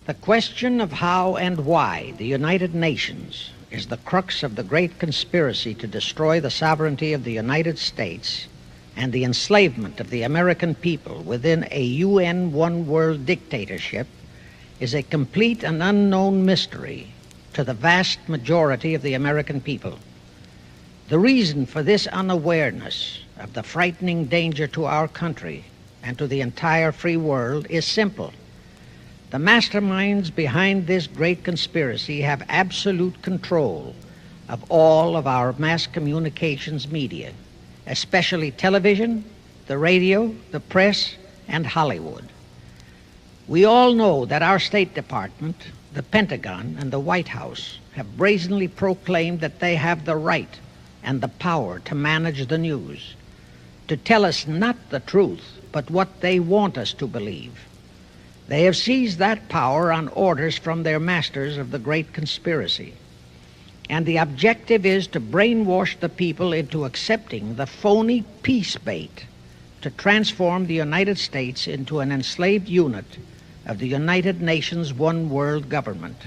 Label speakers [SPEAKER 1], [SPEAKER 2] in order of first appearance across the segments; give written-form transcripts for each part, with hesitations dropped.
[SPEAKER 1] The question of how and why the United Nations is the crux of the great conspiracy to destroy the sovereignty of the United States and the enslavement of the American people within a UN one-world dictatorship is a complete and unknown mystery to the vast majority of the American people. The reason for this unawareness of the frightening danger to our country and to the entire free world is simple. The masterminds behind this great conspiracy have absolute control of all of our mass communications media, especially television, the radio, the press, and Hollywood. We all know that our State Department, the Pentagon, and the White House have brazenly proclaimed that they have the right and the power to manage the news, to tell us not the truth, but what they want us to believe. They have seized that power on orders from their masters of the great conspiracy. And the objective is to brainwash the people into accepting the phony peace bait to transform the United States into an enslaved unit of the United Nations one world government.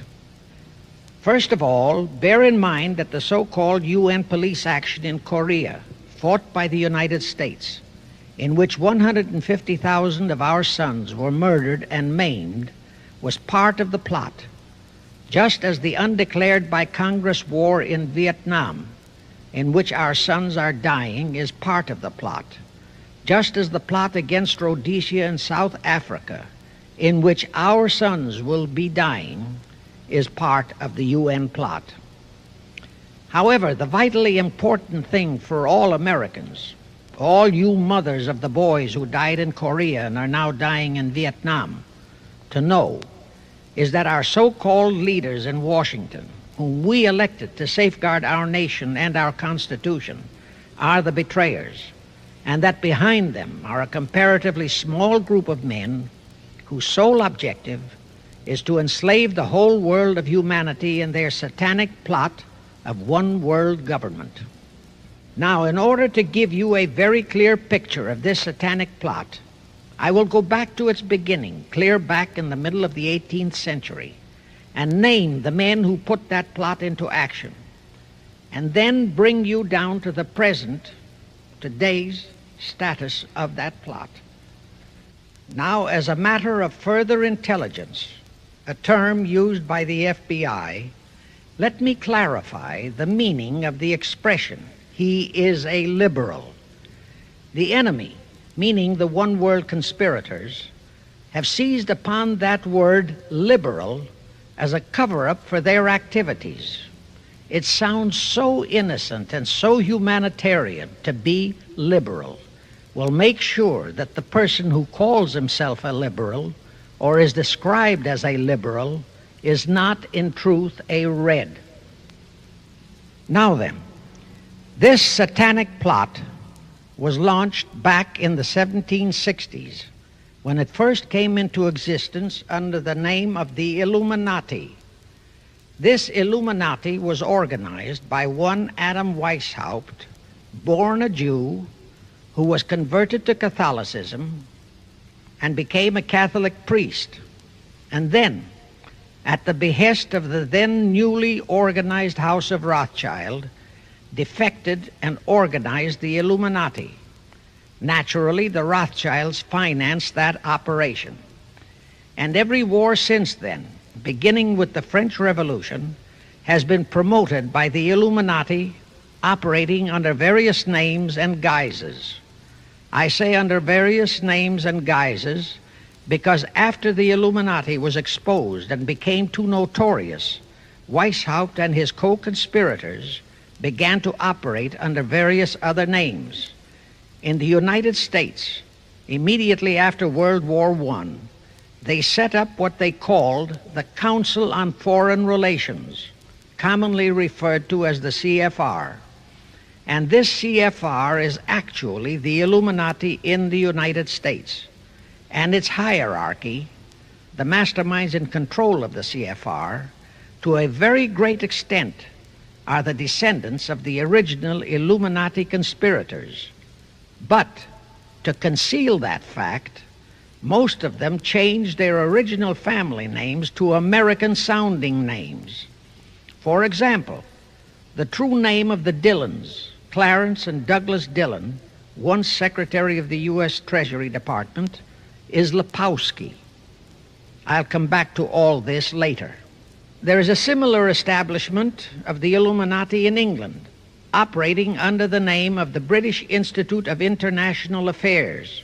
[SPEAKER 1] First of all, bear in mind that the so-called UN police action in Korea, fought by the United States, in which 150,000 of our sons were murdered and maimed, was part of the plot, just as the undeclared by Congress war in Vietnam, in which our sons are dying, is part of the plot, just as the plot against Rhodesia and South Africa, in which our sons will be dying, is part of the UN plot. However, the vitally important thing for all Americans, all you mothers of the boys who died in Korea and are now dying in Vietnam, to know is that our so-called leaders in Washington, whom we elected to safeguard our nation and our Constitution, are the betrayers, and that behind them are a comparatively small group of men whose sole objective is to enslave the whole world of humanity in their satanic plot of one world government. Now, in order to give you a very clear picture of this satanic plot, I will go back to its beginning, clear back in the middle of the 18th century, and name the men who put that plot into action, and then bring you down to the present, today's status of that plot. Now, as a matter of further intelligence, a term used by the FBI, let me clarify the meaning of the expression, "He is a liberal." The enemy, meaning the one world conspirators, have seized upon that word liberal as a cover-up for their activities. It sounds so innocent and so humanitarian to be liberal. We'll make sure that the person who calls himself a liberal or is described as a liberal is not in truth a red. Now then, this satanic plot was launched back in the 1760s when it first came into existence under the name of the Illuminati. This Illuminati was organized by one Adam Weishaupt, born a Jew, who was converted to Catholicism and became a Catholic priest, and then, at the behest of the then newly organized House of Rothschild, defected and organized the Illuminati. Naturally, the Rothschilds financed that operation. And every war since then, beginning with the French Revolution, has been promoted by the Illuminati, operating under various names and guises. I say under various names and guises because after the Illuminati was exposed and became too notorious, Weishaupt and his co-conspirators began to operate under various other names. In the United States, immediately after World War I, they set up what they called the Council on Foreign Relations, commonly referred to as the CFR. And this CFR is actually the Illuminati in the United States. And its hierarchy, the masterminds in control of the CFR, to a very great extent are the descendants of the original Illuminati conspirators. But to conceal that fact, Most of them changed their original family names to American-sounding names. For example, the true name of the Dillons, Clarence and Douglas Dillon, once Secretary of the U.S. Treasury Department, is Lepowski. I'll come back to all this later. There is a similar establishment of the Illuminati in England, operating under the name of the British Institute of International Affairs.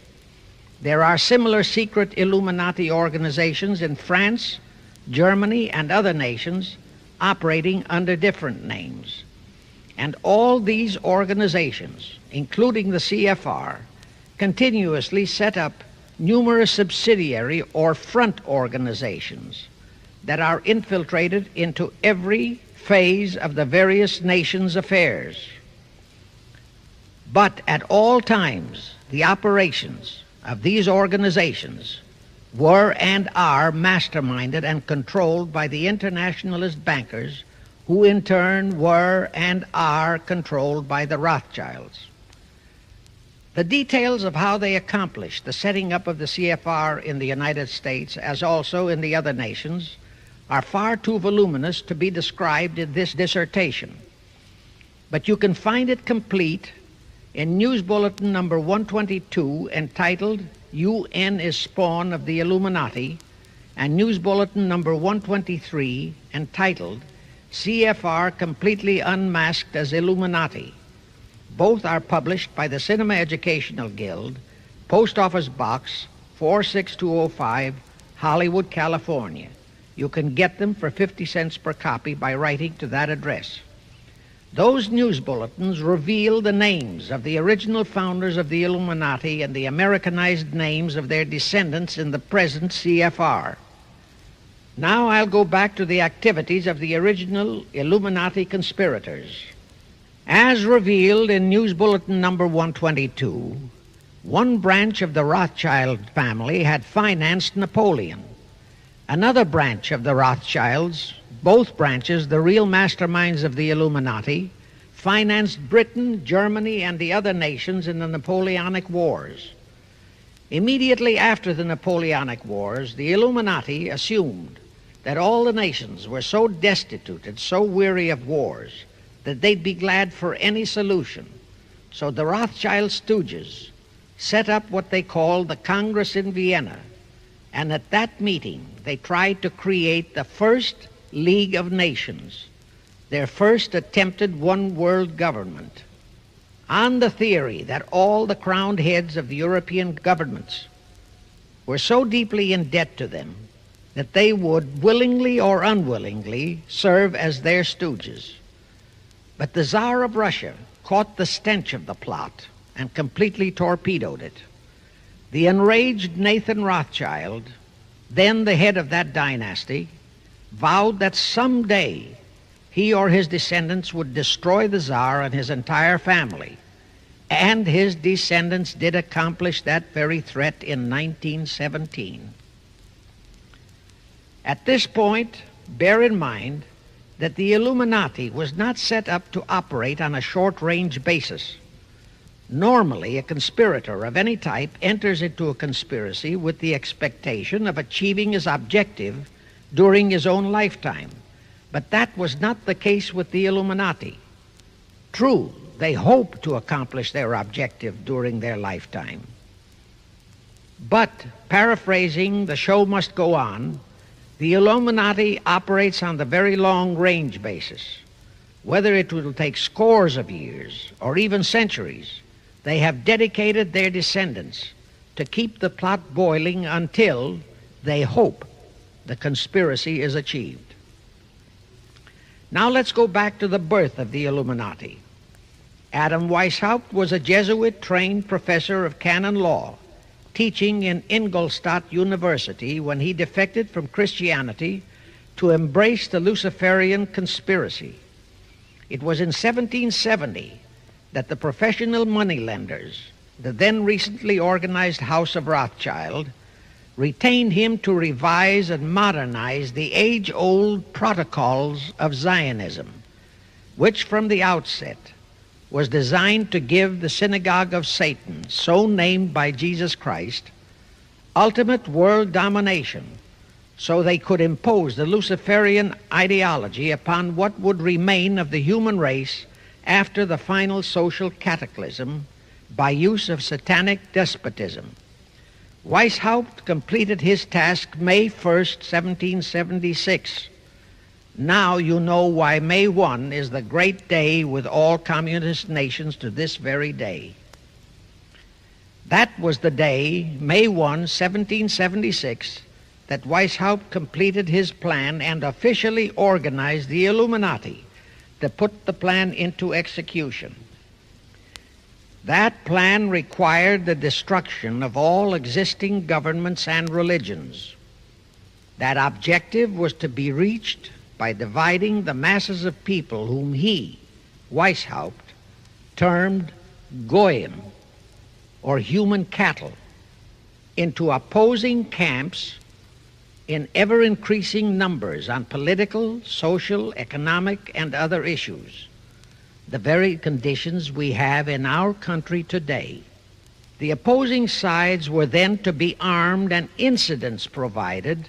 [SPEAKER 1] There are similar secret Illuminati organizations in France, Germany, and other nations operating under different names. And all these organizations, including the CFR, continuously set up numerous subsidiary or front organizations that are infiltrated into every phase of the various nations' affairs. But at all times, the operations of these organizations were and are masterminded and controlled by the internationalist bankers, who in turn were and are controlled by the Rothschilds. The details of how they accomplished the setting up of the CFR in the United States, as also in the other nations, are far too voluminous to be described in this dissertation. But you can find it complete in News Bulletin number 122, entitled UN is Spawn of the Illuminati, and News Bulletin number 123, entitled CFR Completely Unmasked as Illuminati. Both are published by the Cinema Educational Guild, Post Office Box 46205, Hollywood, California. You can get them for 50 cents per copy by writing to that address. Those news bulletins reveal the names of the original founders of the Illuminati and the Americanized names of their descendants in the present CFR. Now I'll go back to the activities of the original Illuminati conspirators. As revealed in News Bulletin number 122, one branch of the Rothschild family had financed Napoleon. Another branch of the Rothschilds, both branches the real masterminds of the Illuminati, financed Britain, Germany, and the other nations in the Napoleonic Wars. Immediately after the Napoleonic Wars, the Illuminati assumed that all the nations were so destitute and so weary of wars that they'd be glad for any solution. So the Rothschild stooges set up what they called the Congress in Vienna, and at that meeting they tried to create the first League of Nations, their first attempted one world government, on the theory that all the crowned heads of the European governments were so deeply in debt to them that they would willingly or unwillingly serve as their stooges. But the Tsar of Russia caught the stench of the plot and completely torpedoed it. The enraged Nathan Rothschild, then the head of that dynasty, vowed that someday he or his descendants would destroy the Tsar and his entire family. And his descendants did accomplish that very threat in 1917. At this point, bear in mind that the Illuminati was not set up to operate on a short-range basis. Normally, a conspirator of any type enters into a conspiracy with the expectation of achieving his objective during his own lifetime. But that was not the case with the Illuminati. True, they hope to accomplish their objective during their lifetime. But, paraphrasing The Show Must Go On, the Illuminati operates on the very long-range basis. Whether it will take scores of years or even centuries, they have dedicated their descendants to keep the plot boiling until, they hope, the conspiracy is achieved. Now let's go back to the birth of the Illuminati. Adam Weishaupt was a Jesuit-trained professor of canon law, teaching in Ingolstadt University when he defected from Christianity to embrace the Luciferian conspiracy. It was in 1770 that the professional moneylenders, the then recently organized House of Rothschild, retained him to revise and modernize the age-old protocols of Zionism, which from the outset was designed to give the synagogue of Satan, so named by Jesus Christ, ultimate world domination, so they could impose the Luciferian ideology upon what would remain of the human race after the final social cataclysm by use of satanic despotism. Weishaupt completed his task May 1st, 1776. Now you know why May 1 is the great day with all communist nations to this very day. That was the day, May 1, 1776, that Weishaupt completed his plan and officially organized the Illuminati to put the plan into execution. That plan required the destruction of all existing governments and religions. That objective was to be reached by dividing the masses of people whom he, Weishaupt, termed goyim, or human cattle, into opposing camps in ever-increasing numbers on political, social, economic, and other issues, the very conditions we have in our country today. The opposing sides were then to be armed and incidents provided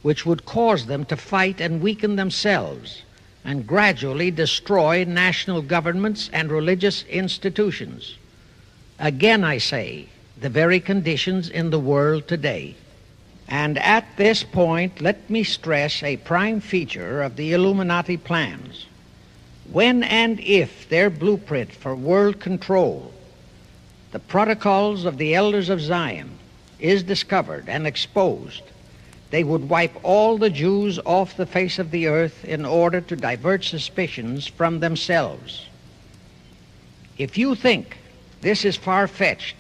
[SPEAKER 1] which would cause them to fight and weaken themselves and gradually destroy national governments and religious institutions. Again, I say, the very conditions in the world today. And at this point, let me stress a prime feature of the Illuminati plans. When and if their blueprint for world control, the protocols of the elders of Zion, is discovered and exposed, they would wipe all the Jews off the face of the earth in order to divert suspicions from themselves. If you think this is far-fetched,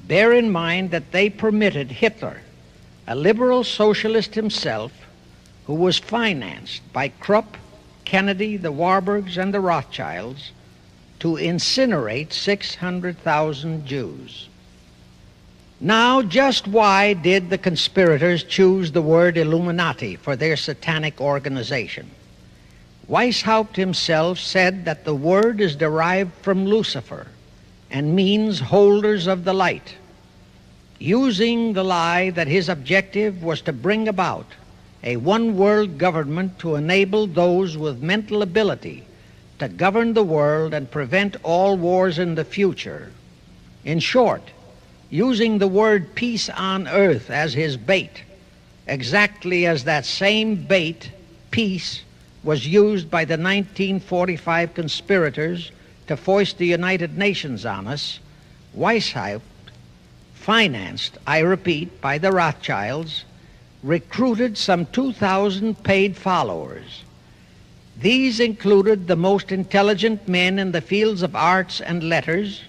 [SPEAKER 1] bear in mind that they permitted Hitler, a liberal socialist himself, who was financed by Krupp, Kennedy, the Warburgs, and the Rothschilds, to incinerate 600,000 Jews. Now, just why did the conspirators choose the word Illuminati for their satanic organization? Weishaupt himself said that the word is derived from Lucifer and means holders of the light, using the lie that his objective was to bring about a one-world government to enable those with mental ability to govern the world and prevent all wars in the future. In short, using the word peace on earth as his bait, exactly as that same bait, peace, was used by the 1945 conspirators to foist the United Nations on us. Weishaupt, financed, I repeat, by the Rothschilds, recruited some 2,000 paid followers. These included the most intelligent men in the fields of arts and letters,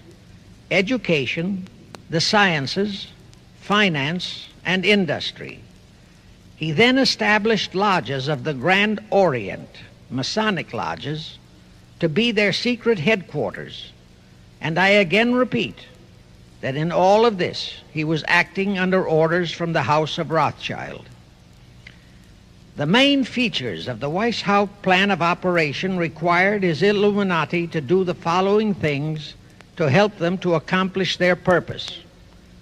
[SPEAKER 1] education, the sciences, finance, and industry. He then established lodges of the Grand Orient, Masonic lodges, to be their secret headquarters. And I again repeat that in all of this he was acting under orders from the House of Rothschild. The main features of the Weishaupt plan of operation required his Illuminati to do the following things to help them to accomplish their purpose.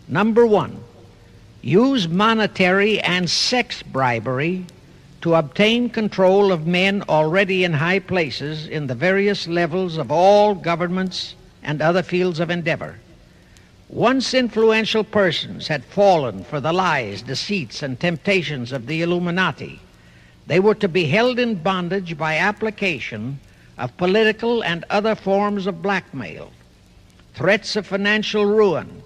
[SPEAKER 1] Number one, use monetary and sex bribery to obtain control of men already in high places in the various levels of all governments and other fields of endeavor. Once influential persons had fallen for the lies, deceits, and temptations of the Illuminati, they were to be held in bondage by application of political and other forms of blackmail, threats of financial ruin,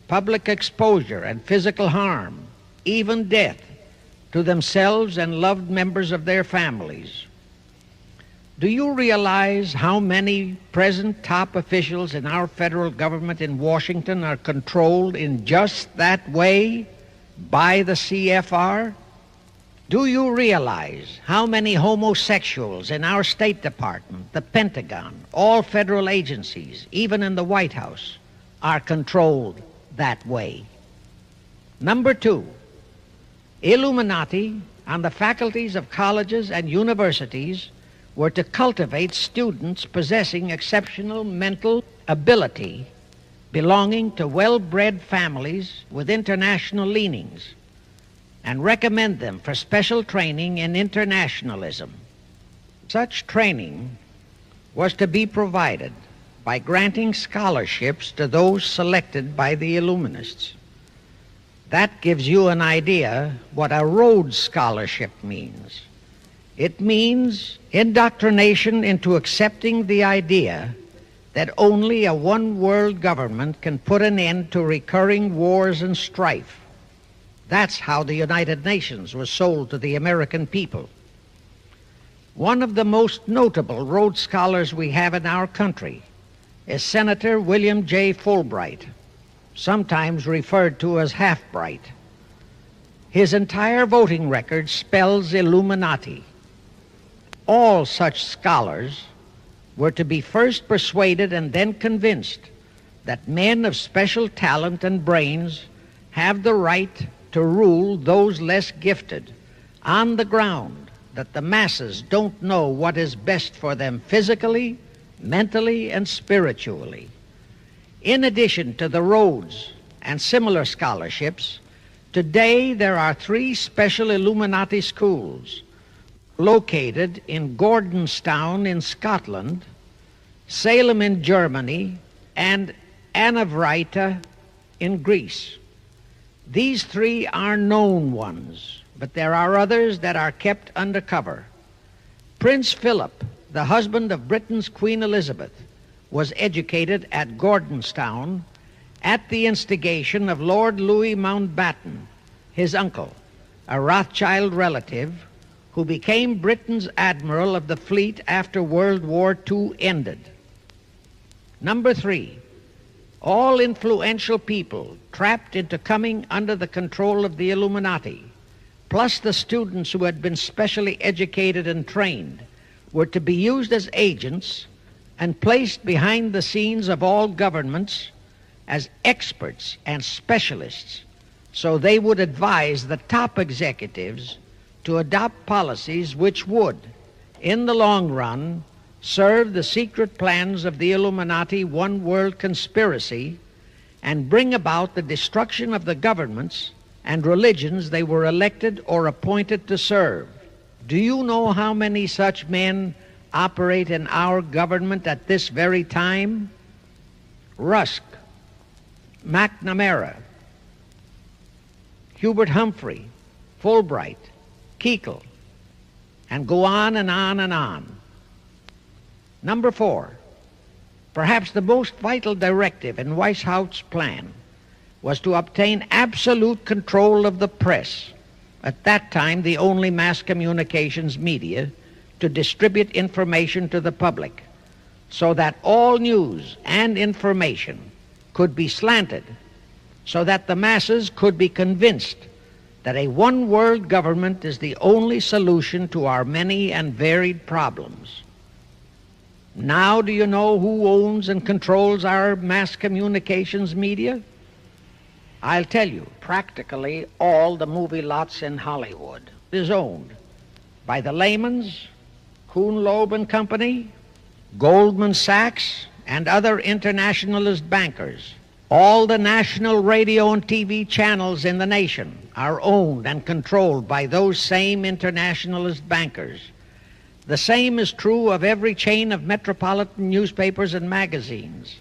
[SPEAKER 1] public exposure and physical harm, even death, to themselves and loved members of their families. Do you realize how many present top officials in our federal government in Washington are controlled in just that way by the CFR? Do you realize how many homosexuals in our State Department, the Pentagon, all federal agencies, even in the White House, are controlled that way? Number two, Illuminati on the faculties of colleges and universities were to cultivate students possessing exceptional mental ability belonging to well-bred families with international leanings and recommend them for special training in internationalism. Such training was to be provided by granting scholarships to those selected by the Illuminists. That gives you an idea what a Rhodes Scholarship means. It means indoctrination into accepting the idea that only a one-world government can put an end to recurring wars and strife. That's how the United Nations was sold to the American people. One of the most notable Rhodes Scholars we have in our country is Senator William J. Fulbright, sometimes referred to as Half-Bright. His entire voting record spells Illuminati. All such scholars were to be first persuaded and then convinced that men of special talent and brains have the right to rule those less gifted on the ground that the masses don't know what is best for them physically, mentally, and spiritually. In addition to the Rhodes and similar scholarships, today there are 3 special Illuminati schools located in Gordonstown in Scotland, Salem in Germany, and Anavrita in Greece. These 3 are known ones, but there are others that are kept under cover. Prince Philip, the husband of Britain's Queen Elizabeth, was educated at Gordonstown at the instigation of Lord Louis Mountbatten, his uncle, a Rothschild relative, who became Britain's admiral of the fleet after World War II ended. Number 3, all influential people trapped into coming under the control of the Illuminati, plus the students who had been specially educated and trained, were to be used as agents and placed behind the scenes of all governments as experts and specialists, so they would advise the top executives to adopt policies which would, in the long run, serve the secret plans of the Illuminati one-world conspiracy and bring about the destruction of the governments and religions they were elected or appointed to serve. Do you know how many such men operate in our government at this very time? Rusk, McNamara, Hubert Humphrey, Fulbright, Jekyll, and go on and on and on. Number 4, perhaps the most vital directive in Weishaupt's plan was to obtain absolute control of the press, at that time the only mass communications media, to distribute information to the public, so that all news and information could be slanted, so that the masses could be convinced that a one-world government is the only solution to our many and varied problems. Now do you know who owns and controls our mass communications media? I'll tell you, practically all the movie lots in Hollywood is owned by the Lehmans, Kuhn Loeb and Company, Goldman Sachs, and other internationalist bankers. All the national radio and TV channels in the nation are owned and controlled by those same internationalist bankers. The same is true of every chain of metropolitan newspapers and magazines,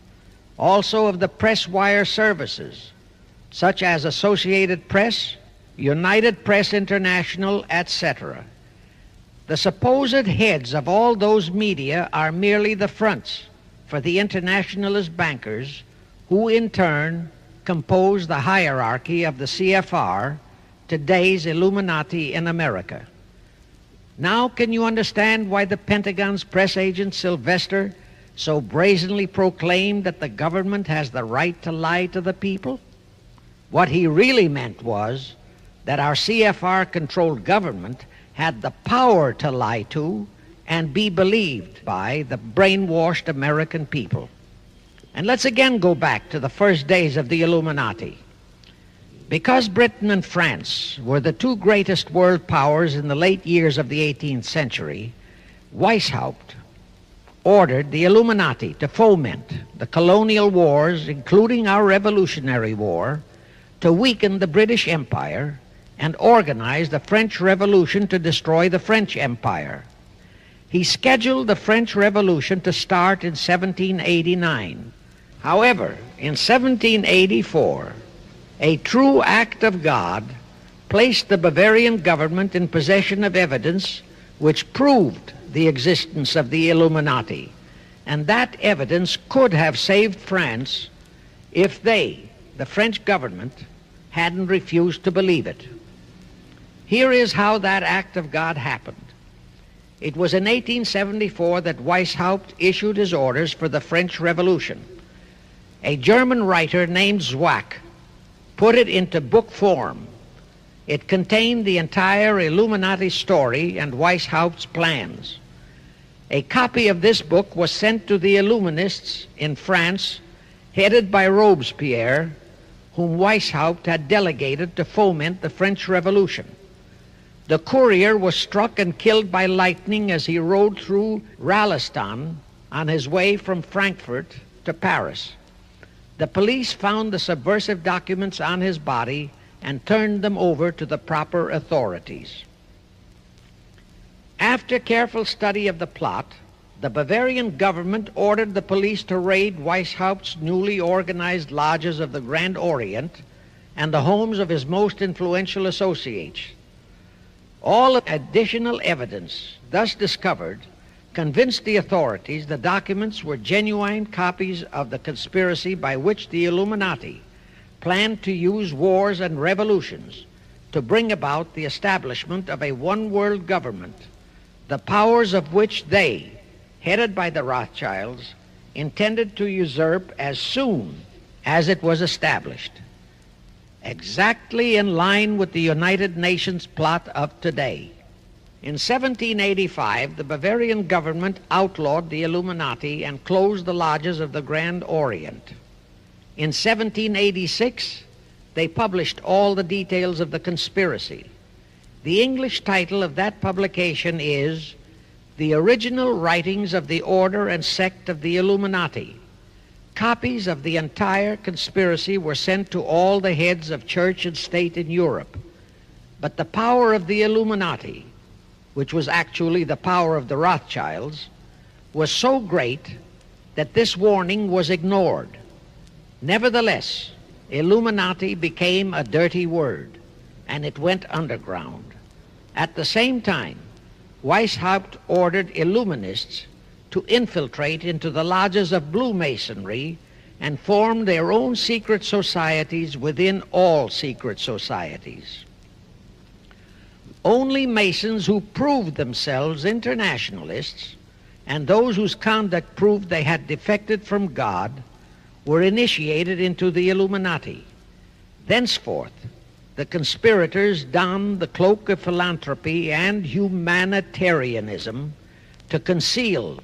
[SPEAKER 1] also of the press wire services, such as Associated Press, United Press International, etc. The supposed heads of all those media are merely the fronts for the internationalist bankers, who in turn compose the hierarchy of the CFR, today's Illuminati in America. Now can you understand why the Pentagon's press agent Sylvester so brazenly proclaimed that the government has the right to lie to the people? What he really meant was that our CFR-controlled government had the power to lie to and be believed by the brainwashed American people. And let's again go back to the first days of the Illuminati. Because Britain and France were the 2 greatest world powers in the late years of the 18th century, Weishaupt ordered the Illuminati to foment the colonial wars, including our Revolutionary War, to weaken the British Empire and organize the French Revolution to destroy the French Empire. He scheduled the French Revolution to start in 1789. However, in 1784, a true act of God placed the Bavarian government in possession of evidence which proved the existence of the Illuminati, and that evidence could have saved France if they, the French government, hadn't refused to believe it. Here is how that act of God happened. It was in 1874 that Weishaupt issued his orders for the French Revolution. A German writer named Zwack put it into book form. It contained the entire Illuminati story and Weishaupt's plans. A copy of this book was sent to the Illuminists in France, headed by Robespierre, whom Weishaupt had delegated to foment the French Revolution. The courier was struck and killed by lightning as he rode through Ralston on his way from Frankfurt to Paris. The police found the subversive documents on his body and turned them over to the proper authorities. After careful study of the plot, the Bavarian government ordered the police to raid Weishaupt's newly organized lodges of the Grand Orient and the homes of his most influential associates. All additional evidence thus discovered convinced the authorities the documents were genuine copies of the conspiracy by which the Illuminati planned to use wars and revolutions to bring about the establishment of a one-world government, the powers of which they, headed by the Rothschilds, intended to usurp as soon as it was established, exactly in line with the United Nations plot of today. In 1785, the Bavarian government outlawed the Illuminati and closed the lodges of the Grand Orient. In 1786, they published all the details of the conspiracy. The English title of that publication is The Original Writings of the Order and Sect of the Illuminati. Copies of the entire conspiracy were sent to all the heads of church and state in Europe. But the power of the Illuminati, which was actually the power of the Rothschilds, was so great that this warning was ignored. Nevertheless, Illuminati became a dirty word, and it went underground. At the same time, Weishaupt ordered Illuminists to infiltrate into the lodges of Blue Masonry and form their own secret societies within all secret societies. Only Masons who proved themselves internationalists and those whose conduct proved they had defected from God were initiated into the Illuminati. Thenceforth, the conspirators donned the cloak of philanthropy and humanitarianism to conceal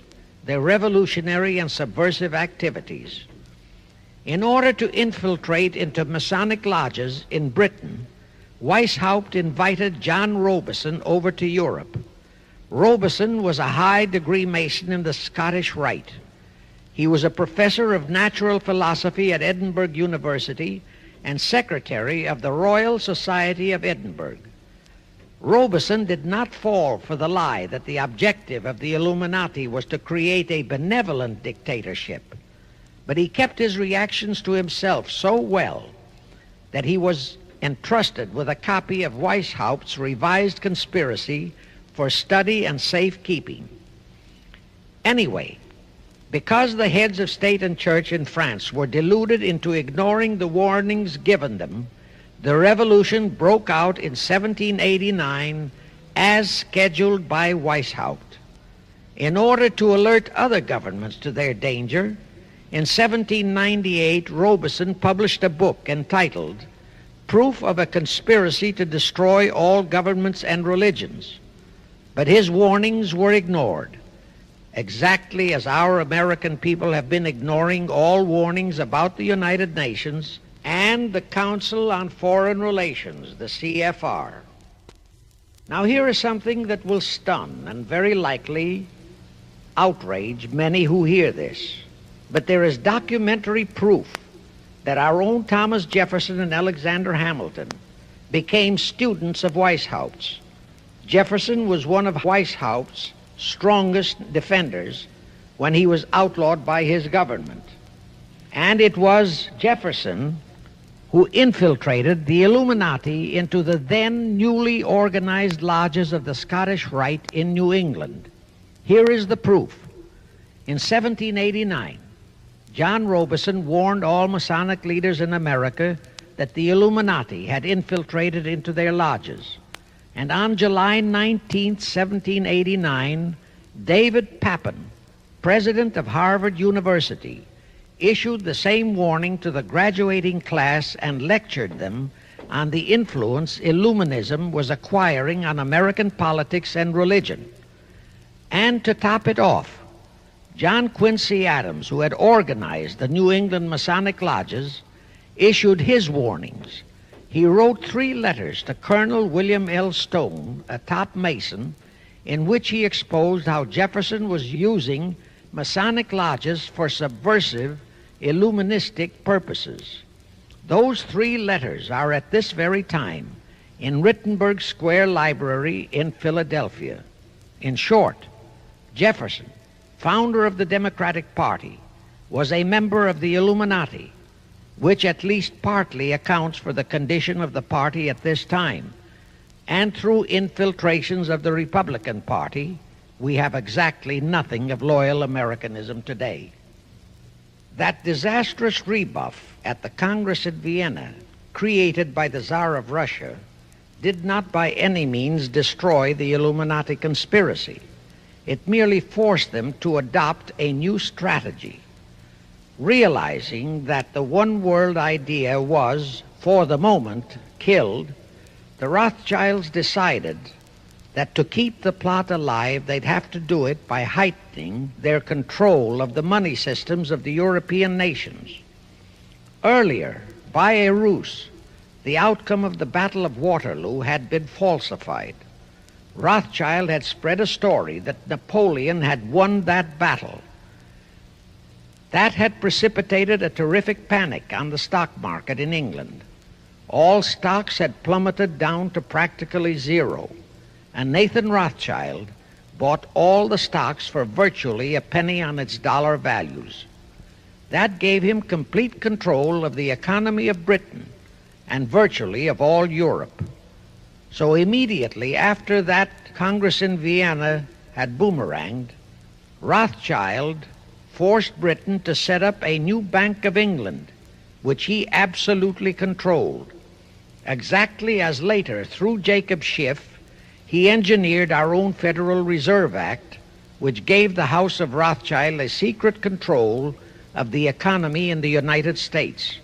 [SPEAKER 1] their revolutionary and subversive activities. In order to infiltrate into Masonic lodges in Britain, Weishaupt invited John Robison over to Europe. Robison was a high-degree Mason in the Scottish Rite. He was a professor of natural philosophy at Edinburgh University and secretary of the Royal Society of Edinburgh. Robison did not fall for the lie that the objective of the Illuminati was to create a benevolent dictatorship, but he kept his reactions to himself so well that he was entrusted with a copy of Weishaupt's revised conspiracy for study and safekeeping. Anyway, because the heads of state and church in France were deluded into ignoring the warnings given them, the revolution broke out in 1789 as scheduled by Weishaupt. In order to alert other governments to their danger, in 1798 Robison published a book entitled Proof of a Conspiracy to Destroy All Governments and Religions. But his warnings were ignored, exactly as our American people have been ignoring all warnings about the United Nations and the Council on Foreign Relations, the CFR. Now here is something that will stun and very likely outrage many who hear this, but there is documentary proof that our own Thomas Jefferson and Alexander Hamilton became students of Weishaupt. Jefferson was one of Weishaupt's strongest defenders when he was outlawed by his government. And it was Jefferson who infiltrated the Illuminati into the then newly organized lodges of the Scottish Rite in New England. Here is the proof. In 1789, John Robeson warned all Masonic leaders in America that the Illuminati had infiltrated into their lodges. And on July 19, 1789, David Papin, president of Harvard University, issued the same warning to the graduating class and lectured them on the influence Illuminism was acquiring on American politics and religion. And to top it off, John Quincy Adams, who had organized the New England Masonic lodges, issued his warnings. He wrote 3 letters to Colonel William L. Stone, a top Mason, in which he exposed how Jefferson was using Masonic lodges for subversive, Illuministic purposes. Those 3 letters are at this very time in Rittenberg Square Library in Philadelphia. In short, Jefferson, founder of the Democratic Party, was a member of the Illuminati, which at least partly accounts for the condition of the party at this time. And through infiltrations of the Republican Party, we have exactly nothing of loyal Americanism today. That disastrous rebuff at the Congress in Vienna, created by the Tsar of Russia, did not by any means destroy the Illuminati conspiracy. It merely forced them to adopt a new strategy. Realizing that the one world idea was, for the moment, killed, the Rothschilds decided that to keep the plot alive, they'd have to do it by heightening their control of the money systems of the European nations. Earlier, by a ruse, the outcome of the Battle of Waterloo had been falsified. Rothschild had spread a story that Napoleon had won that battle. That had precipitated a terrific panic on the stock market in England. All stocks had plummeted down to practically zero, and Nathan Rothschild bought all the stocks for virtually a penny on its dollar values. That gave him complete control of the economy of Britain and virtually of all Europe. So immediately after that Congress in Vienna had boomeranged, Rothschild forced Britain to set up a new Bank of England, which he absolutely controlled, exactly as later, through Jacob Schiff, he engineered our own Federal Reserve Act, which gave the House of Rothschild a secret control of the economy in the United States.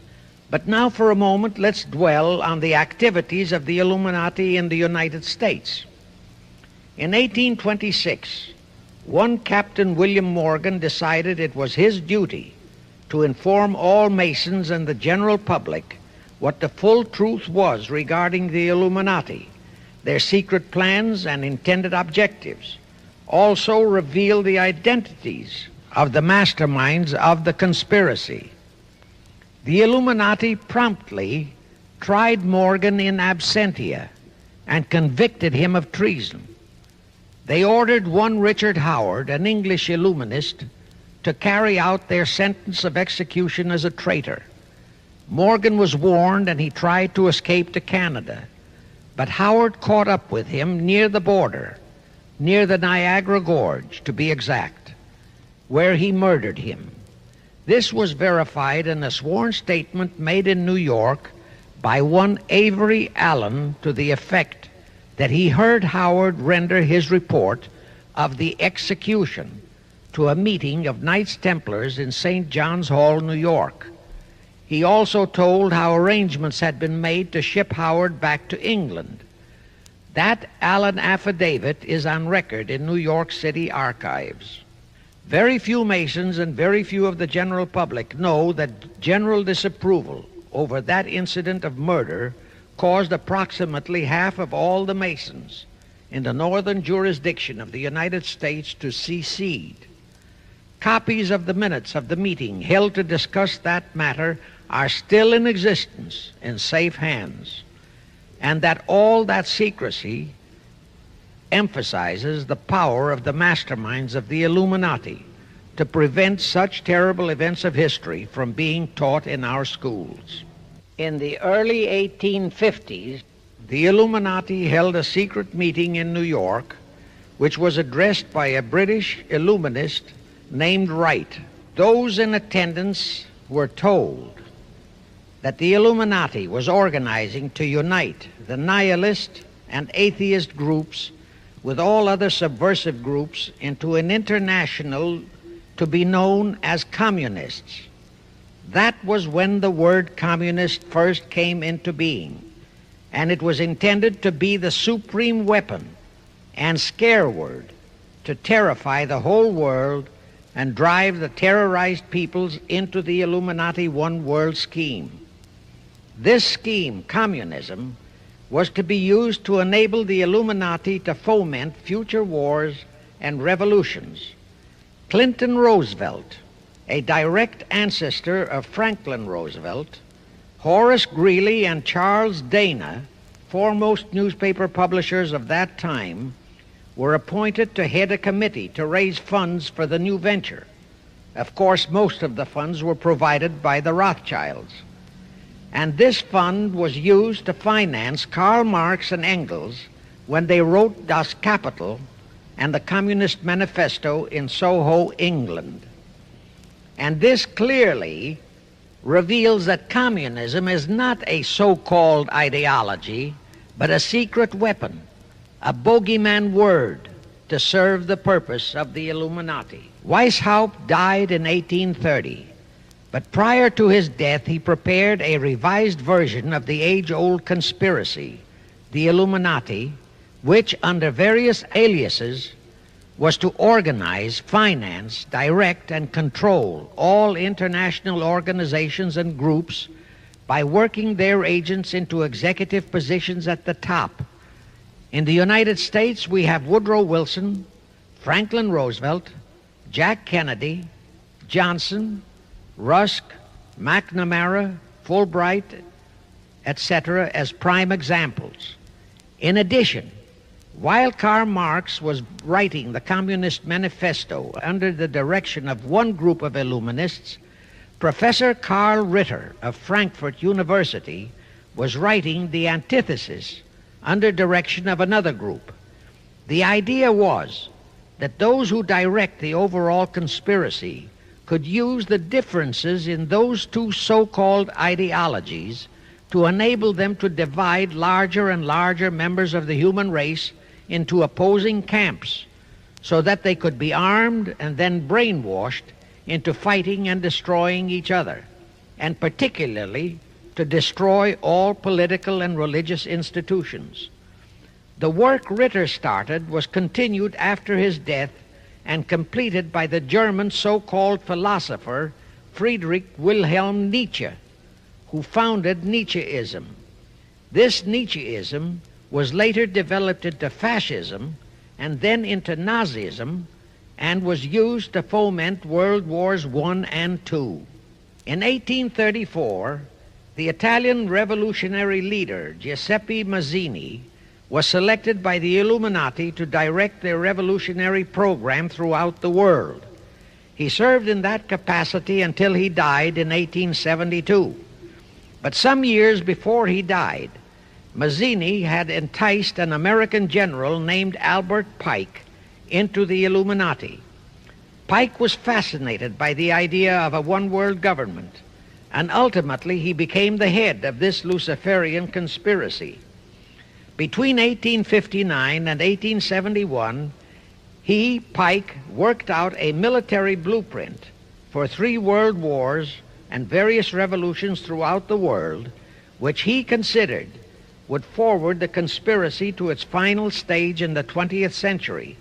[SPEAKER 1] But now for a moment, let's dwell on the activities of the Illuminati in the United States. In 1826, one Captain William Morgan decided it was his duty to inform all Masons and the general public what the full truth was regarding the Illuminati, their secret plans and intended objectives. Also reveal the identities of the masterminds of the conspiracy. The Illuminati promptly tried Morgan in absentia and convicted him of treason. They ordered one Richard Howard, an English Illuminist, to carry out their sentence of execution as a traitor. Morgan was warned and he tried to escape to Canada, but Howard caught up with him near the border, near the Niagara Gorge to be exact, where he murdered him. This was verified in a sworn statement made in New York by one Avery Allen to the effect that he heard Howard render his report of the execution to a meeting of Knights Templars in St. John's Hall, New York. He also told how arrangements had been made to ship Howard back to England. That Allen affidavit is on record in New York City archives. Very few Masons and very few of the general public know that general disapproval over that incident of murder caused approximately half of all the Masons in the northern jurisdiction of the United States to secede. Copies of the minutes of the meeting held to discuss that matter are still in existence in safe hands, and that all that secrecy emphasizes the power of the masterminds of the Illuminati to prevent such terrible events of history from being taught in our schools. In the early 1850s, the Illuminati held a secret meeting in New York, which was addressed by a British Illuminist named Wright. Those in attendance were told that the Illuminati was organizing to unite the nihilist and atheist groups with all other subversive groups into an international to be known as communists. That was when the word communist first came into being, and it was intended to be the supreme weapon and scare word to terrify the whole world and drive the terrorized peoples into the Illuminati one world scheme. This scheme, communism, was to be used to enable the Illuminati to foment future wars and revolutions. Clinton Roosevelt, a direct ancestor of Franklin Roosevelt, Horace Greeley and Charles Dana, foremost newspaper publishers of that time, were appointed to head a committee to raise funds for the new venture. Of course, most of the funds were provided by the Rothschilds. And this fund was used to finance Karl Marx and Engels when they wrote Das Kapital and the Communist Manifesto in Soho, England. And this clearly reveals that communism is not a so-called ideology, but a secret weapon, a bogeyman word to serve the purpose of the Illuminati. Weishaupt died in 1830. But prior to his death, he prepared a revised version of the age-old conspiracy, the Illuminati, which, under various aliases, was to organize, finance, direct, and control all international organizations and groups by working their agents into executive positions at the top. In the United States, we have Woodrow Wilson, Franklin Roosevelt, Jack Kennedy, Johnson, Rusk, McNamara, Fulbright, etc., as prime examples. In addition, while Karl Marx was writing the Communist Manifesto under the direction of one group of Illuminists, Professor Karl Ritter of Frankfurt University was writing the Antithesis under direction of another group. The idea was that those who direct the overall conspiracy could use the differences in those two so-called ideologies to enable them to divide larger and larger members of the human race into opposing camps so that they could be armed and then brainwashed into fighting and destroying each other, and particularly to destroy all political and religious institutions. The work Ritter started was continued after his death and completed by the German so-called philosopher Friedrich Wilhelm Nietzsche, who founded Nietzscheism. This Nietzscheism was later developed into fascism and then into Nazism and was used to foment World Wars I and II. In 1834, the Italian revolutionary leader Giuseppe Mazzini was selected by the Illuminati to direct their revolutionary program throughout the world. He served in that capacity until he died in 1872. But some years before he died, Mazzini had enticed an American general named Albert Pike into the Illuminati. Pike was fascinated by the idea of a one-world government, and ultimately he became the head of this Luciferian conspiracy. Between 1859 and 1871, he, Pike, worked out a military blueprint for 3 world wars and various revolutions throughout the world, which he considered would forward the conspiracy to its final stage in the 20th century.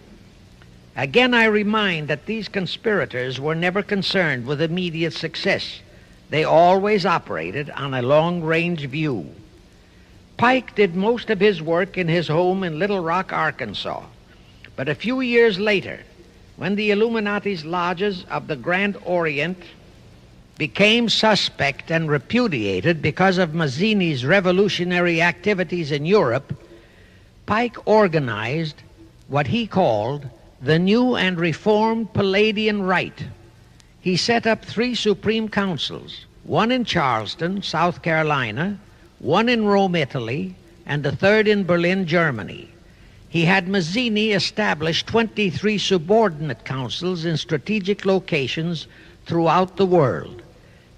[SPEAKER 1] Again, I remind that these conspirators were never concerned with immediate success. They always operated on a long-range view. Pike did most of his work in his home in Little Rock, Arkansas. But a few years later, when the Illuminati's lodges of the Grand Orient became suspect and repudiated because of Mazzini's revolutionary activities in Europe, Pike organized what he called the New and Reformed Palladian Rite. He set up 3 supreme councils, one in Charleston, South Carolina, one in Rome, Italy, and the third in Berlin, Germany. He had Mazzini establish 23 subordinate councils in strategic locations throughout the world.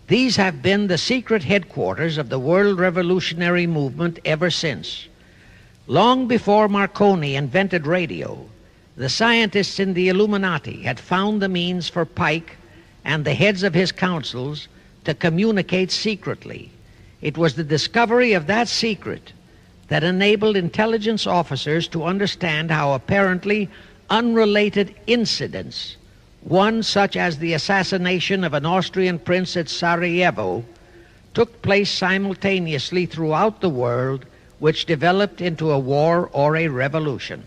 [SPEAKER 1] These have been the secret headquarters of the world revolutionary movement ever since. Long before Marconi invented radio, the scientists in the Illuminati had found the means for Pike and the heads of his councils to communicate secretly. It was the discovery of that secret that enabled intelligence officers to understand how apparently unrelated incidents, one such as the assassination of an Austrian prince at Sarajevo, took place simultaneously throughout the world, which developed into a war or a revolution.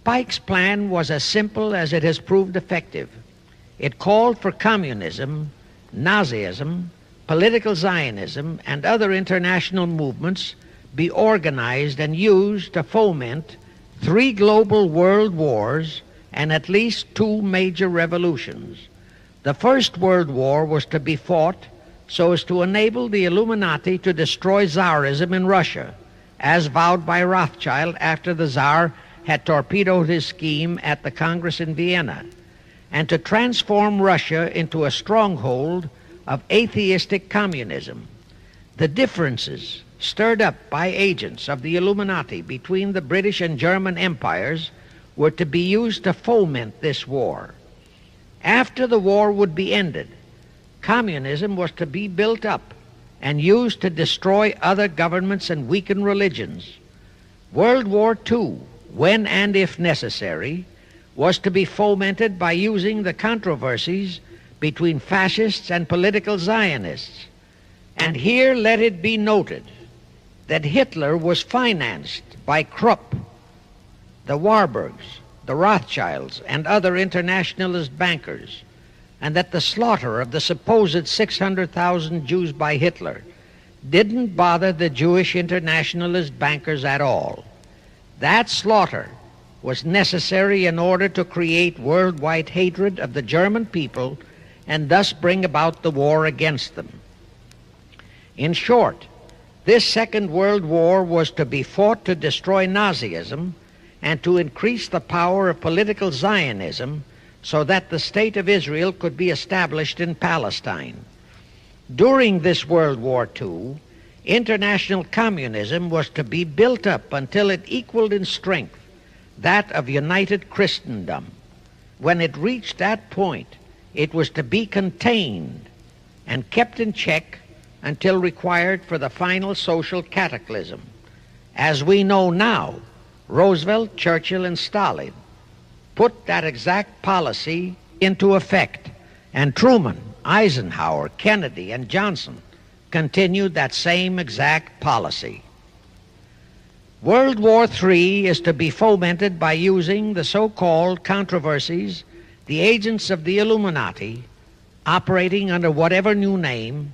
[SPEAKER 1] Pike's plan was as simple as it has proved effective. It called for communism, Nazism, political Zionism, and other international movements be organized and used to foment 3 global world wars and at least 2 major revolutions. The First World War was to be fought so as to enable the Illuminati to destroy Tsarism in Russia, as vowed by Rothschild after the Tsar had torpedoed his scheme at the Congress in Vienna, and to transform Russia into a stronghold of atheistic communism. The differences stirred up by agents of the Illuminati between the British and German empires were to be used to foment this war. After the war would be ended, communism was to be built up and used to destroy other governments and weaken religions. World War II, when and if necessary, was to be fomented by using the controversies between fascists and political Zionists. And here let it be noted that Hitler was financed by Krupp, the Warburgs, the Rothschilds, and other internationalist bankers, and that the slaughter of the supposed 600,000 Jews by Hitler didn't bother the Jewish internationalist bankers at all. That slaughter was necessary in order to create worldwide hatred of the German people and thus bring about the war against them. In short, this Second World War was to be fought to destroy Nazism and to increase the power of political Zionism so that the State of Israel could be established in Palestine. During this World War II, international communism was to be built up until it equaled in strength that of united Christendom. When it reached that point, it was to be contained and kept in check until required for the final social cataclysm. As we know now, Roosevelt, Churchill, and Stalin put that exact policy into effect, and Truman, Eisenhower, Kennedy, and Johnson continued that same exact policy. World War III is to be fomented by using the so-called controversies the agents of the Illuminati, operating under whatever new name,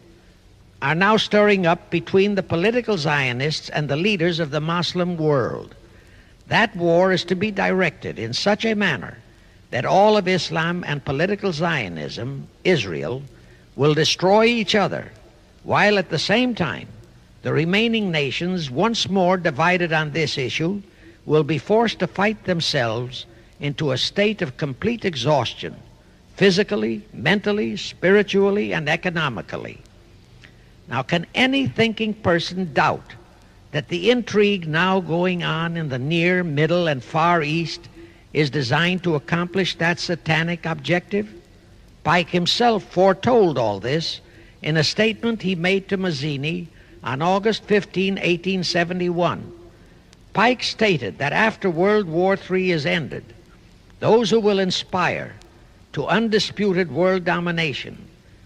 [SPEAKER 1] are now stirring up between the political Zionists and the leaders of the Muslim world. That war is to be directed in such a manner that all of Islam and political Zionism, Israel, will destroy each other, while at the same time the remaining nations, once more divided on this issue, will be forced to fight themselves into a state of complete exhaustion, physically, mentally, spiritually, and economically. Now, can any thinking person doubt that the intrigue now going on in the Near, Middle, and Far East is designed to accomplish that satanic objective? Pike himself foretold all this in a statement he made to Mazzini on August 15, 1871. Pike stated that after World War III is ended, those who will inspire to undisputed world domination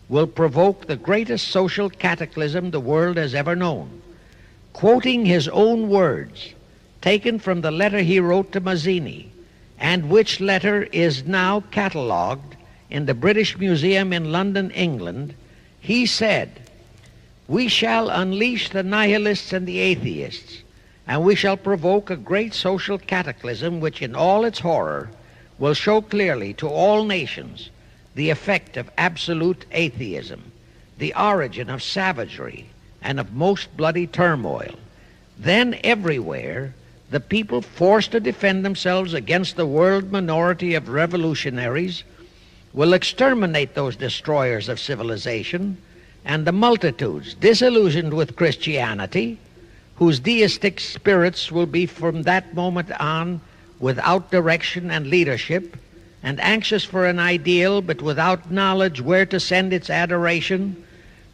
[SPEAKER 1] will provoke the greatest social cataclysm the world has ever known. Quoting his own words, taken from the letter he wrote to Mazzini and which letter is now catalogued in the British Museum in London, England, he said, "We shall unleash the nihilists and the atheists, and we shall provoke a great social cataclysm which in all its horror will show clearly to all nations the effect of absolute atheism, the origin of savagery and of most bloody turmoil. Then everywhere the people forced to defend themselves against the world minority of revolutionaries will exterminate those destroyers of civilization, and the multitudes disillusioned with Christianity, whose deistic spirits will be from that moment on without direction and leadership, and anxious for an ideal but without knowledge where to send its adoration,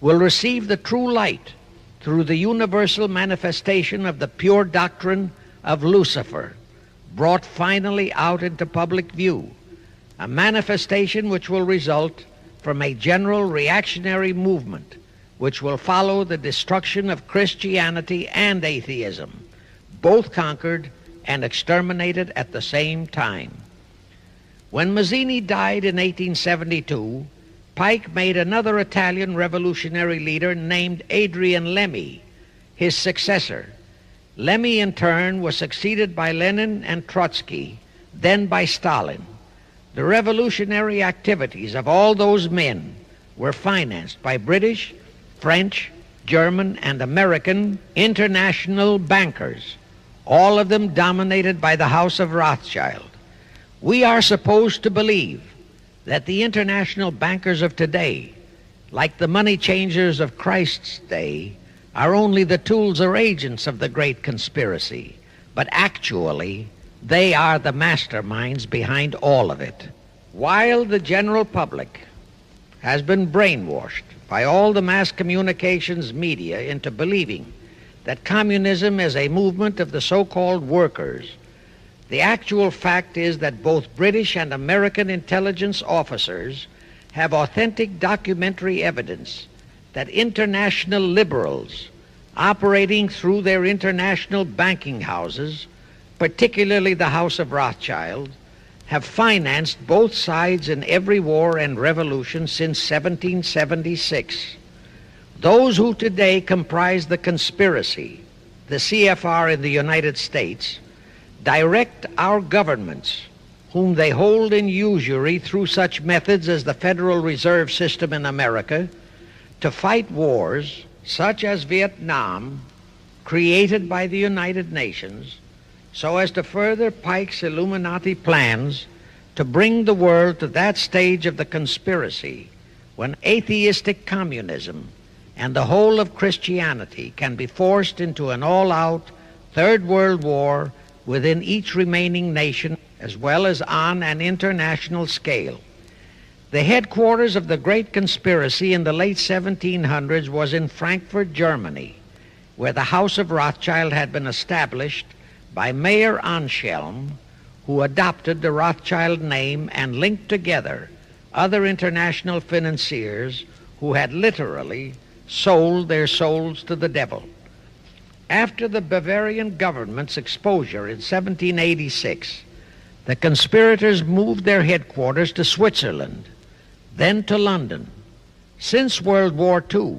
[SPEAKER 1] will receive the true light through the universal manifestation of the pure doctrine of Lucifer, brought finally out into public view, a manifestation which will result from a general reactionary movement which will follow the destruction of Christianity and atheism, both conquered and exterminated at the same time." When Mazzini died in 1872, Pike made another Italian revolutionary leader named Adrian Lemmy his successor. Lemmy, in turn, was succeeded by Lenin and Trotsky, then by Stalin. The revolutionary activities of all those men were financed by British, French, German, and American international bankers, all of them dominated by the House of Rothschild. We are supposed to believe that the international bankers of today, like the money changers of Christ's day, are only the tools or agents of the great conspiracy, but actually they are the masterminds behind all of it. While the general public has been brainwashed by all the mass communications media into believing that communism is a movement of the so-called workers, the actual fact is that both British and American intelligence officers have authentic documentary evidence that international liberals operating through their international banking houses, particularly the House of Rothschild, have financed both sides in every war and revolution since 1776. Those who today comprise the conspiracy, the CFR in the United States, direct our governments, whom they hold in usury through such methods as the Federal Reserve System in America, to fight wars such as Vietnam, created by the United Nations, so as to further Pike's Illuminati plans to bring the world to that stage of the conspiracy when atheistic communism and the whole of Christianity can be forced into an all-out Third World War within each remaining nation, as well as on an international scale. The headquarters of the great conspiracy in the late 1700s was in Frankfurt, Germany, where the House of Rothschild had been established by Mayer Anschelm, who adopted the Rothschild name and linked together other international financiers who had literally sold their souls to the devil. After the Bavarian government's exposure in 1786, the conspirators moved their headquarters to Switzerland, then to London. Since World War II,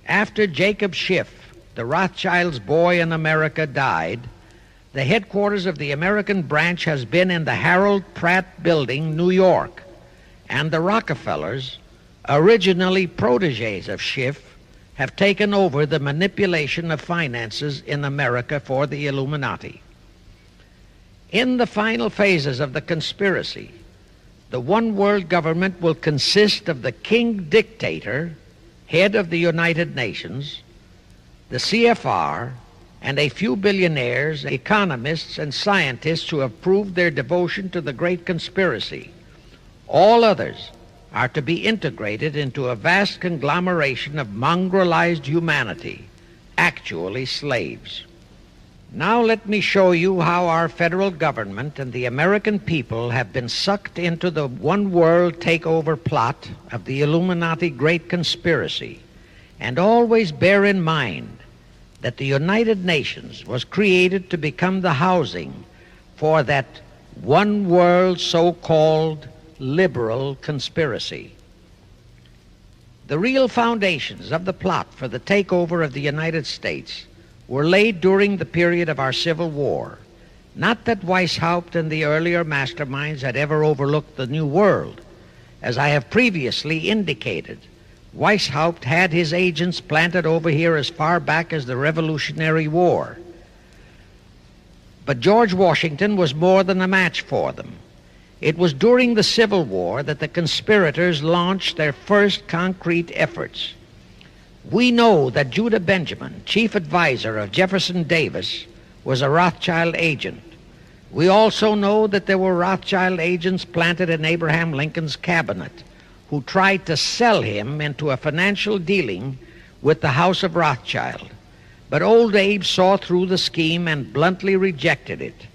[SPEAKER 1] after Jacob Schiff, the Rothschild's boy in America, died, the headquarters of the American branch has been in the Harold Pratt Building, New York, and the Rockefellers, originally protégés of Schiff, have taken over the manipulation of finances in America for the Illuminati. In the final phases of the conspiracy, the one world government will consist of the king dictator, head of the United Nations, the CFR, and a few billionaires, economists, and scientists who have proved their devotion to the great conspiracy. All others are to be integrated into a vast conglomeration of mongrelized humanity, actually slaves. Now let me show you how our federal government and the American people have been sucked into the one world takeover plot of the Illuminati great conspiracy. And always bear in mind that the United Nations was created to become the housing for that one world so-called liberal conspiracy. The real foundations of the plot for the takeover of the United States were laid during the period of our Civil War. Not that Weishaupt and the earlier masterminds had ever overlooked the New World. As I have previously indicated, Weishaupt had his agents planted over here as far back as the Revolutionary War. But George Washington was more than a match for them. It was during the Civil War that the conspirators launched their first concrete efforts. We know that Judah Benjamin, chief advisor of Jefferson Davis, was a Rothschild agent. We also know that there were Rothschild agents planted in Abraham Lincoln's cabinet who tried to sell him into a financial dealing with the House of Rothschild. But old Abe saw through the scheme and bluntly rejected it,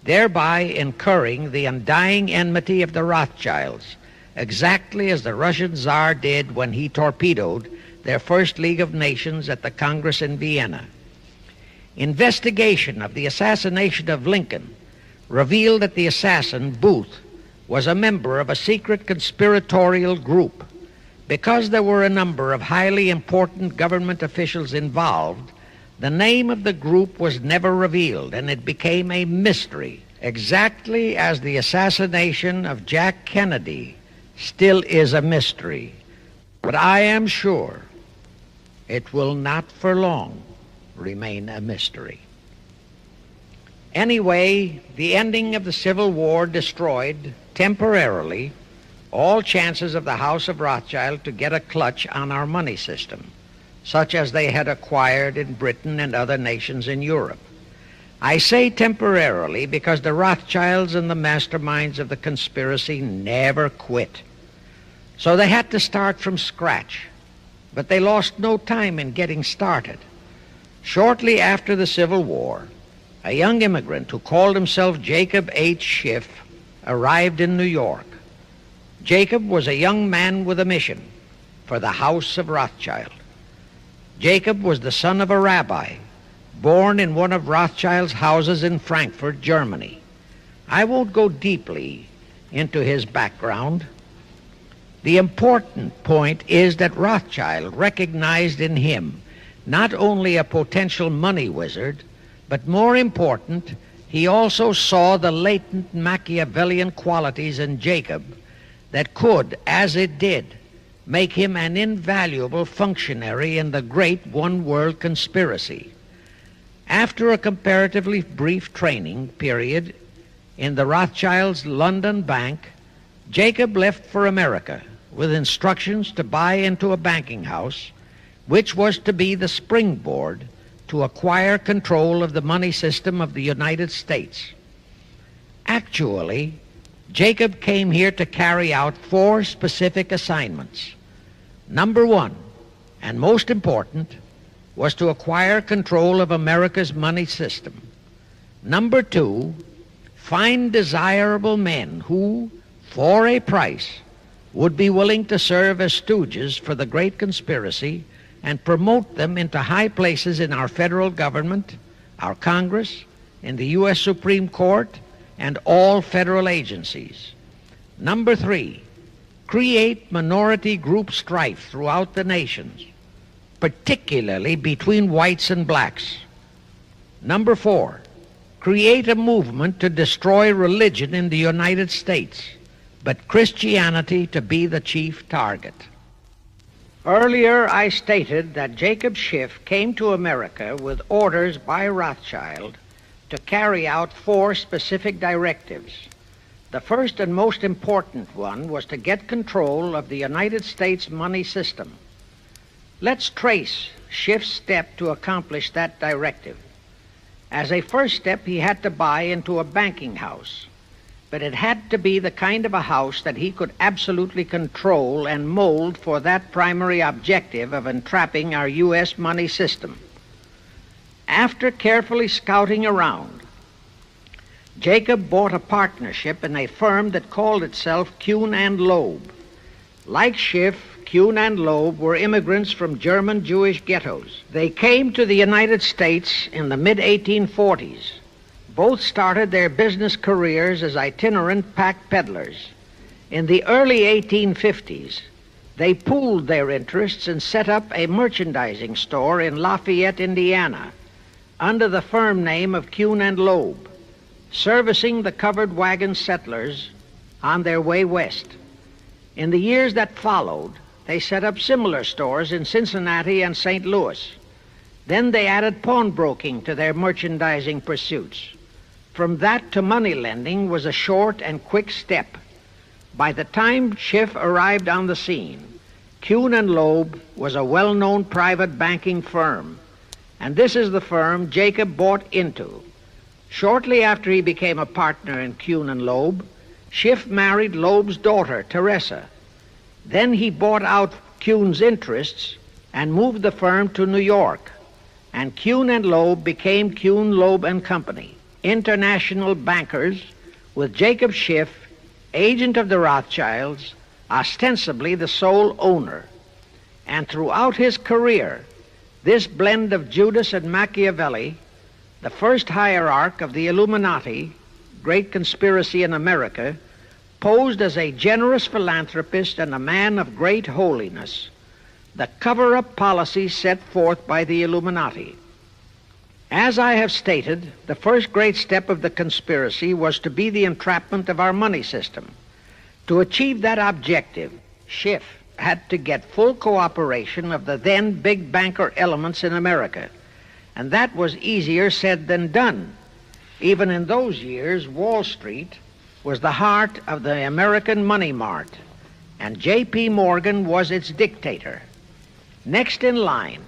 [SPEAKER 1] thereby incurring the undying enmity of the Rothschilds, exactly as the Russian Tsar did when he torpedoed their first League of Nations at the Congress in Vienna. Investigation of the assassination of Lincoln revealed that the assassin, Booth, was a member of a secret conspiratorial group. Because there were a number of highly important government officials involved, the name of the group was never revealed, and it became a mystery, exactly as the assassination of Jack Kennedy still is a mystery. But I am sure it will not for long remain a mystery. Anyway, the ending of the Civil War destroyed, temporarily, all chances of the House of Rothschild to get a clutch on our money system, such as they had acquired in Britain and other nations in Europe. I say temporarily because the Rothschilds and the masterminds of the conspiracy never quit. So they had to start from scratch, but they lost no time in getting started. Shortly after the Civil War, a young immigrant who called himself Jacob H. Schiff arrived in New York. Jacob was a young man with a mission for the House of Rothschild. Jacob was the son of a rabbi, born in one of Rothschild's houses in Frankfurt, Germany. I won't go deeply into his background. The important point is that Rothschild recognized in him not only a potential money wizard, but more important, he also saw the latent Machiavellian qualities in Jacob that could, as it did, make him an invaluable functionary in the great one-world conspiracy. After a comparatively brief training period in the Rothschilds' London bank, Jacob left for America with instructions to buy into a banking house, which was to be the springboard to acquire control of the money system of the United States. Actually, Jacob came here to carry out 4 specific assignments. Number 1, and most important, was to acquire control of America's money system. Number 2, find desirable men who, for a price, would be willing to serve as stooges for the great conspiracy and promote them into high places in our federal government, our Congress, in the U.S. Supreme Court, and all federal agencies. Number 3, create minority group strife throughout the nations, particularly between whites and blacks. Number 4, create a movement to destroy religion in the United States, but Christianity to be the chief target. Earlier, I stated that Jacob Schiff came to America with orders by Rothschild to carry out 4 specific directives. The first and most important one was to get control of the United States money system. Let's trace Schiff's step to accomplish that directive. As a first step, he had to buy into a banking house, but it had to be the kind of a house that he could absolutely control and mold for that primary objective of entrapping our U.S. money system. After carefully scouting around, Jacob bought a partnership in a firm that called itself Kuhn and Loeb. Like Schiff, Kuhn and Loeb were immigrants from German Jewish ghettos. They came to the United States in the mid-1840s, Both started their business careers as itinerant pack peddlers. In the early 1850s, they pooled their interests and set up a merchandising store in Lafayette, Indiana, under the firm name of Kuhn and Loeb, servicing the covered wagon settlers on their way west. In the years that followed, they set up similar stores in Cincinnati and St. Louis. Then they added pawnbroking to their merchandising pursuits. From that to money lending was a short and quick step. By the time Schiff arrived on the scene, Kuhn and Loeb was a well-known private banking firm, and this is the firm Jacob bought into. Shortly after he became a partner in Kuhn and Loeb, Schiff married Loeb's daughter, Teresa. Then he bought out Kuhn's interests and moved the firm to New York, and Kuhn and Loeb became Kuhn, Loeb and Company, international bankers, with Jacob Schiff, agent of the Rothschilds, ostensibly the sole owner. And throughout his career, this blend of Judas and Machiavelli, the first hierarch of the Illuminati, great conspiracy in America, posed as a generous philanthropist and a man of great holiness, the cover-up policy set forth by the Illuminati. As I have stated, the first great step of the conspiracy was to be the entrapment of our money system. To achieve that objective, Schiff had to get full cooperation of the then big banker elements in America, and that was easier said than done. Even in those years, Wall Street was the heart of the American money mart, and J.P. Morgan was its dictator. Next in line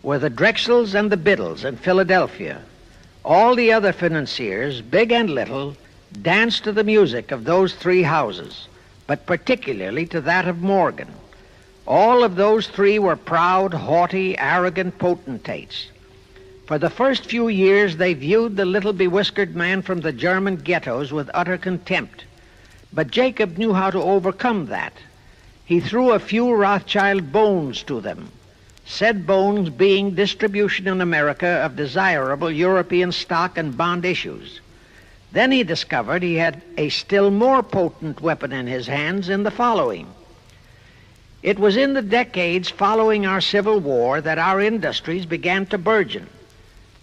[SPEAKER 1] were the Drexels and the Biddles in Philadelphia. All the other financiers, big and little, danced to the music of those three houses, but particularly to that of Morgan. All of those three were proud, haughty, arrogant potentates. For the first few years, they viewed the little bewhiskered man from the German ghettos with utter contempt. But Jacob knew how to overcome that. He threw a few Rothschild bones to them, said bones being distribution in America of desirable European stock and bond issues. Then he discovered he had a still more potent weapon in his hands in the following. It was in the decades following our Civil War that our industries began to burgeon.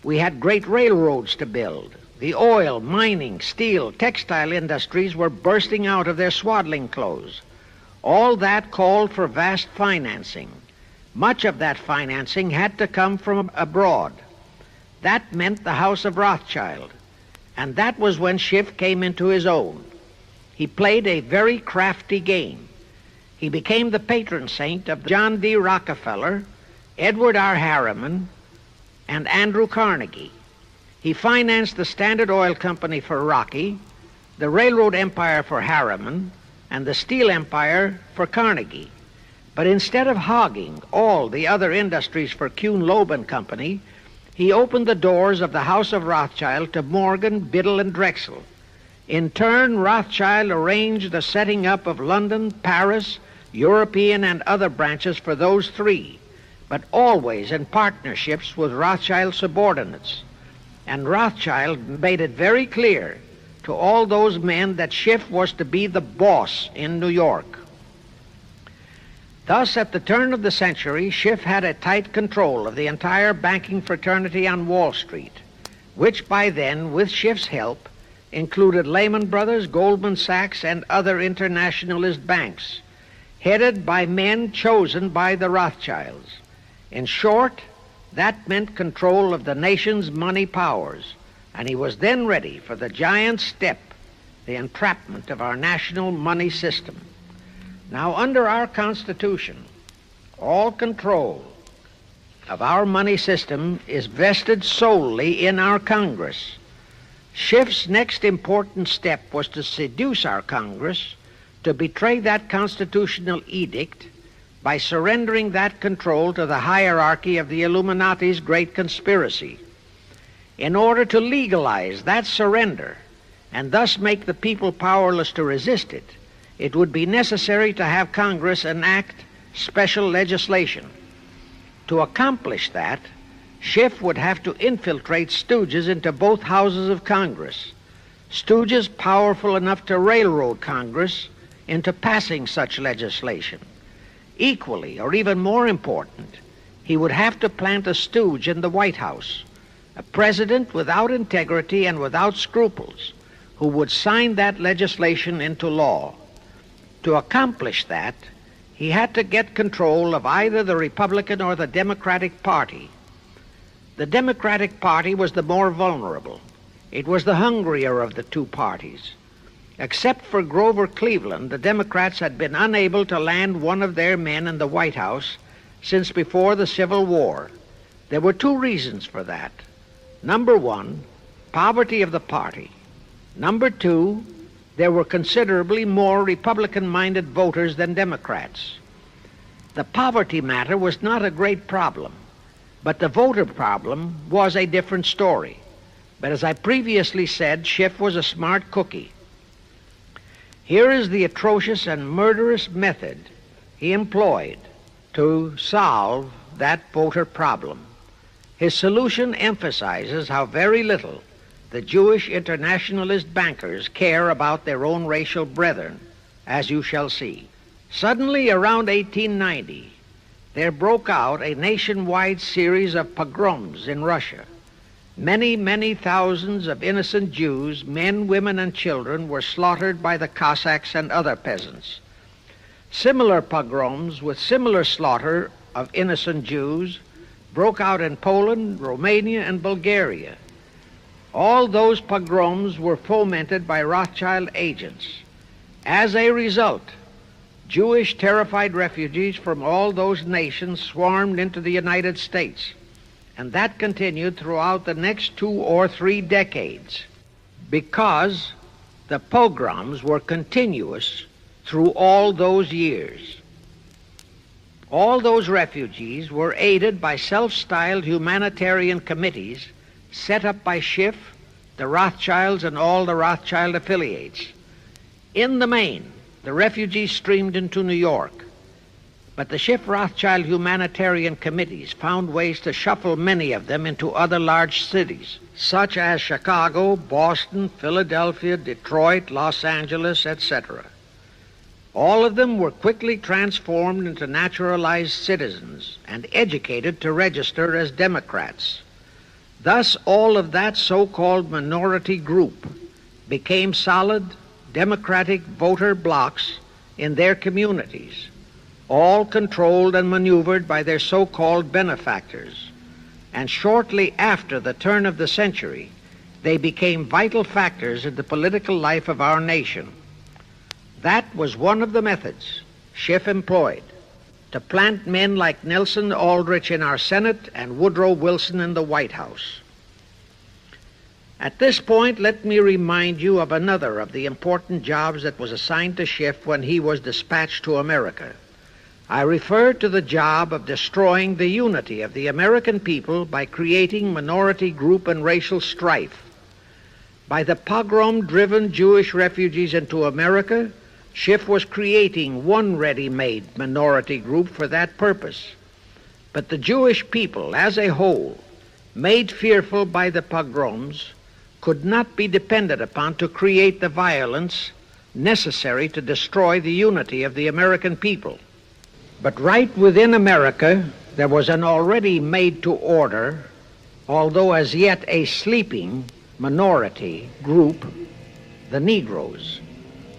[SPEAKER 1] We had great railroads to build. The oil, mining, steel, textile industries were bursting out of their swaddling clothes. All that called for vast financing. Much of that financing had to come from abroad. That meant the House of Rothschild, and that was when Schiff came into his own. He played a very crafty game. He became the patron saint of John D. Rockefeller, Edward R. Harriman, and Andrew Carnegie. He financed the Standard Oil Company for Rocky, the railroad empire for Harriman, and the steel empire for Carnegie. But instead of hogging all the other industries for Kuhn, Loeb and Company, he opened the doors of the House of Rothschild to Morgan, Biddle, and Drexel. In turn, Rothschild arranged the setting up of London, Paris, European, and other branches for those three, but always in partnerships with Rothschild subordinates. And Rothschild made it very clear to all those men that Schiff was to be the boss in New York. Thus, at the turn of the century, Schiff had a tight control of the entire banking fraternity on Wall Street, which by then, with Schiff's help, included Lehman Brothers, Goldman Sachs, and other internationalist banks, headed by men chosen by the Rothschilds. In short, that meant control of the nation's money powers, and he was then ready for the giant step, the entrapment of our national money system. Now, under our Constitution, all control of our money system is vested solely in our Congress. Schiff's next important step was to seduce our Congress to betray that constitutional edict by surrendering that control to the hierarchy of the Illuminati's great conspiracy. In order to legalize that surrender and thus make the people powerless to resist it, it would be necessary to have Congress enact special legislation. To accomplish that, Schiff would have to infiltrate stooges into both houses of Congress, stooges powerful enough to railroad Congress into passing such legislation. Equally, or even more important, he would have to plant a stooge in the White House, a president without integrity and without scruples, who would sign that legislation into law. To accomplish that, he had to get control of either the Republican or the Democratic Party. The Democratic Party was the more vulnerable. It was the hungrier of the two parties. Except for Grover Cleveland, the Democrats had been unable to land one of their men in the White House since before the Civil War. There were two reasons for that. Number one, poverty of the party. Number two, there were considerably more Republican-minded voters than Democrats. The poverty matter was not a great problem, but the voter problem was a different story. But as I previously said, Schiff was a smart cookie. Here is the atrocious and murderous method he employed to solve that voter problem. His solution emphasizes how very little the Jewish internationalist bankers care about their own racial brethren, as you shall see. Suddenly, around 1890, there broke out a nationwide series of pogroms in Russia. Many, many thousands of innocent Jews, men, women, and children, were slaughtered by the Cossacks and other peasants. Similar pogroms with similar slaughter of innocent Jews broke out in Poland, Romania, and Bulgaria. All those pogroms were fomented by Rothschild agents. As a result, Jewish terrified refugees from all those nations swarmed into the United States, and that continued throughout the next 2 or 3 decades because the pogroms were continuous through all those years. All those refugees were aided by self-styled humanitarian committees set up by Schiff, the Rothschilds, and all the Rothschild affiliates. In the main, the refugees streamed into New York, but the Schiff-Rothschild humanitarian committees found ways to shuffle many of them into other large cities, such as Chicago, Boston, Philadelphia, Detroit, Los Angeles, etc. All of them were quickly transformed into naturalized citizens and educated to register as Democrats. Thus, all of that so-called minority group became solid Democratic voter blocs in their communities, all controlled and maneuvered by their so-called benefactors. And shortly after the turn of the century, they became vital factors in the political life of our nation. That was one of the methods Schiff employed to plant men like Nelson Aldrich in our Senate and Woodrow Wilson in the White House. At this point, let me remind you of another of the important jobs that was assigned to Schiff when he was dispatched to America. I refer to the job of destroying the unity of the American people by creating minority group and racial strife. By the pogrom-driven Jewish refugees into America, Schiff was creating one ready-made minority group for that purpose. But the Jewish people as a whole, made fearful by the pogroms, could not be depended upon to create the violence necessary to destroy the unity of the American people. But right within America, there was an already made-to-order, although as yet a sleeping minority group, the Negroes,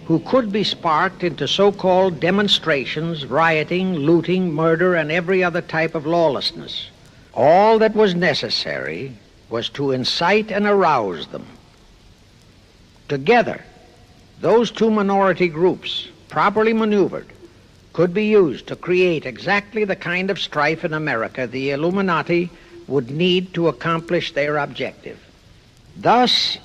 [SPEAKER 1] who could be sparked into so-called demonstrations, rioting, looting, murder, and every other type of lawlessness. All that was necessary was to incite and arouse them. Together, those two minority groups, properly maneuvered, could be used to create exactly the kind of strife in America the Illuminati would need to accomplish their objective. Thus,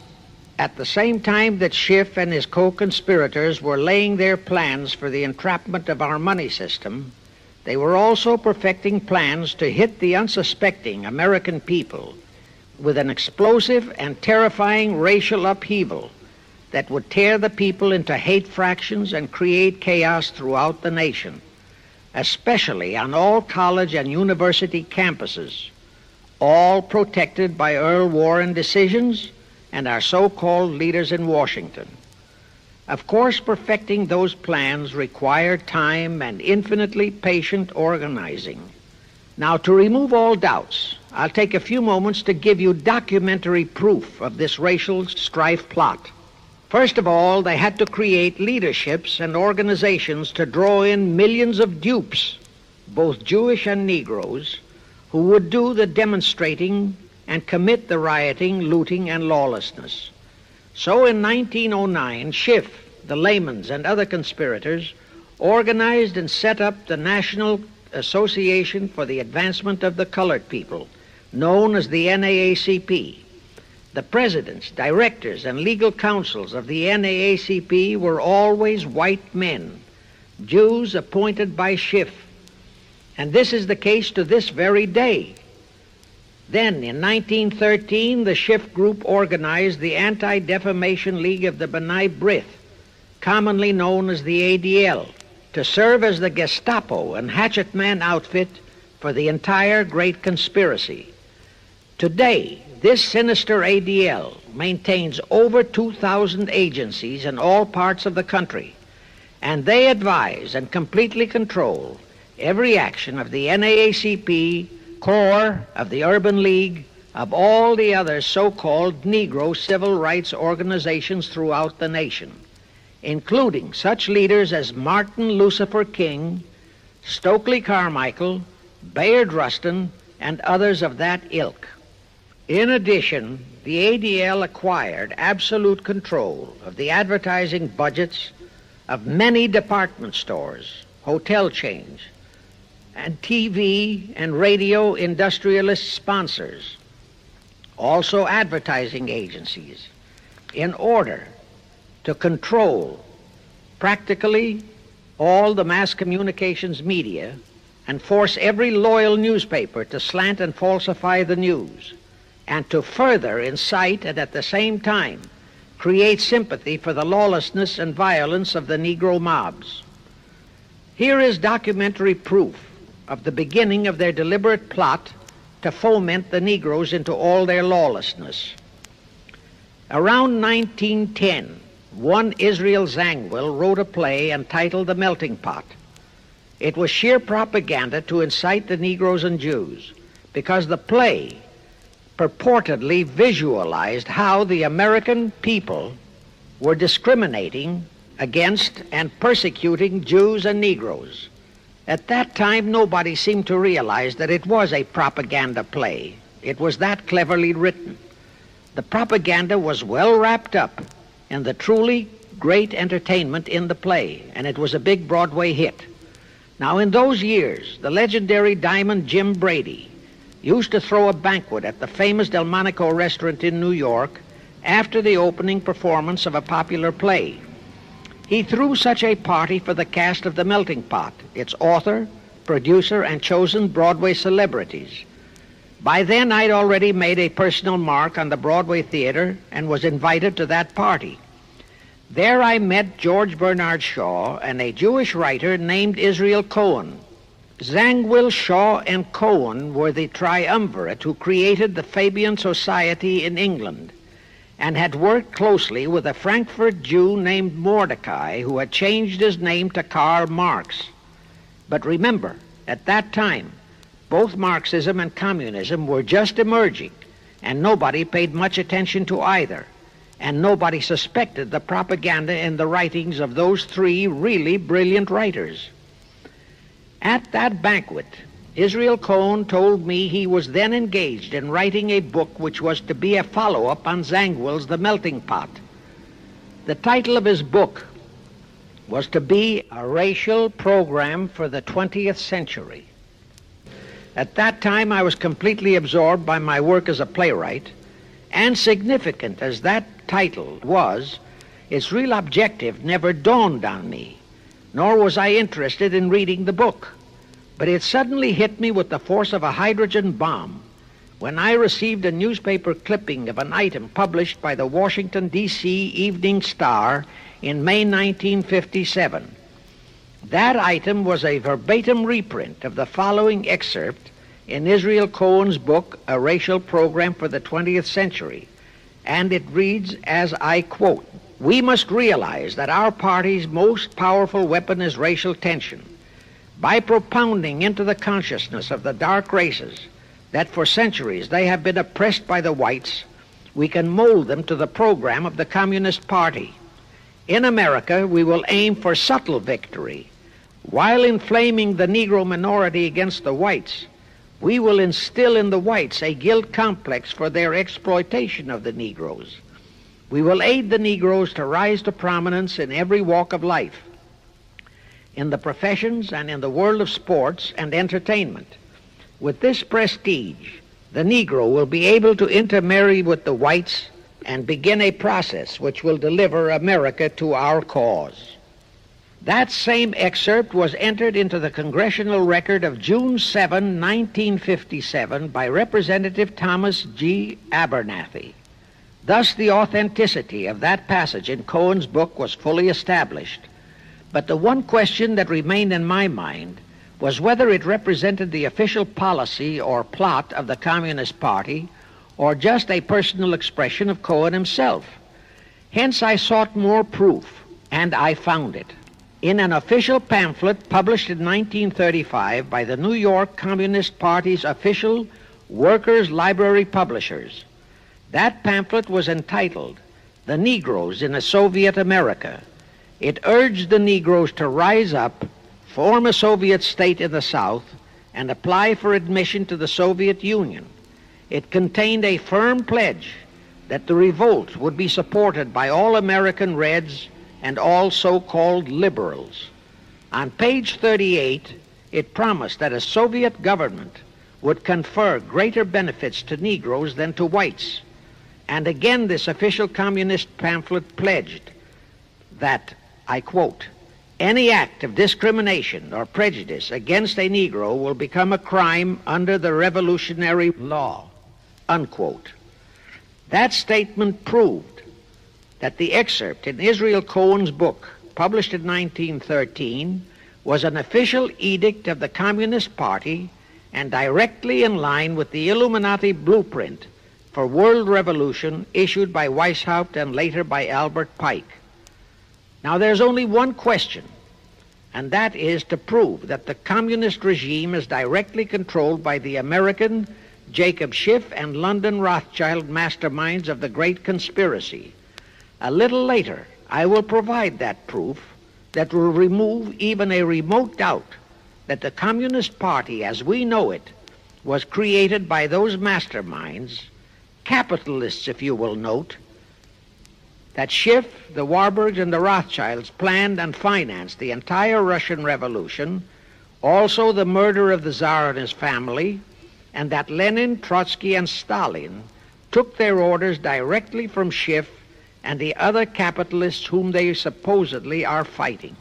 [SPEAKER 1] at the same time that Schiff and his co-conspirators were laying their plans for the entrapment of our money system, they were also perfecting plans to hit the unsuspecting American people with an explosive and terrifying racial upheaval that would tear the people into hate fractions and create chaos throughout the nation, especially on all college and university campuses. all protected by Earl Warren decisions and our so-called leaders in Washington. Of course, perfecting those plans required time and infinitely patient organizing. Now, to remove all doubts, I'll take a few moments to give you documentary proof of this racial strife plot. First of all, they had to create leaderships and organizations to draw in millions of dupes, both Jewish and Negroes, who would do the demonstrating and commit the rioting, looting, and lawlessness. So in 1909, Schiff, the Laymans, and other conspirators organized and set up the National Association for the Advancement of the Colored People, known as the NAACP. The presidents, directors, and legal counsels of the NAACP were always white men, Jews appointed by Schiff. And this is the case to this very day. Then, in 1913, the Schiff Group organized the Anti-Defamation League of the B'nai B'rith, commonly known as the ADL, to serve as the Gestapo and hatchet man outfit for the entire great conspiracy. Today, this sinister ADL maintains over 2,000 agencies in all parts of the country, and they advise and completely control every action of the NAACP, CORE, of the Urban League, of all the other so-called Negro civil rights organizations throughout the nation, including such leaders as Martin Lucifer King, Stokely Carmichael, Bayard Rustin, and others of that ilk. In addition, the ADL acquired absolute control of the advertising budgets of many department stores, hotel chains, and TV and radio industrialist sponsors, also advertising agencies, in order to control practically all the mass communications media and force every loyal newspaper to slant and falsify the news, and to further incite and at the same time create sympathy for the lawlessness and violence of the Negro mobs. Here is documentary proof of the beginning of their deliberate plot to foment the Negroes into all their lawlessness. Around 1910, one Israel Zangwill wrote a play entitled The Melting Pot. It was sheer propaganda to incite the Negroes and Jews, because the play purportedly visualized how the American people were discriminating against and persecuting Jews and Negroes. At that time, nobody seemed to realize that it was a propaganda play. It was that cleverly written. The propaganda was well wrapped up in the truly great entertainment in the play, and it was a big Broadway hit. Now, in those years, the legendary diamond Jim Brady used to throw a banquet at the famous Delmonico restaurant in New York after the opening performance of a popular play. He threw such a party for the cast of The Melting Pot, its author, producer, and chosen Broadway celebrities. By then, I'd already made a personal mark on the Broadway theater and was invited to that party. There I met George Bernard Shaw and a Jewish writer named Israel Cohen. Zangwill, Shaw, and Cohen were the triumvirate who created the Fabian Society in England, and had worked closely with a Frankfurt Jew named Mordecai, who had changed his name to Karl Marx. But remember, at that time, both Marxism and communism were just emerging, and nobody paid much attention to either, and nobody suspected the propaganda in the writings of those three really brilliant writers. At that banquet, Israel Cohen told me he was then engaged in writing a book which was to be a follow-up on Zangwill's The Melting Pot. The title of his book was to be A Racial Program for the 20th Century. At that time, I was completely absorbed by my work as a playwright, and significant as that title was, its real objective never dawned on me, nor was I interested in reading the book. But it suddenly hit me with the force of a hydrogen bomb when I received a newspaper clipping of an item published by the Washington, D.C. Evening Star in May 1957. That item was a verbatim reprint of the following excerpt in Israel Cohen's book, A Racial Program for the 20th Century, and it reads, as I quote, "We must realize that our party's most powerful weapon is racial tension. By propounding into the consciousness of the dark races that for centuries they have been oppressed by the whites, we can mold them to the program of the Communist Party. In America, we will aim for subtle victory. While inflaming the Negro minority against the whites, we will instill in the whites a guilt complex for their exploitation of the Negroes. We will aid the Negroes to rise to prominence in every walk of life, in the professions and in the world of sports and entertainment. With this prestige, the Negro will be able to intermarry with the whites and begin a process which will deliver America to our cause." That same excerpt was entered into the Congressional Record of June 7, 1957 by Representative Thomas G. Abernathy. Thus the authenticity of that passage in Cohen's book was fully established. But the one question that remained in my mind was whether it represented the official policy or plot of the Communist Party or just a personal expression of Cohen himself. Hence I sought more proof, and I found it. In an official pamphlet published in 1935 by the New York Communist Party's official Workers' Library Publishers. That pamphlet was entitled, "The Negroes in a Soviet America." It urged the Negroes to rise up, form a Soviet state in the South, and apply for admission to the Soviet Union. It contained a firm pledge that the revolt would be supported by all American Reds and all so-called liberals. On page 38, it promised that a Soviet government would confer greater benefits to Negroes than to whites. And again, this official communist pamphlet pledged that, I quote, "Any act of discrimination or prejudice against a Negro will become a crime under the revolutionary law," unquote. That statement proved that the excerpt in Israel Cohen's book, published in 1913, was an official edict of the Communist Party and directly in line with the Illuminati blueprint for world revolution issued by Weishaupt and later by Albert Pike. Now there's only one question, and that is to prove that the communist regime is directly controlled by the American Jacob Schiff and London Rothschild masterminds of the Great Conspiracy. A little later, I will provide that proof that will remove even a remote doubt that the Communist Party as we know it was created by those masterminds, capitalists if you will note, that Schiff, the Warburgs, and the Rothschilds planned and financed the entire Russian Revolution, also the murder of the Tsar and his family, and that Lenin, Trotsky, and Stalin took their orders directly from Schiff and the other capitalists whom they supposedly are fighting.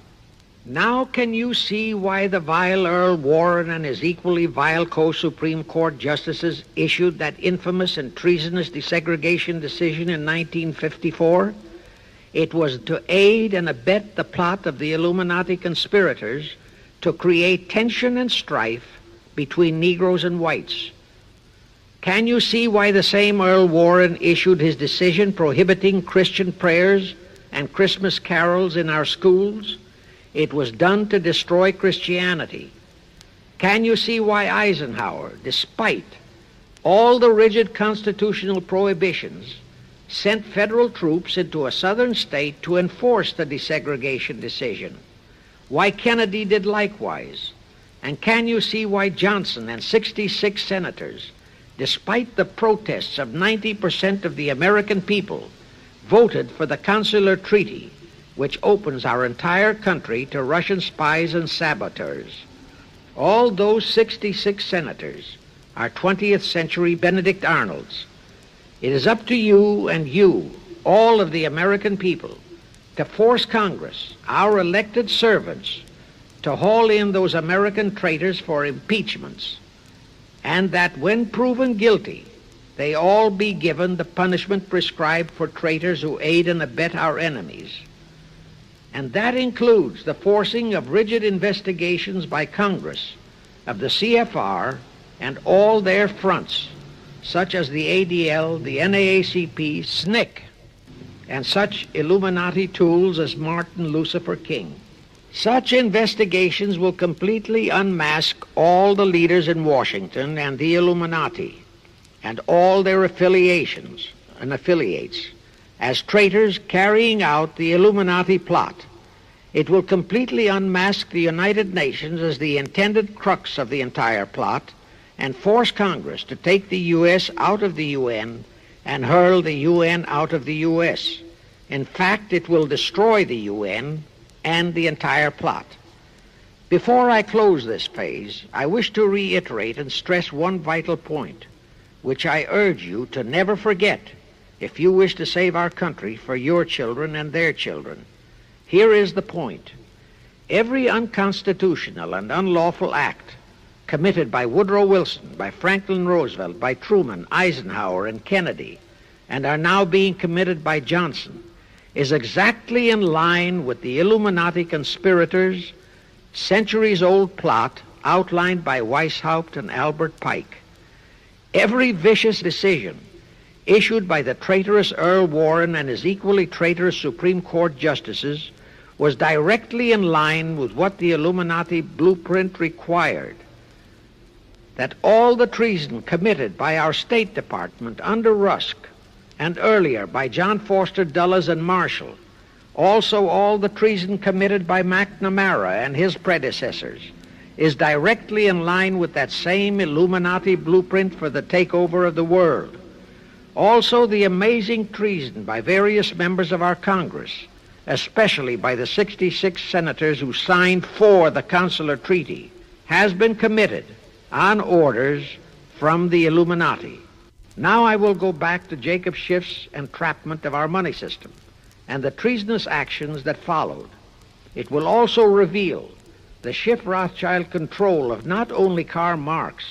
[SPEAKER 1] Now can you see why the vile Earl Warren and his equally vile co-Supreme Court justices issued that infamous and treasonous desegregation decision in 1954? It was to aid and abet the plot of the Illuminati conspirators to create tension and strife between Negroes and whites. Can you see why the same Earl Warren issued his decision prohibiting Christian prayers and Christmas carols in our schools? It was done to destroy Christianity. Can you see why Eisenhower, despite all the rigid constitutional prohibitions, sent federal troops into a southern state to enforce the desegregation decision? Why Kennedy did likewise? And can you see why Johnson and 66 senators, despite the protests of 90% of the American people, voted for the Consular Treaty, which opens our entire country to Russian spies and saboteurs? All those 66 senators are 20th century Benedict Arnolds. It is up to you and you, all of the American people, to force Congress, our elected servants, to haul in those American traitors for impeachments, and that when proven guilty, they all be given the punishment prescribed for traitors who aid and abet our enemies. And that includes the forcing of rigid investigations by Congress of the CFR and all their fronts, such as the ADL, the NAACP, SNCC, and such Illuminati tools as Martin Lucifer King. Such investigations will completely unmask all the leaders in Washington and the Illuminati and all their affiliations and affiliates as traitors carrying out the Illuminati plot. It will completely unmask the United Nations as the intended crux of the entire plot and force Congress to take the U.S. out of the UN and hurl the UN out of the U.S. In fact, it will destroy the UN and the entire plot. Before I close this phase, I wish to reiterate and stress one vital point, which I urge you to never forget if you wish to save our country for your children and their children. Here is the point. Every unconstitutional and unlawful act committed by Woodrow Wilson, by Franklin Roosevelt, by Truman, Eisenhower, and Kennedy, and are now being committed by Johnson, is exactly in line with the Illuminati conspirators' centuries-old plot outlined by Weishaupt and Albert Pike. Every vicious decision issued by the traitorous Earl Warren and his equally traitorous Supreme Court justices was directly in line with what the Illuminati blueprint required. That all the treason committed by our State Department under Rusk and earlier by John Foster Dulles and Marshall, also all the treason committed by McNamara and his predecessors, is directly in line with that same Illuminati blueprint for the takeover of the world. Also the amazing treason by various members of our Congress, especially by the 66 senators who signed for the Consular Treaty, has been committed on orders from the Illuminati. Now I will go back to Jacob Schiff's entrapment of our money system and the treasonous actions that followed. It will also reveal the Schiff-Rothschild control of not only Karl Marx,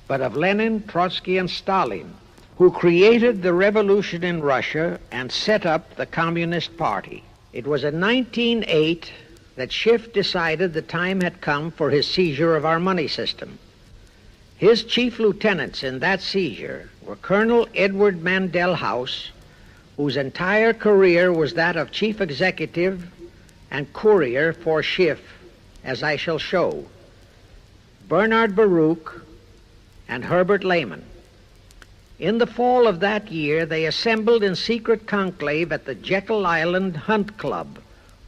[SPEAKER 1] but of Lenin, Trotsky, and Stalin, who created the revolution in Russia and set up the Communist Party. It was in 1908 that Schiff decided the time had come for his seizure of our money system. His chief lieutenants in that seizure were Colonel Edward Mandell House, whose entire career was that of chief executive and courier for Schiff, as I shall show, Bernard Baruch, and Herbert Lehman. In the fall of that year, they assembled in secret conclave at the Jekyll Island Hunt Club,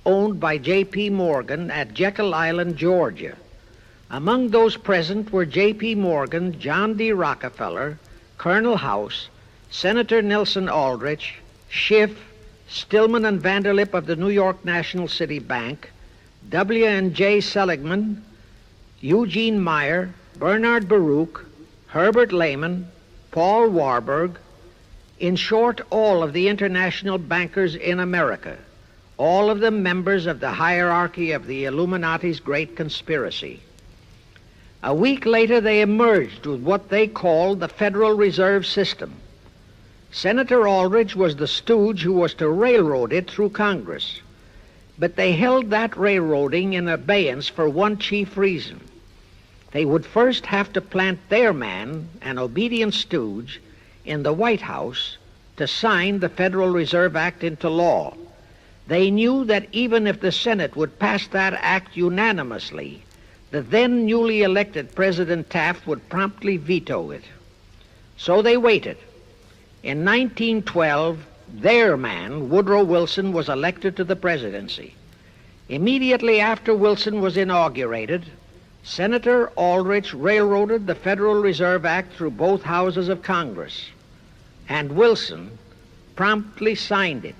[SPEAKER 1] owned by J.P. Morgan at Jekyll Island, Georgia. Among those present were J.P. Morgan, John D. Rockefeller, Colonel House, Senator Nelson Aldrich, Schiff, Stillman and Vanderlip of the New York National City Bank, W. and J. Seligman, Eugene Meyer, Bernard Baruch, Herbert Lehman, Paul Warburg, in short, all of the international bankers in America, all of them members of the hierarchy of the Illuminati's great conspiracy. A week later, they emerged with what they called the Federal Reserve System. Senator Aldrich was the stooge who was to railroad it through Congress. But they held that railroading in abeyance for one chief reason. They would first have to plant their man, an obedient stooge, in the White House to sign the Federal Reserve Act into law. They knew that even if the Senate would pass that act unanimously, the then newly elected President Taft would promptly veto it. So they waited. In 1912, their man, Woodrow Wilson, was elected to the presidency. Immediately after Wilson was inaugurated, Senator Aldrich railroaded the Federal Reserve Act through both houses of Congress, and Wilson promptly signed it,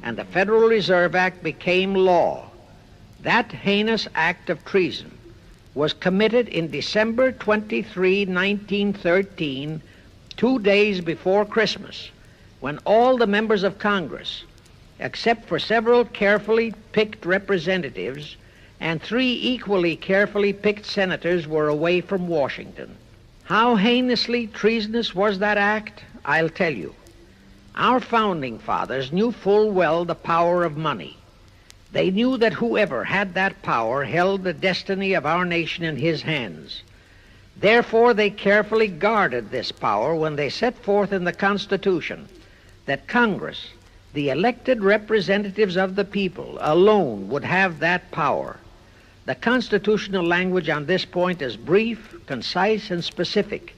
[SPEAKER 1] and the Federal Reserve Act became law. That heinous act of treason was committed in December 23, 1913, 2 days before Christmas, when all the members of Congress, except for several carefully picked representatives and 3 equally carefully picked senators, were away from Washington. How heinously treasonous was that act? I'll tell you. Our founding fathers knew full well the power of money. They knew that whoever had that power held the destiny of our nation in his hands. Therefore, they carefully guarded this power when they set forth in the Constitution that Congress, the elected representatives of the people, alone would have that power. The constitutional language on this point is brief, concise, and specific,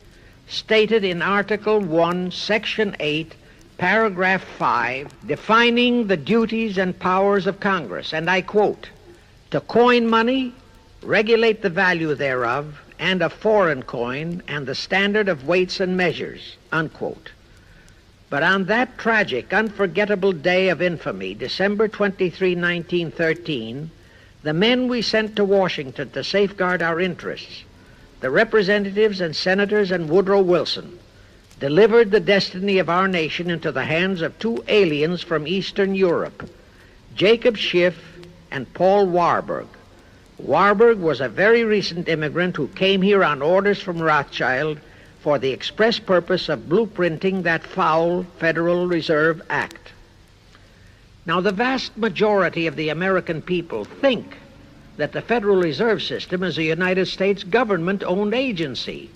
[SPEAKER 1] stated in Article 1, Section 8, Paragraph 5, defining the duties and powers of Congress, and I quote, "To coin money, regulate the value thereof, and of foreign coin, and the standard of weights and measures," unquote. But on that tragic, unforgettable day of infamy, December 23, 1913, the men we sent to Washington to safeguard our interests, the representatives and senators and Woodrow Wilson, delivered the destiny of our nation into the hands of two aliens from Eastern Europe, Jacob Schiff and Paul Warburg. Warburg was a very recent immigrant who came here on orders from Rothschild for the express purpose of blueprinting that foul Federal Reserve Act. Now, the vast majority of the American people think that the Federal Reserve System is a United States government-owned agency.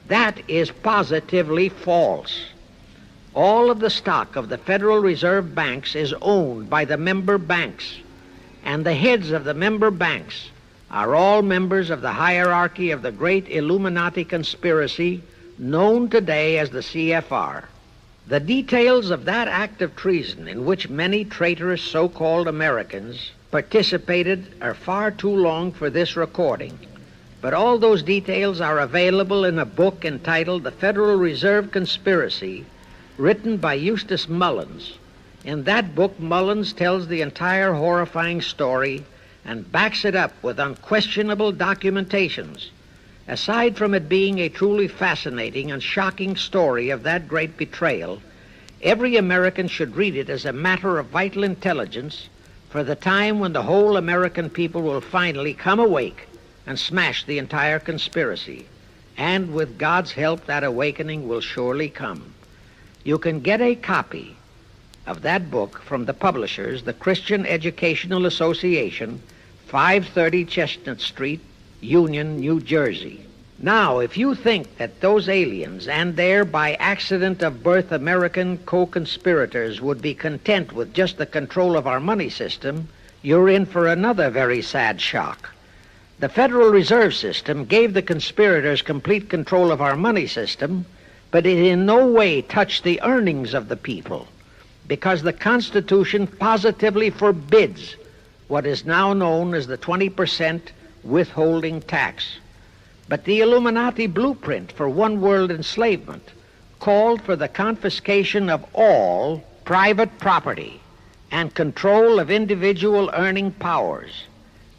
[SPEAKER 1] That is positively false. All of the stock of the Federal Reserve banks is owned by the member banks, and the heads of the member banks are all members of the hierarchy of the great Illuminati conspiracy known today as the CFR. The details of that act of treason in which many traitorous so-called Americans participated are far too long for this recording, but all those details are available in a book entitled The Federal Reserve Conspiracy, written by Eustace Mullins. In that book, Mullins tells the entire horrifying story and backs it up with unquestionable documentations. Aside from it being a truly fascinating and shocking story of that great betrayal, every American should read it as a matter of vital intelligence for the time when the whole American people will finally come awake and smash the entire conspiracy. And with God's help, that awakening will surely come. You can get a copy of that book from the publishers, the Christian Educational Association, 530 Chestnut Street, Union, New Jersey. Now, if you think that those aliens and their by accident of birth American co-conspirators would be content with just the control of our money system, you're in for another very sad shock. The Federal Reserve System gave the conspirators complete control of our money system, but it in no way touched the earnings of the people, because the Constitution positively forbids what is now known as the 20% withholding tax. But the Illuminati blueprint for one-world enslavement called for the confiscation of all private property and control of individual earning powers.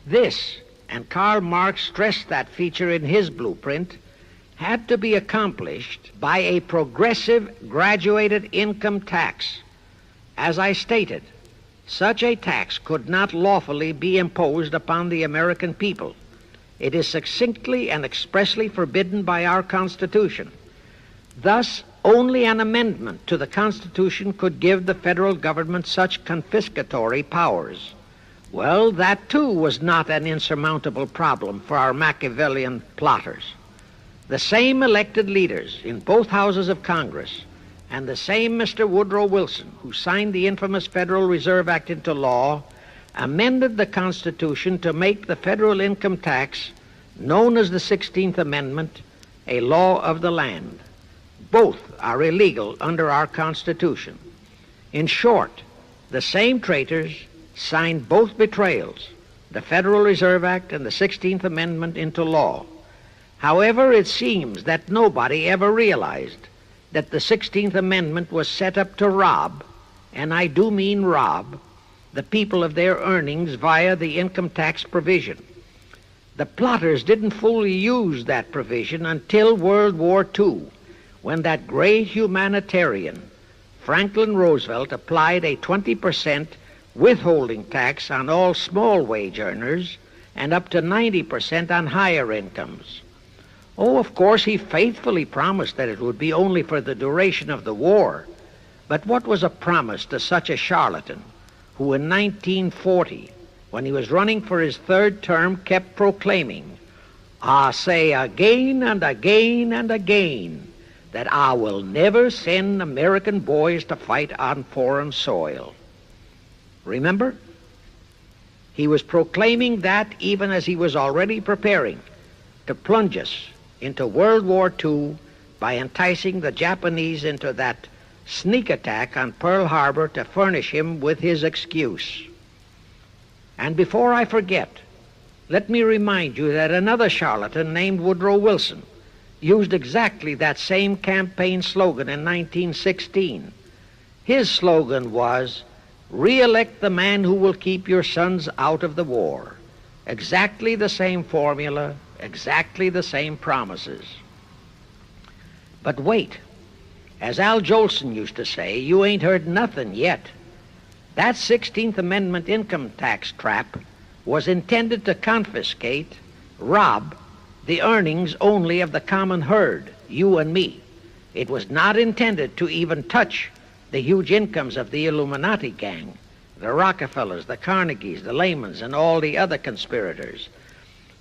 [SPEAKER 1] This, and Karl Marx stressed that feature in his blueprint, had to be accomplished by a progressive graduated income tax. As I stated, such a tax could not lawfully be imposed upon the American people. It is succinctly and expressly forbidden by our Constitution. Thus, only an amendment to the Constitution could give the federal government such confiscatory powers. Well, that too was not an insurmountable problem for our Machiavellian plotters. The same elected leaders in both houses of Congress and the same Mr. Woodrow Wilson, who signed the infamous Federal Reserve Act into law, amended the Constitution to make the federal income tax, known as the 16th Amendment, a law of the land. Both are illegal under our Constitution. In short, the same traitors signed both betrayals, the Federal Reserve Act and the 16th Amendment, into law. However, it seems that nobody ever realized that the 16th Amendment was set up to rob, and I do mean rob, the people of their earnings via the income tax provision. The plotters didn't fully use that provision until World War II, when that great humanitarian, Franklin Roosevelt, applied a 20% withholding tax on all small wage earners and up to 90% on higher incomes. Oh, of course, he faithfully promised that it would be only for the duration of the war. But what was a promise to such a charlatan who in 1940, when he was running for his third term, kept proclaiming, I say again and again and again that I will never send American boys to fight on foreign soil. Remember? He was proclaiming that even as he was already preparing to plunge us into World War II by enticing the Japanese into that sneak attack on Pearl Harbor to furnish him with his excuse. And before I forget, let me remind you that another charlatan named Woodrow Wilson used exactly that same campaign slogan in 1916. His slogan was, "Re-elect the man who will keep your sons out of the war." Exactly the same formula, exactly the same promises. But wait, as Al Jolson used to say, you ain't heard nothing yet. That 16th Amendment income tax trap was intended to confiscate, rob, the earnings only of the common herd, you and me. It was not intended to even touch the huge incomes of the Illuminati gang, the Rockefellers, the Carnegies, the Lehmans, and all the other conspirators.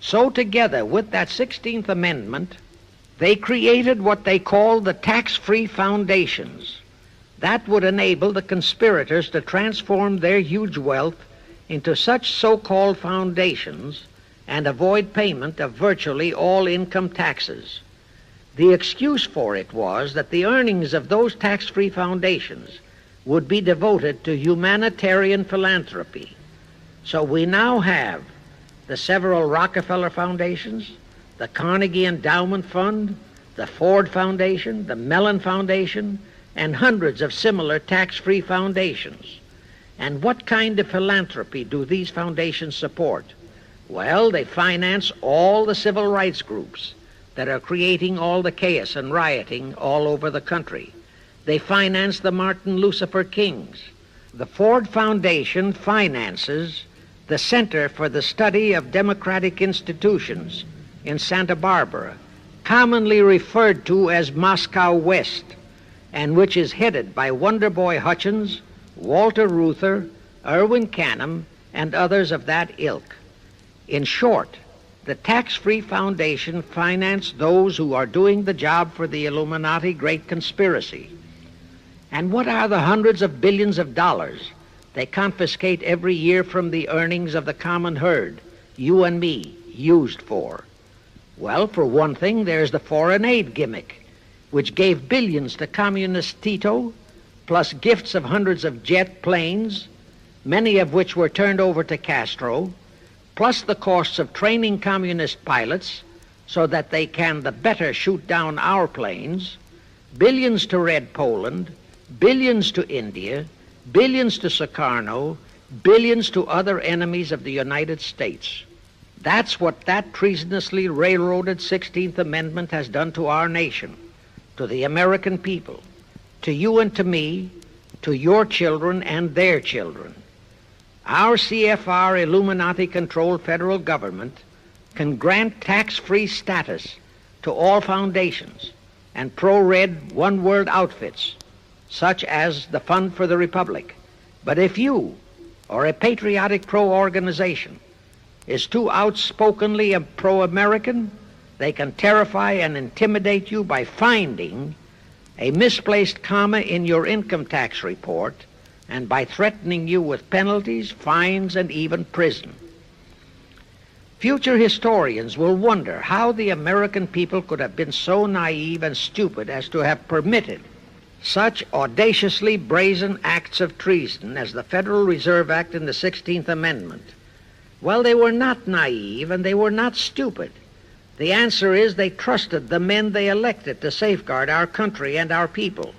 [SPEAKER 1] So together with that 16th Amendment, they created what they called the tax-free foundations. That would enable the conspirators to transform their huge wealth into such so-called foundations and avoid payment of virtually all income taxes. The excuse for it was that the earnings of those tax-free foundations would be devoted to humanitarian philanthropy. So we now have the several Rockefeller foundations, the Carnegie Endowment Fund, the Ford Foundation, the Mellon Foundation, and hundreds of similar tax-free foundations. And what kind of philanthropy do these foundations support? Well, they finance all the civil rights groups that are creating all the chaos and rioting all over the country. They finance the Martin Lucifer Kings. The Ford Foundation finances the Center for the Study of Democratic Institutions in Santa Barbara, commonly referred to as Moscow West, and which is headed by Wonderboy Hutchins, Walter Reuther, Irwin Canham, and others of that ilk. In short, the tax-free foundation financed those who are doing the job for the Illuminati Great Conspiracy. And what are the hundreds of billions of dollars they confiscate every year from the earnings of the common herd, you and me, used for? Well, for one thing, there's the foreign aid gimmick, which gave billions to communist Tito, plus gifts of hundreds of jet planes, many of which were turned over to Castro, plus the costs of training communist pilots so that they can the better shoot down our planes, billions to Red Poland, billions to India, billions to Sukarno, billions to other enemies of the United States. That's what that treasonously railroaded 16th Amendment has done to our nation, to the American people, to you and to me, to your children and their children. Our CFR Illuminati-controlled federal government can grant tax-free status to all foundations and pro-red one-world outfits, such as the Fund for the Republic. But if you, or a patriotic pro-organization, is too outspokenly pro-American, they can terrify and intimidate you by finding a misplaced comma in your income tax report and by threatening you with penalties, fines, and even prison. Future historians will wonder how the American people could have been so naive and stupid as to have permitted such audaciously brazen acts of treason as the Federal Reserve Act and the 16th Amendment. Well, they were not naive and they were not stupid. The answer is they trusted the men they elected to safeguard our country and our people,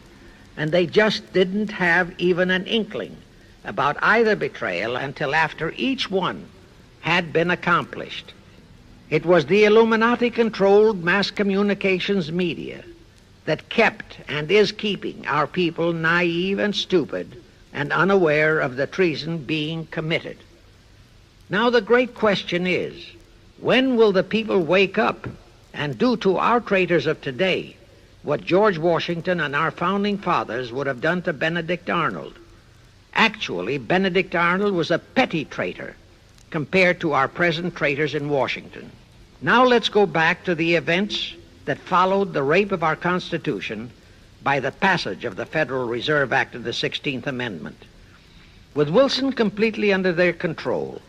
[SPEAKER 1] and they just didn't have even an inkling about either betrayal until after each one had been accomplished. It was the Illuminati-controlled mass communications media that kept and is keeping our people naive and stupid and unaware of the treason being committed. Now the great question is, when will the people wake up and do to our traitors of today what George Washington and our founding fathers would have done to Benedict Arnold? Actually, Benedict Arnold was a petty traitor compared to our present traitors in Washington. Now let's go back to the events that followed the rape of our Constitution by the passage of the Federal Reserve Act of the 16th Amendment. With Wilson completely under their control,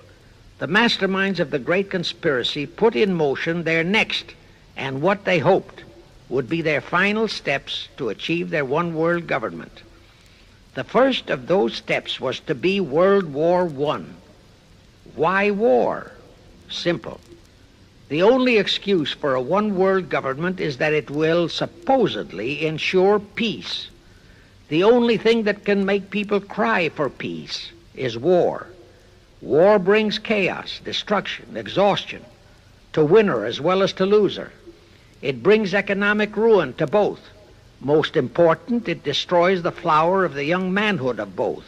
[SPEAKER 1] the masterminds of the great conspiracy put in motion their next and what they hoped would be their final steps to achieve their one world government. The first of those steps was to be World War I. Why war? Simple. The only excuse for a one world government is that it will supposedly ensure peace. The only thing that can make people cry for peace is war. War brings chaos, destruction, exhaustion, to winner as well as to loser. It brings economic ruin to both. Most important, it destroys the flower of the young manhood of both.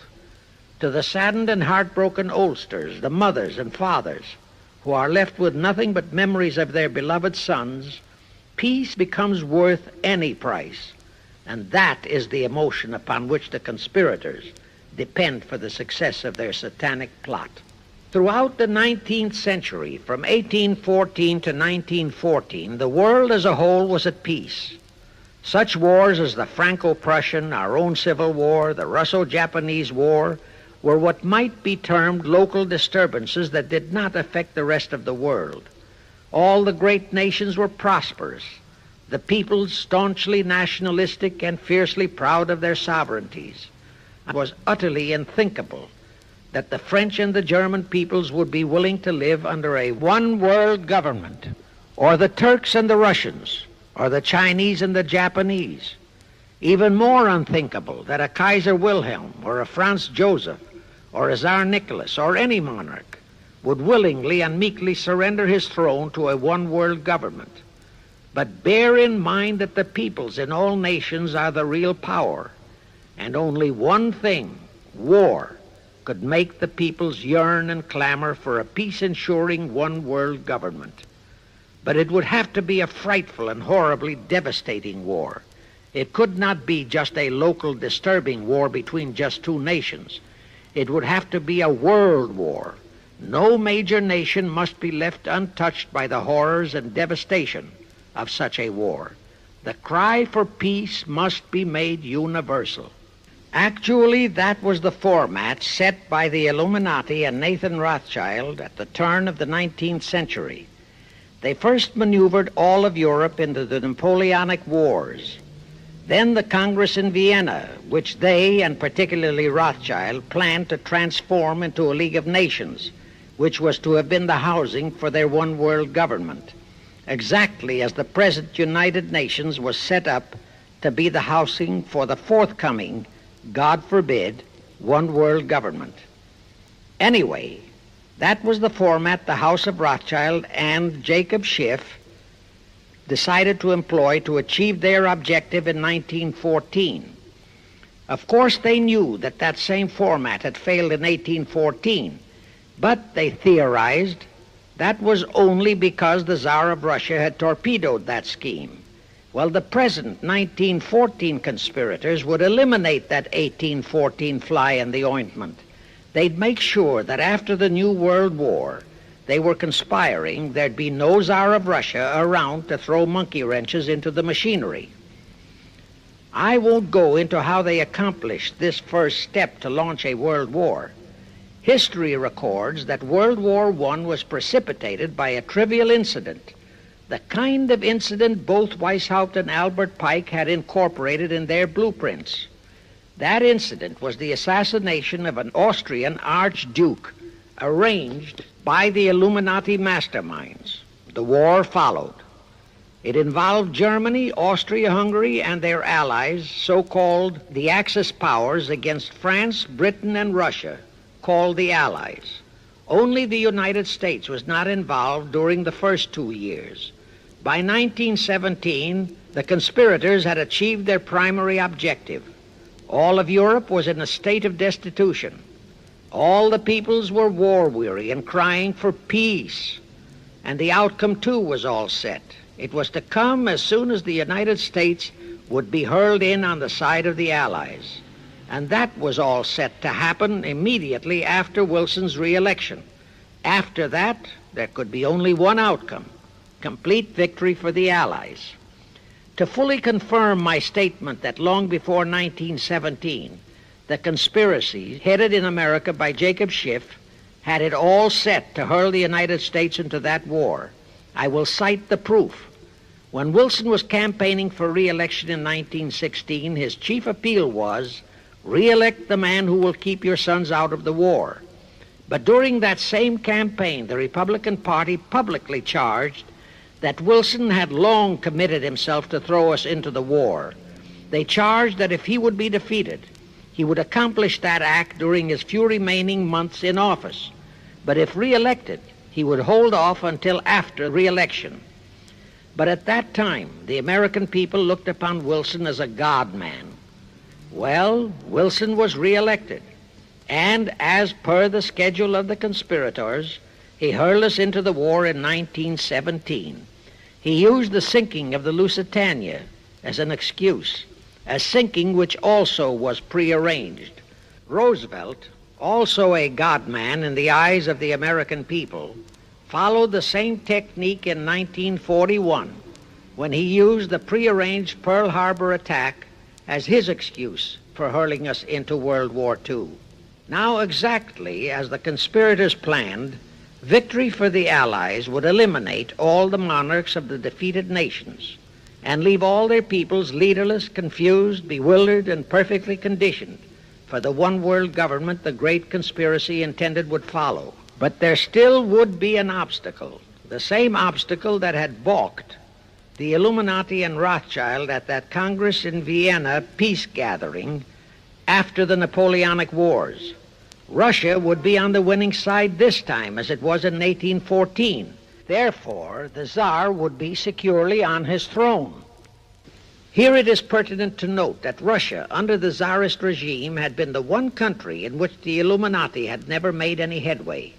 [SPEAKER 1] To the saddened and heartbroken oldsters, the mothers and fathers, who are left with nothing but memories of their beloved sons, peace becomes worth any price. And that is the emotion upon which the conspirators depend for the success of their satanic plot. Throughout the 19th century, from 1814 to 1914, the world as a whole was at peace. Such wars as the Franco-Prussian, our own Civil War, the Russo-Japanese War, were what might be termed local disturbances that did not affect the rest of the world. All the great nations were prosperous, the peoples staunchly nationalistic and fiercely proud of their sovereignties. It was utterly unthinkable that the French and the German peoples would be willing to live under a one-world government, or the Turks and the Russians, or the Chinese and the Japanese. Even more unthinkable that a Kaiser Wilhelm, or a Franz Joseph, or a Tsar Nicholas, or any monarch would willingly and meekly surrender his throne to a one-world government. But bear in mind that the peoples in all nations are the real power, and only one thing, war, could make the peoples yearn and clamor for a peace-ensuring one-world government. But it would have to be a frightful and horribly devastating war. It could not be just a local disturbing war between just two nations. It would have to be a world war. No major nation must be left untouched by the horrors and devastation of such a war. The cry for peace must be made universal. Actually, that was the format set by the Illuminati and Nathan Rothschild at the turn of the 19th century. They first maneuvered all of Europe into the Napoleonic Wars. Then the Congress in Vienna, which they, and particularly Rothschild, planned to transform into a League of Nations, which was to have been the housing for their one-world government, exactly as the present United Nations was set up to be the housing for the forthcoming, God forbid, one-world government. Anyway, that was the format the House of Rothschild and Jacob Schiff decided to employ to achieve their objective in 1914. Of course, they knew that that same format had failed in 1814, but they theorized that was only because the Tsar of Russia had torpedoed that scheme. Well, the present 1914 conspirators would eliminate that 1814 fly in the ointment. They'd make sure that after the New World War, they were conspiring there'd be no Tsar of Russia around to throw monkey wrenches into the machinery. I won't go into how they accomplished this first step to launch a world war. History records that World War I was precipitated by a trivial incident, the kind of incident both Weishaupt and Albert Pike had incorporated in their blueprints. That incident was the assassination of an Austrian archduke, arranged by the Illuminati masterminds. The war followed. It involved Germany, Austria-Hungary, and their allies, so-called the Axis powers, against France, Britain, and Russia, called the Allies. Only the United States was not involved during the first 2 years. By 1917, the conspirators had achieved their primary objective. All of Europe was in a state of destitution. All the peoples were war-weary and crying for peace. And the outcome, too, was all set. It was to come as soon as the United States would be hurled in on the side of the Allies. And that was all set to happen immediately after Wilson's re-election. After that, there could be only one outcome: complete victory for the Allies. To fully confirm my statement that long before 1917, the conspiracy headed in America by Jacob Schiff had it all set to hurl the United States into that war, I will cite the proof. When Wilson was campaigning for re-election in 1916, his chief appeal was, "Re-elect the man who will keep your sons out of the war." But during that same campaign, the Republican Party publicly charged that Wilson had long committed himself to throw us into the war. They charged that if he would be defeated, he would accomplish that act during his few remaining months in office. But if re-elected, he would hold off until after re-election. But at that time, the American people looked upon Wilson as a God-man. Well, Wilson was re-elected, and as per the schedule of the conspirators, he hurled us into the war in 1917. He used the sinking of the Lusitania as an excuse, a sinking which also was prearranged. Roosevelt, also a God-man in the eyes of the American people, followed the same technique in 1941 when he used the prearranged Pearl Harbor attack as his excuse for hurling us into World War II. Now, exactly as the conspirators planned, victory for the Allies would eliminate all the monarchs of the defeated nations and leave all their peoples leaderless, confused, bewildered, and perfectly conditioned for the one-world government the great conspiracy intended would follow. But there still would be an obstacle, the same obstacle that had balked the Illuminati and Rothschild at that Congress in Vienna peace gathering after the Napoleonic Wars. Russia would be on the winning side this time, as it was in 1814. Therefore, the Tsar would be securely on his throne. Here it is pertinent to note that Russia, under the Tsarist regime, had been the one country in which the Illuminati had never made any headway,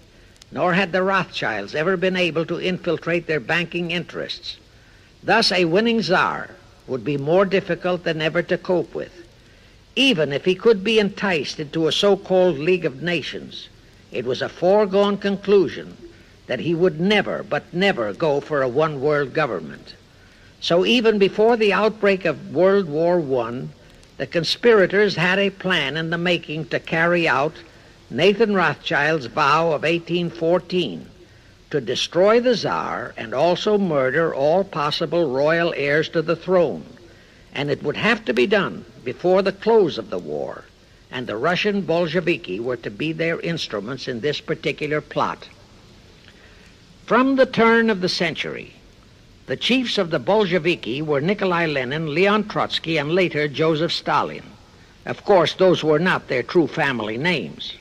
[SPEAKER 1] nor had the Rothschilds ever been able to infiltrate their banking interests. Thus, a winning Tsar would be more difficult than ever to cope with. Even if he could be enticed into a so-called League of Nations, it was a foregone conclusion that he would never, but never go for a one-world government. So even before the outbreak of World War I, the conspirators had a plan in the making to carry out Nathan Rothschild's vow of 1814, to destroy the Tsar and also murder all possible royal heirs to the throne. And it would have to be done before the close of the war, and the Russian Bolsheviki were to be their instruments in this particular plot. From the turn of the century, the chiefs of the Bolsheviki were Nikolai Lenin, Leon Trotsky, and later Joseph Stalin. Of course, those were not their true family names.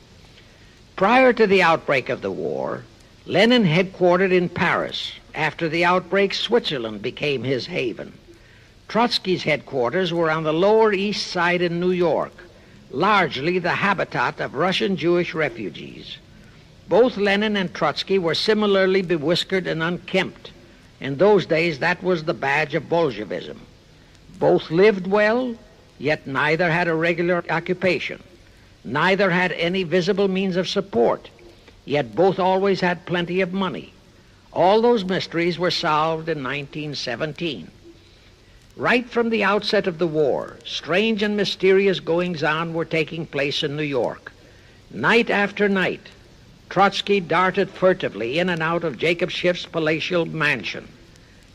[SPEAKER 1] Prior to the outbreak of the war, Lenin headquartered in Paris. After the outbreak, Switzerland became his haven. Trotsky's headquarters were on the Lower East Side in New York, largely the habitat of Russian Jewish refugees. Both Lenin and Trotsky were similarly bewhiskered and unkempt. In those days, that was the badge of Bolshevism. Both lived well, yet neither had a regular occupation. Neither had any visible means of support, yet both always had plenty of money. All those mysteries were solved in 1917. Right from the outset of the war, strange and mysterious goings-on were taking place in New York. Night after night, Trotsky darted furtively in and out of Jacob Schiff's palatial mansion.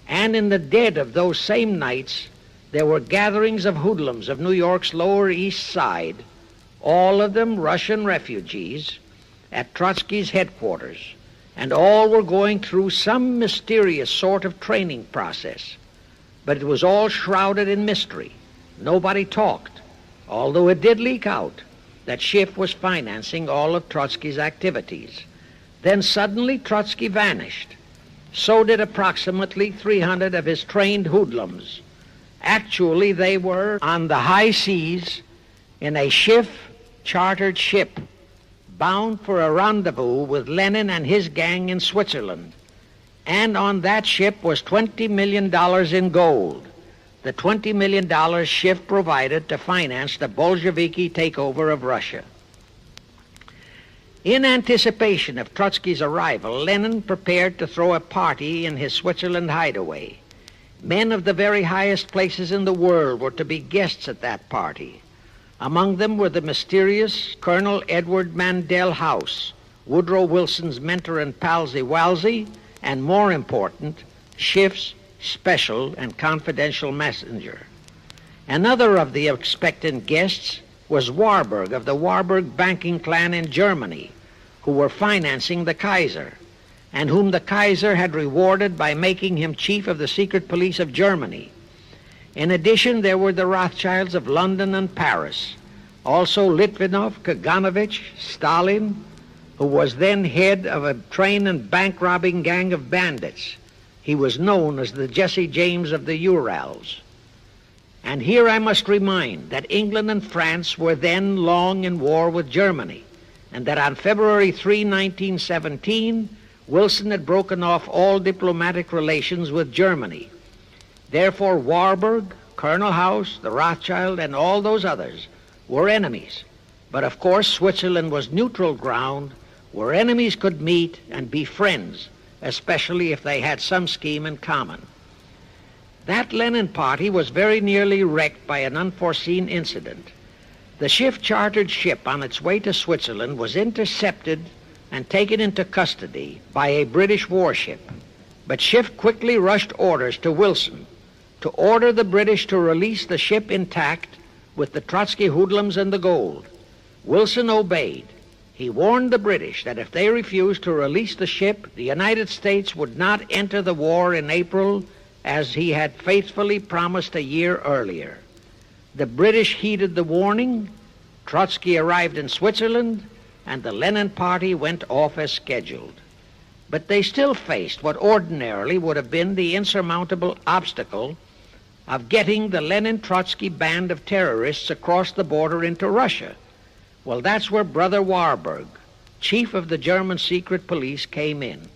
[SPEAKER 1] And in the dead of those same nights, there were gatherings of hoodlums of New York's Lower East Side, all of them Russian refugees, at Trotsky's headquarters, and all were going through some mysterious sort of training process. But it was all shrouded in mystery. Nobody talked, although it did leak out that Schiff was financing all of Trotsky's activities. Then suddenly Trotsky vanished. So did approximately 300 of his trained hoodlums. Actually, they were on the high seas in a Schiff-chartered ship bound for a rendezvous with Lenin and his gang in Switzerland. And on that ship was $20 million in gold. The $20 million Schiff provided to finance the Bolsheviki takeover of Russia. In anticipation of Trotsky's arrival, Lenin prepared to throw a party in his Switzerland hideaway. Men of the very highest places in the world were to be guests at that party. Among them were the mysterious Colonel Edward Mandell House, Woodrow Wilson's mentor and palsy-walsy, and more important, Schiff's special and confidential messenger. Another of the expectant guests was Warburg of the Warburg banking clan in Germany, who were financing the Kaiser, and whom the Kaiser had rewarded by making him chief of the secret police of Germany. In addition, there were the Rothschilds of London and Paris, also Litvinov, Kaganovich, Stalin, who was then head of a train and bank-robbing gang of bandits. He was known as the Jesse James of the Urals. And here I must remind that England and France were then long in war with Germany, and that on February 3, 1917, Wilson had broken off all diplomatic relations with Germany. Therefore, Warburg, Colonel House, the Rothschild, and all those others were enemies. But of course, Switzerland was neutral ground where enemies could meet and be friends, especially if they had some scheme in common. That Lenin party was very nearly wrecked by an unforeseen incident. The Schiff-chartered ship on its way to Switzerland was intercepted and taken into custody by a British warship. But Schiff quickly rushed orders to Wilson to order the British to release the ship intact with the Trotsky hoodlums and the gold. Wilson obeyed. He warned the British that if they refused to release the ship, the United States would not enter the war in April as he had faithfully promised a year earlier. The British heeded the warning, Trotsky arrived in Switzerland, and the Lenin party went off as scheduled. But they still faced what ordinarily would have been the insurmountable obstacle of getting the Lenin-Trotsky band of terrorists across the border into Russia. Well, that's where Brother Warburg, chief of the German secret police, came in.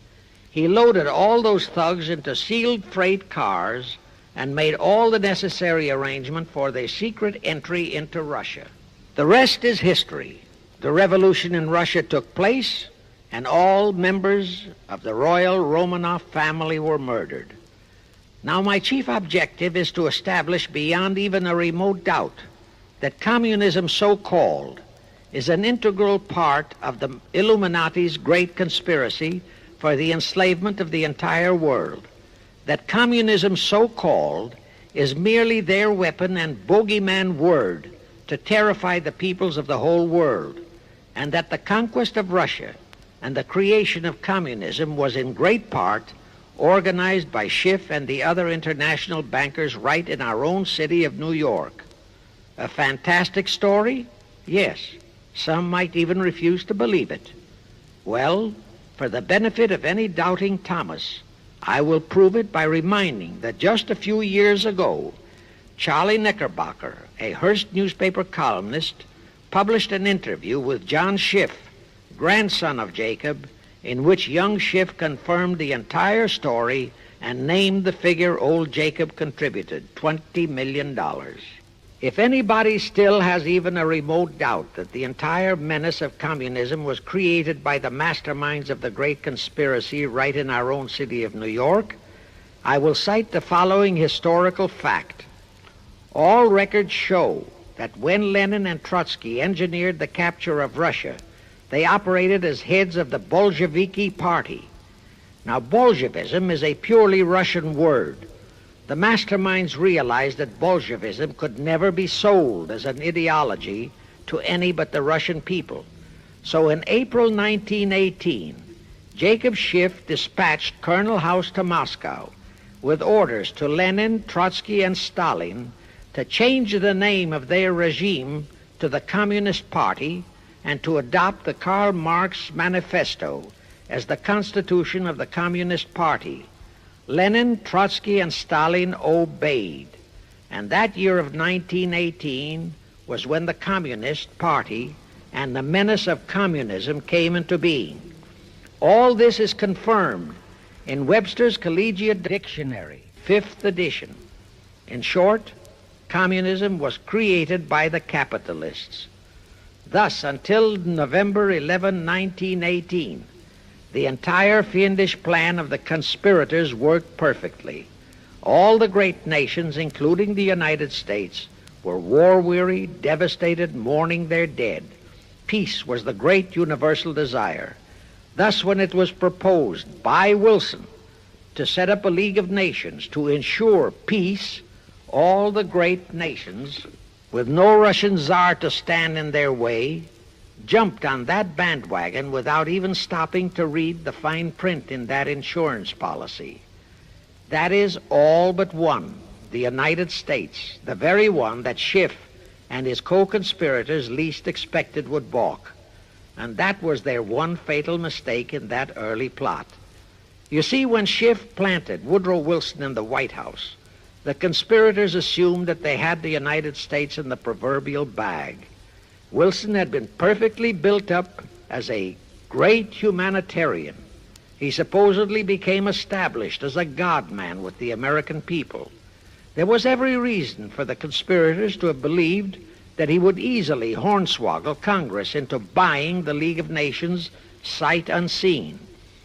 [SPEAKER 1] He loaded all those thugs into sealed freight cars and made all the necessary arrangement for their secret entry into Russia. The rest is history. The revolution in Russia took place, and all members of the royal Romanov family were murdered. Now, my chief objective is to establish beyond even a remote doubt that communism, so-called, is an integral part of the Illuminati's great conspiracy for the enslavement of the entire world, that communism, so-called, is merely their weapon and bogeyman word to terrify the peoples of the whole world, and that the conquest of Russia and the creation of communism was in great part organized by Schiff and the other international bankers right in our own city of New York. A fantastic story? Yes. Some might even refuse to believe it. Well, for the benefit of any doubting Thomas, I will prove it by reminding that just a few years ago, Charlie Knickerbocker, a Hearst newspaper columnist, published an interview with John Schiff, grandson of Jacob, in which young Schiff confirmed the entire story and named the figure old Jacob contributed, $20 million. If anybody still has even a remote doubt that the entire menace of communism was created by the masterminds of the great conspiracy right in our own city of New York, I will cite the following historical fact. All records show that when Lenin and Trotsky engineered the capture of Russia, they operated as heads of the Bolsheviki party. Now, Bolshevism is a purely Russian word. The masterminds realized that Bolshevism could never be sold as an ideology to any but the Russian people. So in April 1918, Jacob Schiff dispatched Colonel House to Moscow with orders to Lenin, Trotsky, and Stalin to change the name of their regime to the Communist Party and to adopt the Karl Marx Manifesto as the constitution of the Communist Party. Lenin, Trotsky, and Stalin obeyed. And that year of 1918 was when the Communist Party and the menace of communism came into being. All this is confirmed in Webster's Collegiate Dictionary, 5th edition. In short, communism was created by the capitalists. Thus, until November 11, 1918, the entire fiendish plan of the conspirators worked perfectly. All the great nations, including the United States, were war-weary, devastated, mourning their dead. Peace was the great universal desire. Thus, when it was proposed by Wilson to set up a League of Nations to ensure peace, all the great nations, with no Russian czar to stand in their way, jumped on that bandwagon without even stopping to read the fine print in that insurance policy. That is, all but one, the United States, the very one that Schiff and his co-conspirators least expected would balk. And that was their one fatal mistake in that early plot. You see, when Schiff planted Woodrow Wilson in the White House, the conspirators assumed that they had the United States in the proverbial bag. Wilson had been perfectly built up as a great humanitarian. He supposedly became established as a God-man with the American people. There was every reason for the conspirators to have believed that he would easily hornswoggle Congress into buying the League of Nations sight unseen,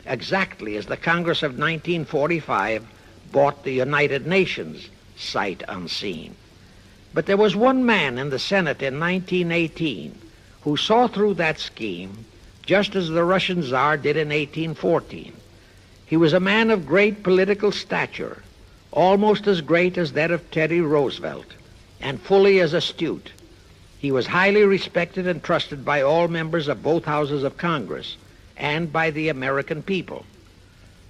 [SPEAKER 1] exactly as the Congress of 1945 bought the United Nations sight unseen. But there was one man in the Senate in 1918 who saw through that scheme just as the Russian Tsar did in 1814. He was a man of great political stature, almost as great as that of Teddy Roosevelt, and fully as astute. He was highly respected and trusted by all members of both houses of Congress and by the American people.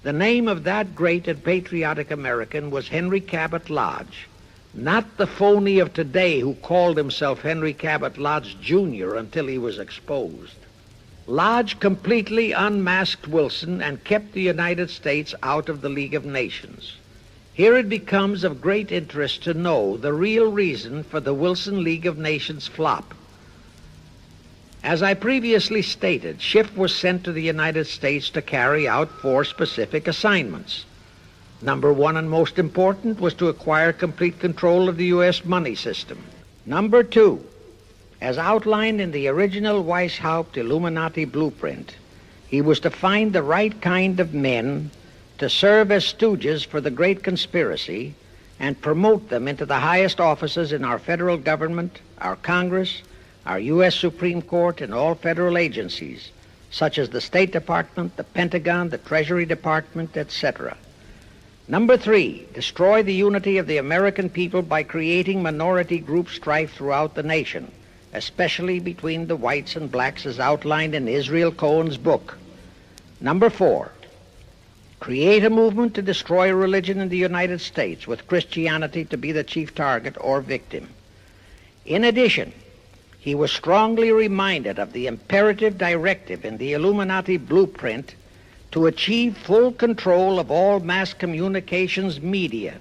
[SPEAKER 1] The name of that great and patriotic American was Henry Cabot Lodge, not the phony of today who called himself Henry Cabot Lodge Jr. until he was exposed. Lodge completely unmasked Wilson and kept the United States out of the League of Nations. Here it becomes of great interest to know the real reason for the Wilson League of Nations flop. As I previously stated, Schiff was sent to the United States to carry out 4 specific assignments. Number 1, and most important, was to acquire complete control of the U.S. money system. Number 2, as outlined in the original Weishaupt Illuminati blueprint, he was to find the right kind of men to serve as stooges for the great conspiracy and promote them into the highest offices in our federal government, our Congress, our U.S. Supreme Court, and all federal agencies, such as the State Department, the Pentagon, the Treasury Department, etc. Number 3, destroy the unity of the American people by creating minority group strife throughout the nation, especially between the whites and blacks as outlined in Israel Cohen's book. Number 4, create a movement to destroy religion in the United States, with Christianity to be the chief target or victim. In addition, he was strongly reminded of the imperative directive in the Illuminati blueprint to achieve full control of all mass communications media,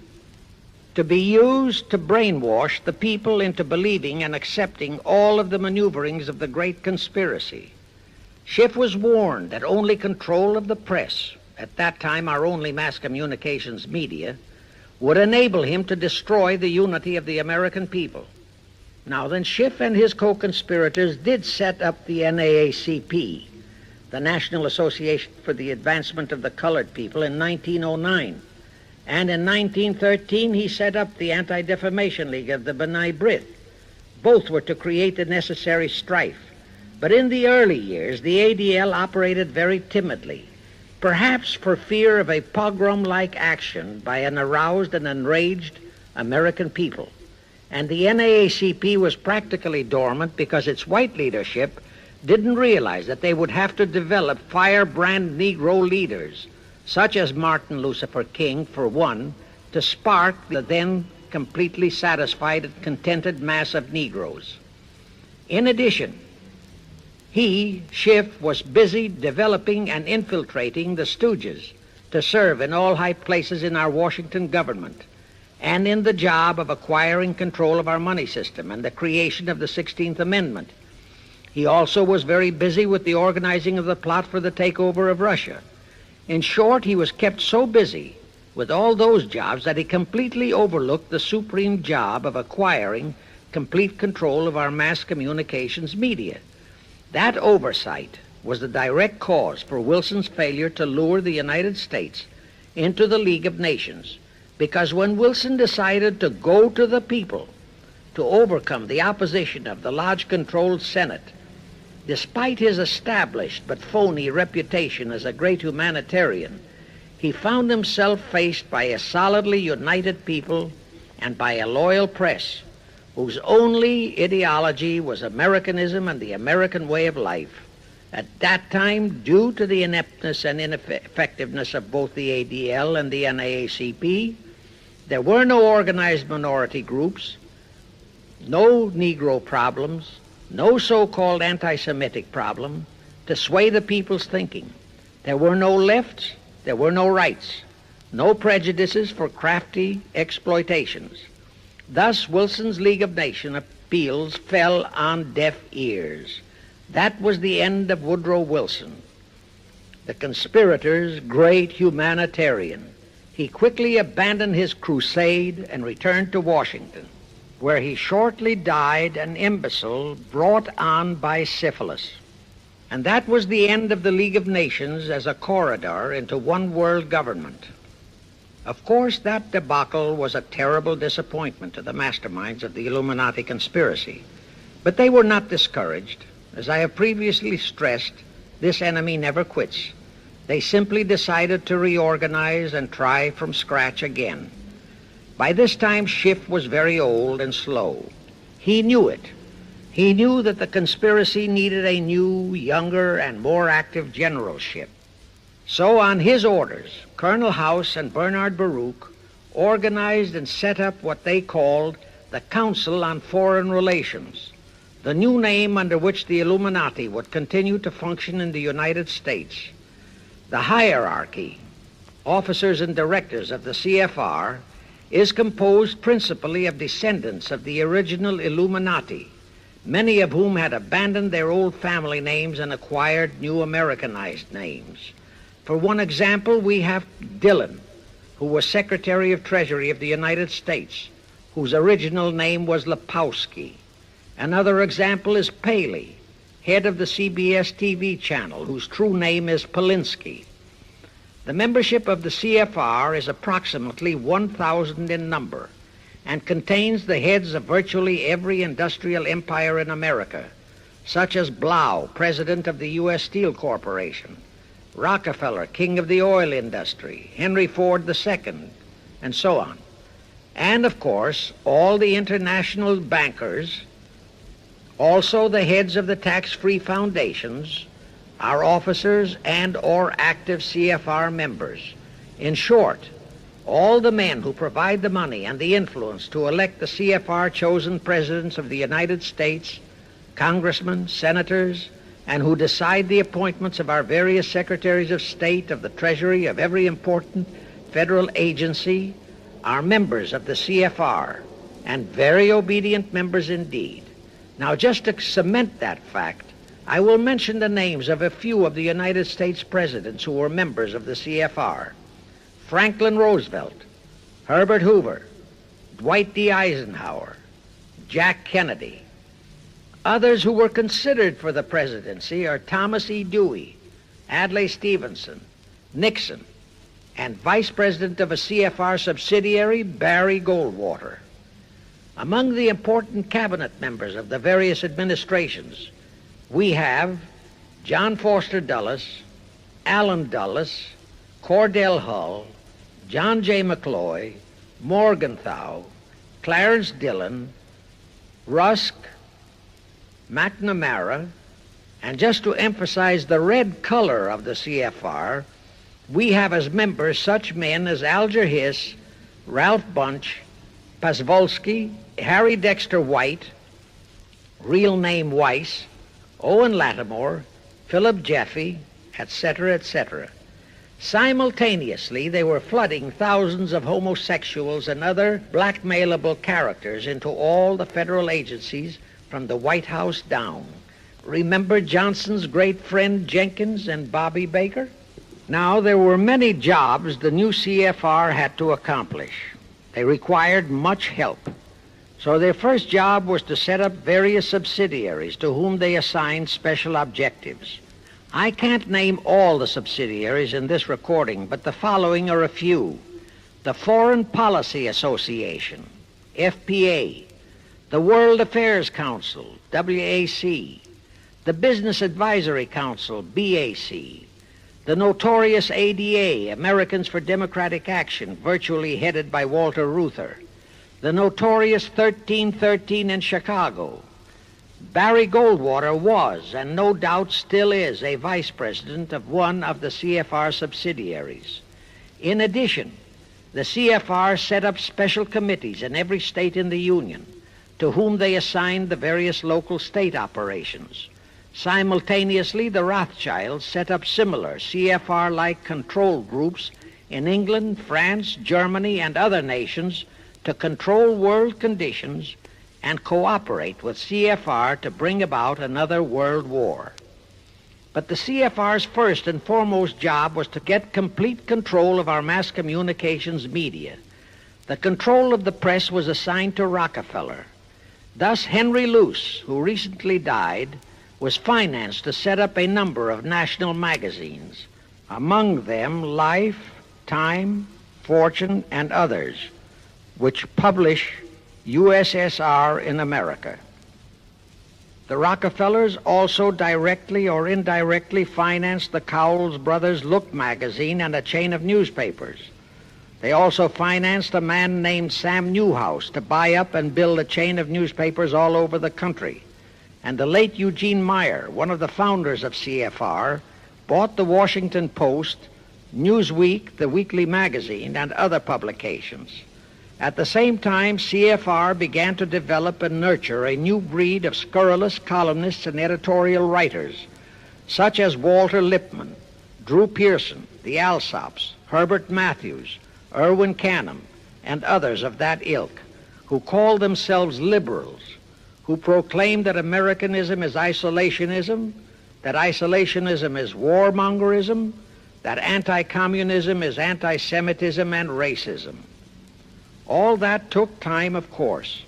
[SPEAKER 1] to be used to brainwash the people into believing and accepting all of the maneuverings of the great conspiracy. Schiff was warned that only control of the press, at that time our only mass communications media, would enable him to destroy the unity of the American people. Now then, Schiff and his co-conspirators did set up the NAACP, the National Association for the Advancement of the Colored People, in 1909. And in 1913 he set up the Anti-Defamation League of the B'nai B'rith. Both were to create the necessary strife. But in the early years, the ADL operated very timidly, perhaps for fear of a pogrom-like action by an aroused and enraged American people. And the NAACP was practically dormant because its white leadership didn't realize that they would have to develop firebrand Negro leaders, such as Martin Lucifer King, for one, to spark the then completely satisfied and contented mass of Negroes. In addition, he, Schiff, was busy developing and infiltrating the stooges to serve in all high places in our Washington government and in the job of acquiring control of our money system and the creation of the 16th Amendment. He also was very busy with the organizing of the plot for the takeover of Russia. In short, he was kept so busy with all those jobs that he completely overlooked the supreme job of acquiring complete control of our mass communications media, That oversight was the direct cause for Wilson's failure to lure the United States into the League of Nations, because when Wilson decided to go to the people to overcome the opposition of the lodge-controlled Senate, despite his established but phony reputation as a great humanitarian, he found himself faced by a solidly united people and by a loyal press whose only ideology was Americanism and the American way of life. At that time, due to the ineptness and ineffectiveness of both the ADL and the NAACP, there were no organized minority groups, no Negro problems, no so-called anti-Semitic problem to sway the people's thinking. There were no lefts, there were no rights, no prejudices for crafty exploitations. Thus, Wilson's League of Nations appeals fell on deaf ears. That was the end of Woodrow Wilson, the conspirator's great humanitarian. He quickly abandoned his crusade and returned to Washington, where he shortly died an imbecile brought on by syphilis. And that was the end of the League of Nations as a corridor into one world government. Of course, that debacle was a terrible disappointment to the masterminds of the Illuminati conspiracy. But they were not discouraged. As I have previously stressed, this enemy never quits. They simply decided to reorganize and try from scratch again. By this time, Schiff was very old and slow. He knew it. He knew that the conspiracy needed a new, younger, and more active generalship. So on his orders, Colonel House and Bernard Baruch organized and set up what they called the Council on Foreign Relations, the new name under which the Illuminati would continue to function in the United States. The hierarchy, officers and directors of the CFR, is composed principally of descendants of the original Illuminati, many of whom had abandoned their old family names and acquired new Americanized names. For one example, we have Dillon, who was Secretary of Treasury of the United States, whose original name was Lepowski. Another example is Paley, head of the CBS TV channel, whose true name is Polinsky. The membership of the CFR is approximately 1,000 in number and contains the heads of virtually every industrial empire in America, such as Blau, president of the U.S. Steel Corporation, Rockefeller, king of the oil industry, Henry Ford II, and so on. And, of course, all the international bankers, also the heads of the tax-free foundations, are officers and or active CFR members. In short, all the men who provide the money and the influence to elect the CFR chosen presidents of the United States, congressmen, senators, and who decide the appointments of our various secretaries of state, of the Treasury, of every important federal agency, are members of the CFR, and very obedient members indeed. Now, just to cement that fact, I will mention the names of a few of the United States presidents who were members of the CFR. Franklin Roosevelt, Herbert Hoover, Dwight D. Eisenhower, Jack Kennedy. Others who were considered for the presidency are Thomas E. Dewey, Adlai Stevenson, Nixon, and Vice President of a CFR subsidiary, Barry Goldwater. Among the important cabinet members of the various administrations, we have John Foster Dulles, Allen Dulles, Cordell Hull, John J. McCloy, Morgenthau, Clarence Dillon, Rusk, McNamara, and just to emphasize the red color of the CFR, we have as members such men as Alger Hiss, Ralph Bunch, Pasvolsky, Harry Dexter White, real name Weiss, Owen Lattimore, Philip Jeffy, etc., etc. Simultaneously, they were flooding thousands of homosexuals and other blackmailable characters into all the federal agencies from the White House down. Remember Johnson's great friend Jenkins and Bobby Baker? Now, there were many jobs the new CFR had to accomplish. They required much help. So their first job was to set up various subsidiaries to whom they assigned special objectives. I can't name all the subsidiaries in this recording, but the following are a few. The Foreign Policy Association, FPA, the World Affairs Council, WAC, the Business Advisory Council, BAC, the notorious ADA, Americans for Democratic Action, virtually headed by Walter Reuther, the notorious 1313 in Chicago. Barry Goldwater was, and no doubt still is, a vice president of one of the CFR subsidiaries. In addition, the CFR set up special committees in every state in the Union, to whom they assigned the various local state operations. Simultaneously, the Rothschilds set up similar CFR-like control groups in England, France, Germany, and other nations to control world conditions and cooperate with CFR to bring about another world war. But the CFR's first and foremost job was to get complete control of our mass communications media. The control of the press was assigned to Rockefeller. Thus, Henry Luce, who recently died, was financed to set up a number of national magazines, among them Life, Time, Fortune, and others, which publish USSR in America. The Rockefellers also directly or indirectly financed the Cowles Brothers Look magazine and a chain of newspapers. They also financed a man named Sam Newhouse to buy up and build a chain of newspapers all over the country. And the late Eugene Meyer, one of the founders of CFR, bought the Washington Post, Newsweek, the weekly magazine, and other publications. At the same time, CFR began to develop and nurture a new breed of scurrilous columnists and editorial writers, such as Walter Lippmann, Drew Pearson, the Alsops, Herbert Matthews, Irwin Canham, and others of that ilk, who called themselves liberals, who proclaimed that Americanism is isolationism, that isolationism is warmongerism, that anti-communism is anti-Semitism and racism. All that took time, of course,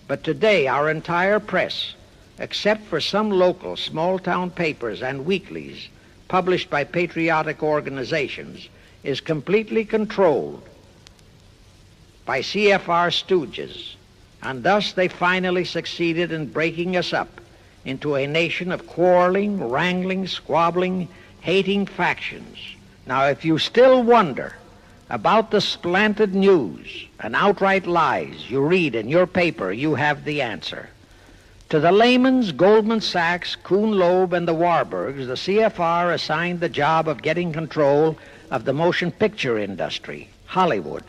[SPEAKER 1] but today our entire press, except for some local small-town papers and weeklies published by patriotic organizations, is completely controlled by CFR stooges, and thus they finally succeeded in breaking us up into a nation of quarreling, wrangling, squabbling, hating factions. Now, if you still wonder about the slanted news and outright lies you read in your paper, you have the answer. To the Lehmans, Goldman Sachs, Kuhn Loeb, and the Warburgs, the CFR assigned the job of getting control of the motion picture industry, Hollywood,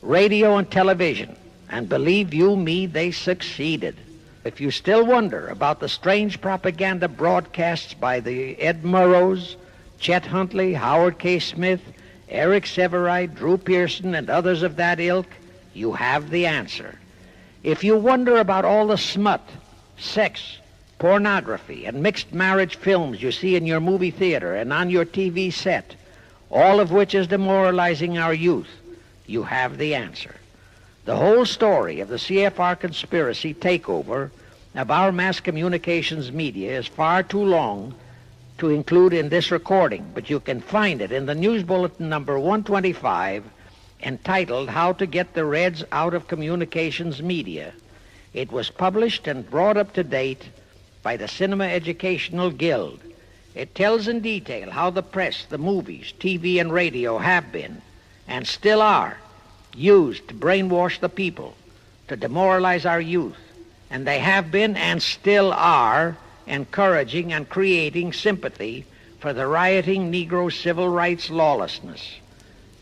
[SPEAKER 1] radio and television, and believe you me, they succeeded. If you still wonder about the strange propaganda broadcasts by the Ed Murrows, Chet Huntley, Howard K. Smith, Eric Severide, Drew Pearson, and others of that ilk, you have the answer. If you wonder about all the smut, sex, pornography, and mixed marriage films you see in your movie theater and on your TV set, all of which is demoralizing our youth, you have the answer. The whole story of the CFR conspiracy takeover of our mass communications media is far too long to include in this recording, but you can find it in the News Bulletin number 125, entitled How to Get the Reds Out of Communications Media. It was published and brought up to date by the Cinema Educational Guild. It tells in detail how the press, the movies, TV, and radio have been, and still are, used to brainwash the people, to demoralize our youth, and they have been and still are encouraging and creating sympathy for the rioting Negro civil rights lawlessness.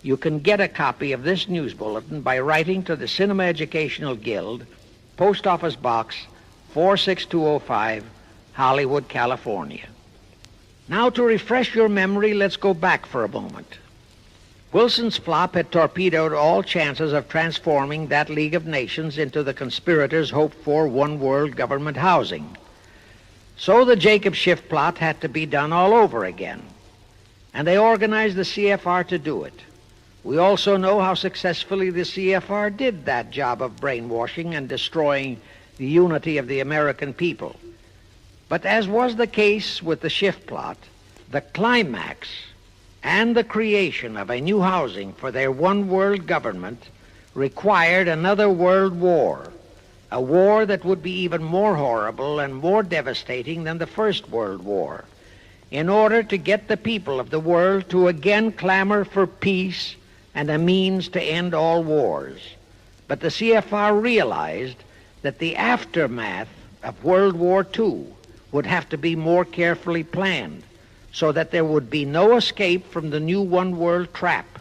[SPEAKER 1] You can get a copy of this news bulletin by writing to the Cinema Educational Guild, Post Office Box 46205, Hollywood, California. Now, to refresh your memory, let's go back for a moment. Wilson's flop had torpedoed all chances of transforming that League of Nations into the conspirators' hoped-for one-world government housing. So the Jacob Schiff plot had to be done all over again, and they organized the CFR to do it. We also know how successfully the CFR did that job of brainwashing and destroying the unity of the American people. But as was the case with the Schiff plot, the climax and the creation of a new housing for their one-world government required another world war, a war that would be even more horrible and more devastating than the First World War, in order to get the people of the world to again clamor for peace and a means to end all wars. But the CFR realized that the aftermath of World War II would have to be more carefully planned so that there would be no escape from the new one-world trap,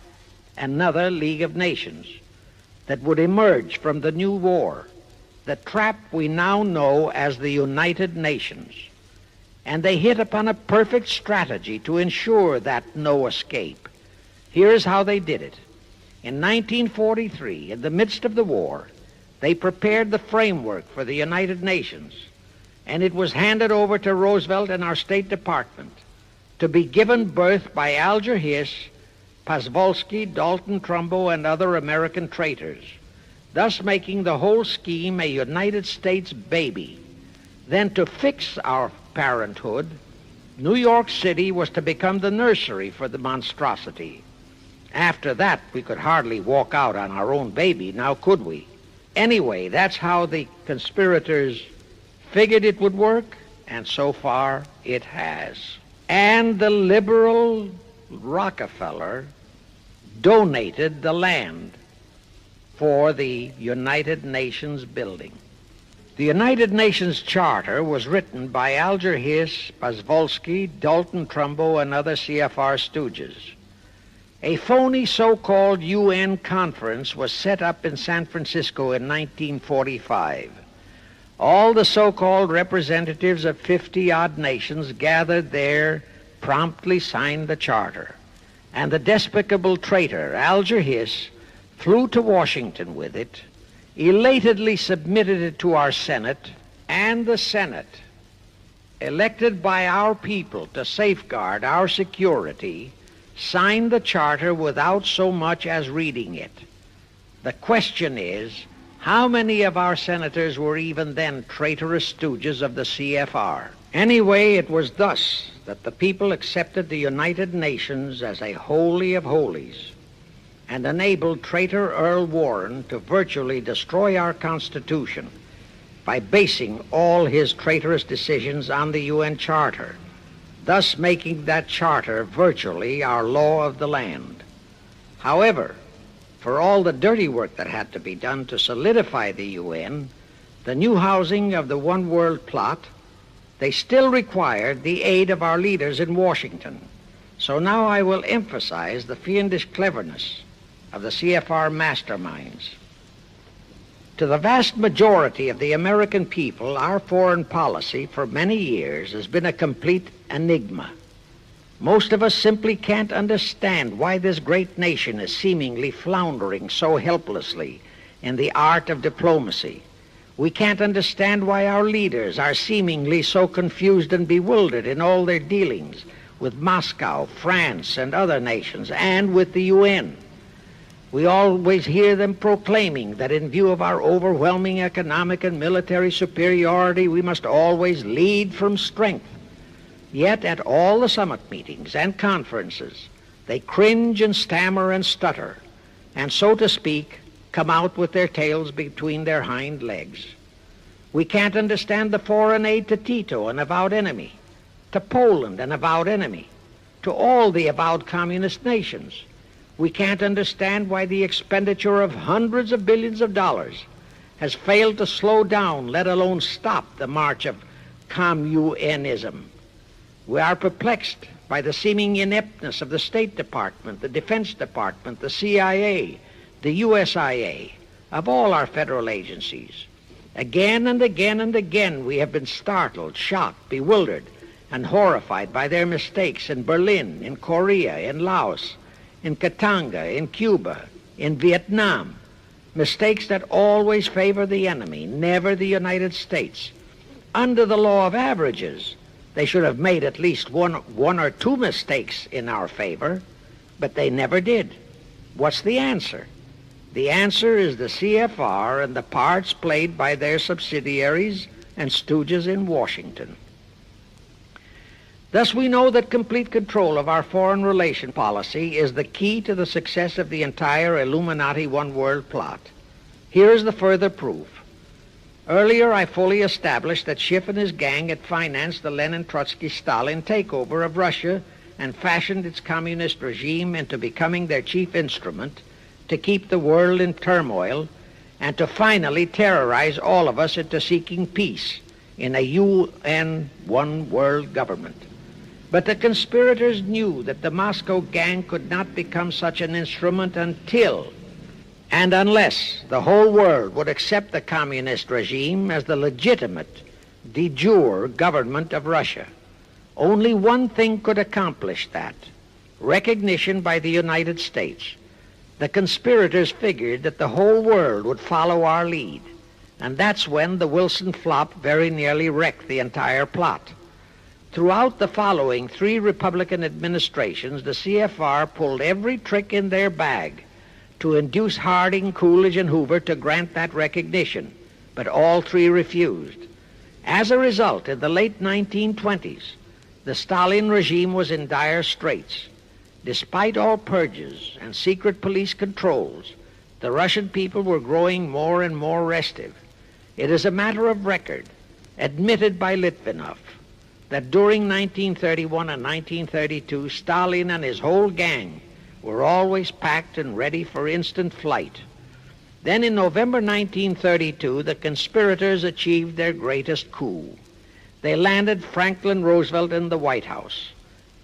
[SPEAKER 1] another League of Nations, that would emerge from the new war, the trap we now know as the United Nations. And they hit upon a perfect strategy to ensure that no escape. Here's how they did it. In 1943, in the midst of the war, they prepared the framework for the United Nations, and it was handed over to Roosevelt and our State Department to be given birth by Alger Hiss, Pasvolsky, Dalton Trumbo, and other American traitors, thus making the whole scheme a United States baby. Then to fix our parenthood, New York City was to become the nursery for the monstrosity. After that, we could hardly walk out on our own baby, now could we? Anyway, that's how the conspirators figured it would work, and so far it has. And the liberal Rockefeller donated the land for the United Nations building. The United Nations Charter was written by Alger Hiss, Pasvolsky, Dalton Trumbo, and other CFR stooges. A phony so-called UN conference was set up in San Francisco in 1945. All the so-called representatives of 50-odd nations gathered there, promptly signed the charter, and the despicable traitor Alger Hiss flew to Washington with it, elatedly submitted it to our Senate, and the Senate, elected by our people to safeguard our security, signed the charter without so much as reading it. The question is, how many of our senators were even then traitorous stooges of the CFR? Anyway, it was thus that the people accepted the United Nations as a holy of holies and enabled traitor Earl Warren to virtually destroy our Constitution by basing all his traitorous decisions on the UN Charter, thus making that charter virtually our law of the land. However, for all the dirty work that had to be done to solidify the UN, the new housing of the One World plot, they still required the aid of our leaders in Washington. So now I will emphasize the fiendish cleverness of the CFR masterminds. To the vast majority of the American people, our foreign policy for many years has been a complete enigma. Most of us simply can't understand why this great nation is seemingly floundering so helplessly in the art of diplomacy. We can't understand why our leaders are seemingly so confused and bewildered in all their dealings with Moscow, France, and other nations, and with the UN. We always hear them proclaiming that in view of our overwhelming economic and military superiority, we must always lead from strength. Yet at all the summit meetings and conferences, they cringe and stammer and stutter, and so to speak, come out with their tails between their hind legs. We can't understand the foreign aid to Tito, an avowed enemy, to Poland, an avowed enemy, to all the avowed communist nations. We can't understand why the expenditure of hundreds of billions of dollars has failed to slow down, let alone stop, the march of communism. We are perplexed by the seeming ineptness of the State Department, the Defense Department, the CIA, the USIA, of all our federal agencies. Again and again and again we have been startled, shocked, bewildered, and horrified by their mistakes in Berlin, in Korea, in Laos, in Katanga, in Cuba, in Vietnam. Mistakes that always favor the enemy, never the United States. Under the law of averages, they should have made at least one or two mistakes in our favor, but they never did. What's the answer? The answer is the CFR and the parts played by their subsidiaries and stooges in Washington. Thus we know that complete control of our foreign relation policy is the key to the success of the entire Illuminati one-world plot. Here is the further proof. Earlier, I fully established that Schiff and his gang had financed the Lenin-Trotsky-Stalin takeover of Russia and fashioned its communist regime into becoming their chief instrument to keep the world in turmoil and to finally terrorize all of us into seeking peace in a UN one-world government. But the conspirators knew that the Moscow gang could not become such an instrument until and unless the whole world would accept the communist regime as the legitimate, de jure government of Russia. Only one thing could accomplish that: recognition by the United States. The conspirators figured that the whole world would follow our lead, and that's when the Wilson flop very nearly wrecked the entire plot. Throughout the following 3 Republican administrations, the CFR pulled every trick in their bag to induce Harding, Coolidge, and Hoover to grant that recognition, but all 3 refused. As a result, in the late 1920s, the Stalin regime was in dire straits. Despite all purges and secret police controls, the Russian people were growing more and more restive. It is a matter of record, admitted by Litvinov, that during 1931 and 1932, Stalin and his whole gang were always packed and ready for instant flight. Then in November 1932, the conspirators achieved their greatest coup. They landed Franklin Roosevelt in the White House.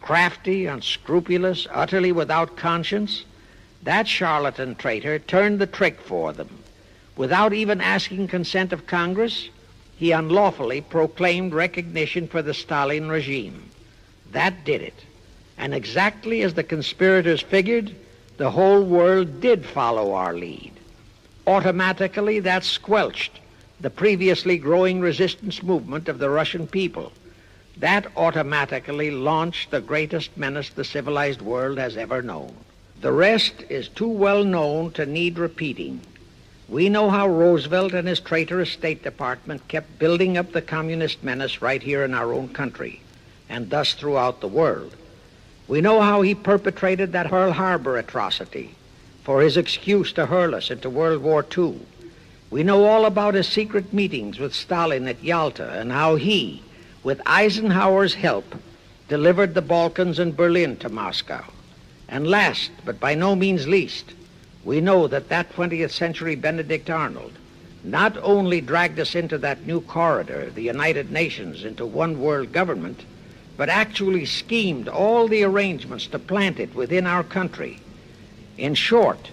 [SPEAKER 1] Crafty, unscrupulous, utterly without conscience, that charlatan traitor turned the trick for them. Without even asking consent of Congress, he unlawfully proclaimed recognition for the Stalin regime. That did it. And exactly as the conspirators figured, the whole world did follow our lead. Automatically, that squelched the previously growing resistance movement of the Russian people. That automatically launched the greatest menace the civilized world has ever known. The rest is too well known to need repeating. We know how Roosevelt and his traitorous State Department kept building up the communist menace right here in our own country, and thus throughout the world. We know how he perpetrated that Pearl Harbor atrocity for his excuse to hurl us into World War II. We know all about his secret meetings with Stalin at Yalta and how he, with Eisenhower's help, delivered the Balkans and Berlin to Moscow. And last, but by no means least, we know that 20th century Benedict Arnold not only dragged us into that new corridor, the United Nations, into one world government, but actually schemed all the arrangements to plant it within our country. In short,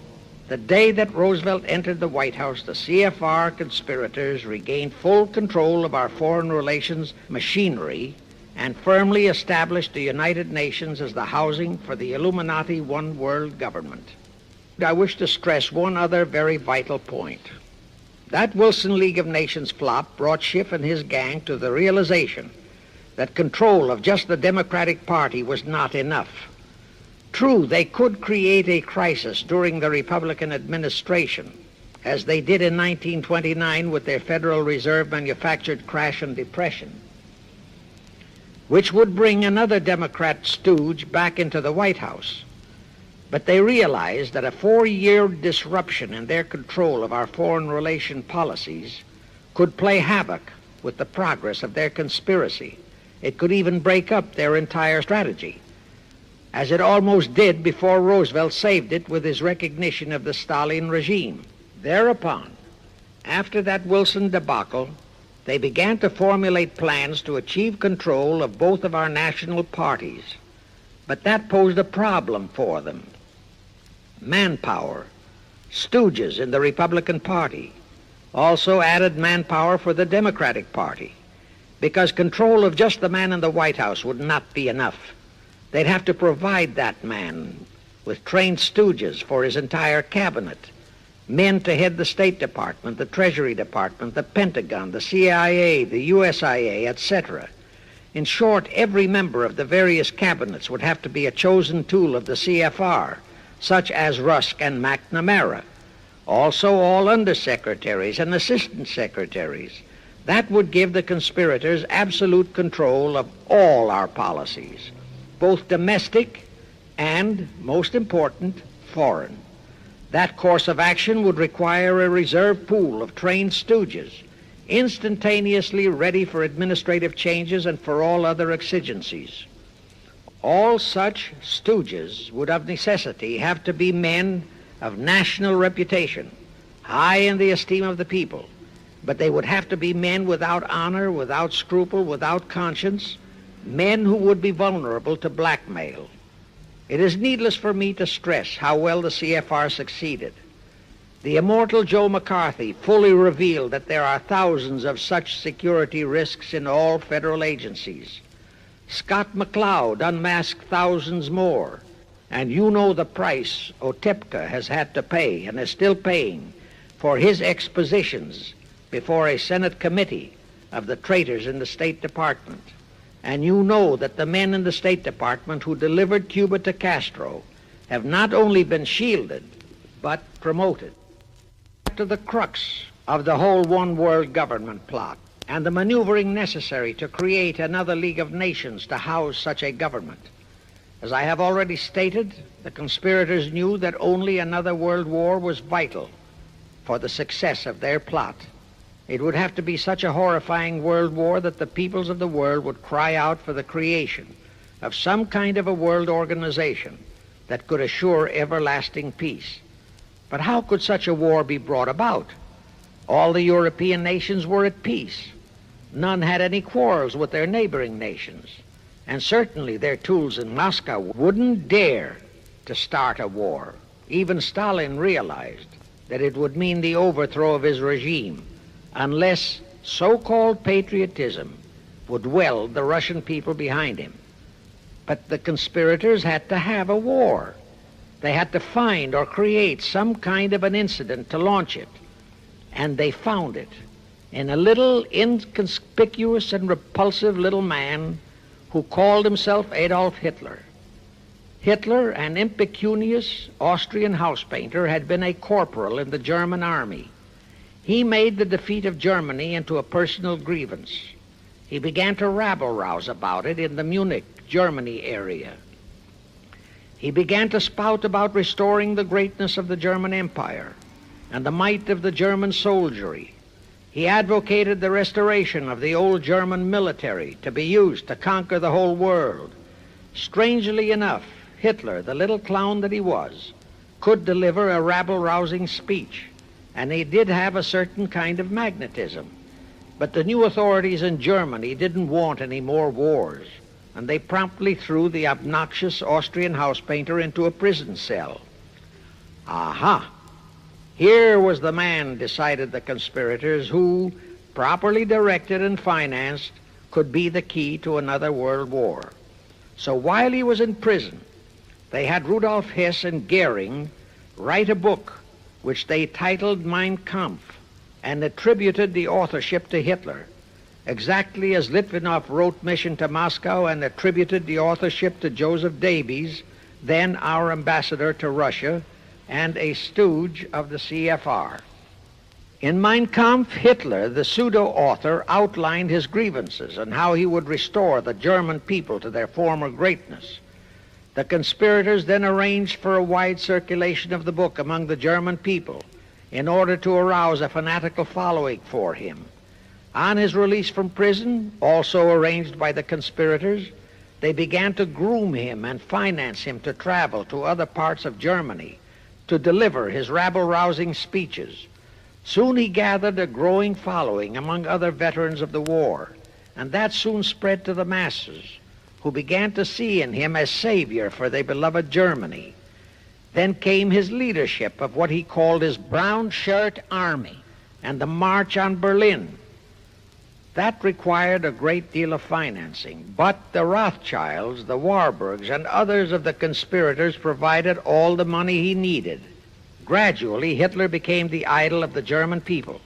[SPEAKER 1] the day that Roosevelt entered the White House, the CFR conspirators regained full control of our foreign relations machinery and firmly established the United Nations as the housing for the Illuminati one world government. I wish to stress one other very vital point. That Wilson League of Nations flop brought Schiff and his gang to the realization that control of just the Democratic Party was not enough. True, they could create a crisis during the Republican administration, as they did in 1929 with their Federal Reserve manufactured crash and depression, which would bring another Democrat stooge back into the White House. But they realized that a 4-year disruption in their control of our foreign relation policies could play havoc with the progress of their conspiracy. It could even break up their entire strategy, as it almost did before Roosevelt saved it with his recognition of the Stalin regime. Thereupon, after that Wilson debacle, they began to formulate plans to achieve control of both of our national parties. But that posed a problem for them. Manpower, stooges in the Republican Party, also added manpower for the Democratic Party, because control of just the man in the White House would not be enough. They'd have to provide that man with trained stooges for his entire cabinet, men to head the State Department, the Treasury Department, the Pentagon, the CIA, the USIA, etc. In short, every member of the various cabinets would have to be a chosen tool of the CFR, such as Rusk and McNamara, also all undersecretaries and assistant secretaries. That would give the conspirators absolute control of all our policies, both domestic and, most important, foreign. That course of action would require a reserve pool of trained stooges, instantaneously ready for administrative changes and for all other exigencies. All such stooges would of necessity have to be men of national reputation, high in the esteem of the people, but they would have to be men without honor, without scruple, without conscience, men who would be vulnerable to blackmail. It is needless for me to stress how well the CFR succeeded. The immortal Joe McCarthy fully revealed that there are thousands of such security risks in all federal agencies. Scott McCloud unmasked thousands more, and you know the price Otepka has had to pay and is still paying for his expositions before a Senate committee of the traitors in the State Department. And you know that the men in the State Department who delivered Cuba to Castro have not only been shielded, but promoted. To the crux of the whole one-world government plot and the maneuvering necessary to create another League of Nations to house such a government. As I have already stated, the conspirators knew that only another world war was vital for the success of their plot. It would have to be such a horrifying world war that the peoples of the world would cry out for the creation of some kind of a world organization that could assure everlasting peace. But how could such a war be brought about? All the European nations were at peace. None had any quarrels with their neighboring nations. And certainly their tools in Moscow wouldn't dare to start a war. Even Stalin realized that it would mean the overthrow of his regime unless so-called patriotism would weld the Russian people behind him. But the conspirators had to have a war. They had to find or create some kind of an incident to launch it. And they found it in a little inconspicuous and repulsive little man who called himself Adolf Hitler. Hitler, an impecunious Austrian house painter, had been a corporal in the German army. He made the defeat of Germany into a personal grievance. He began to rabble-rouse about it in the Munich, Germany area. He began to spout about restoring the greatness of the German Empire and the might of the German soldiery. He advocated the restoration of the old German military to be used to conquer the whole world. Strangely enough, Hitler, the little clown that he was, could deliver a rabble-rousing speech, and he did have a certain kind of magnetism. But the new authorities in Germany didn't want any more wars, and they promptly threw the obnoxious Austrian house painter into a prison cell. Aha! Here was the man, decided the conspirators, who, properly directed and financed, could be the key to another world war. So while he was in prison, they had Rudolf Hess and Goering write a book which they titled Mein Kampf and attributed the authorship to Hitler, exactly as Litvinov wrote Mission to Moscow and attributed the authorship to Joseph Davies, then our ambassador to Russia and a stooge of the CFR. In Mein Kampf, Hitler, the pseudo-author, outlined his grievances and how he would restore the German people to their former greatness. The conspirators then arranged for a wide circulation of the book among the German people in order to arouse a fanatical following for him. On his release from prison, also arranged by the conspirators, they began to groom him and finance him to travel to other parts of Germany to deliver his rabble-rousing speeches. Soon he gathered a growing following among other veterans of the war, and that soon spread to the masses, who began to see in him a savior for their beloved Germany. Then came his leadership of what he called his brown shirt army and the march on Berlin. That required a great deal of financing, but the Rothschilds, the Warburgs, and others of the conspirators provided all the money he needed. Gradually, Hitler became the idol of the German people,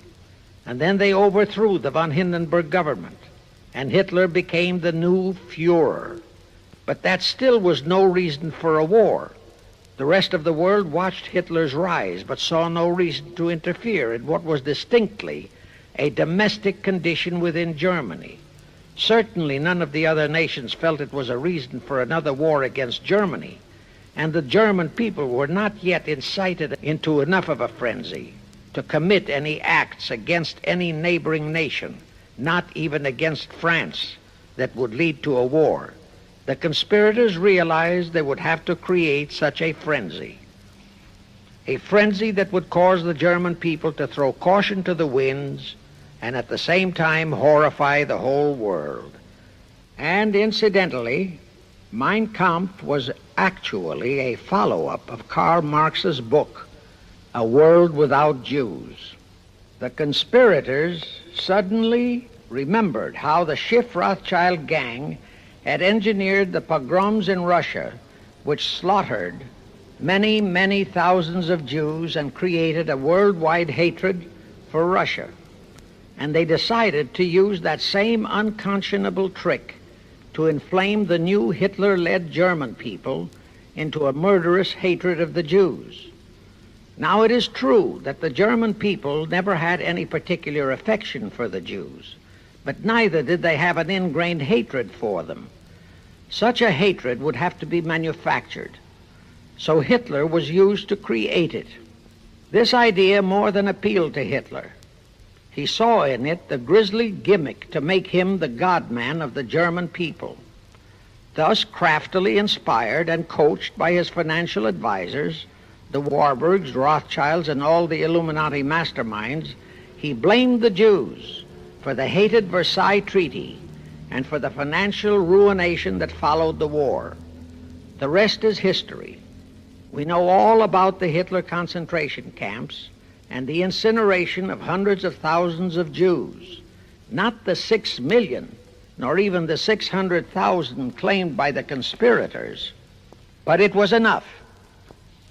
[SPEAKER 1] and then they overthrew the von Hindenburg government, and Hitler became the new Führer. But that still was no reason for a war. The rest of the world watched Hitler's rise, but saw no reason to interfere in what was distinctly a domestic condition within Germany. Certainly none of the other nations felt it was a reason for another war against Germany, and the German people were not yet incited into enough of a frenzy to commit any acts against any neighboring nation, not even against France, that would lead to a war. The conspirators realized they would have to create such a frenzy that would cause the German people to throw caution to the winds and at the same time horrify the whole world. And incidentally, Mein Kampf was actually a follow-up of Karl Marx's book, A World Without Jews. The conspirators suddenly remembered how the Schiff Rothschild gang had engineered the pogroms in Russia, which slaughtered many, many thousands of Jews and created a worldwide hatred for Russia. And they decided to use that same unconscionable trick to inflame the new Hitler-led German people into a murderous hatred of the Jews. Now, it is true that the German people never had any particular affection for the Jews, but neither did they have an ingrained hatred for them. Such a hatred would have to be manufactured, so Hitler was used to create it. This idea more than appealed to Hitler. He saw in it the grisly gimmick to make him the God-man of the German people. Thus, craftily inspired and coached by his financial advisors, the Warburgs, Rothschilds, and all the Illuminati masterminds, he blamed the Jews for the hated Versailles Treaty and for the financial ruination that followed the war. The rest is history. We know all about the Hitler concentration camps and the incineration of hundreds of thousands of Jews, not the 6 million, nor even the 600,000 claimed by the conspirators, but it was enough.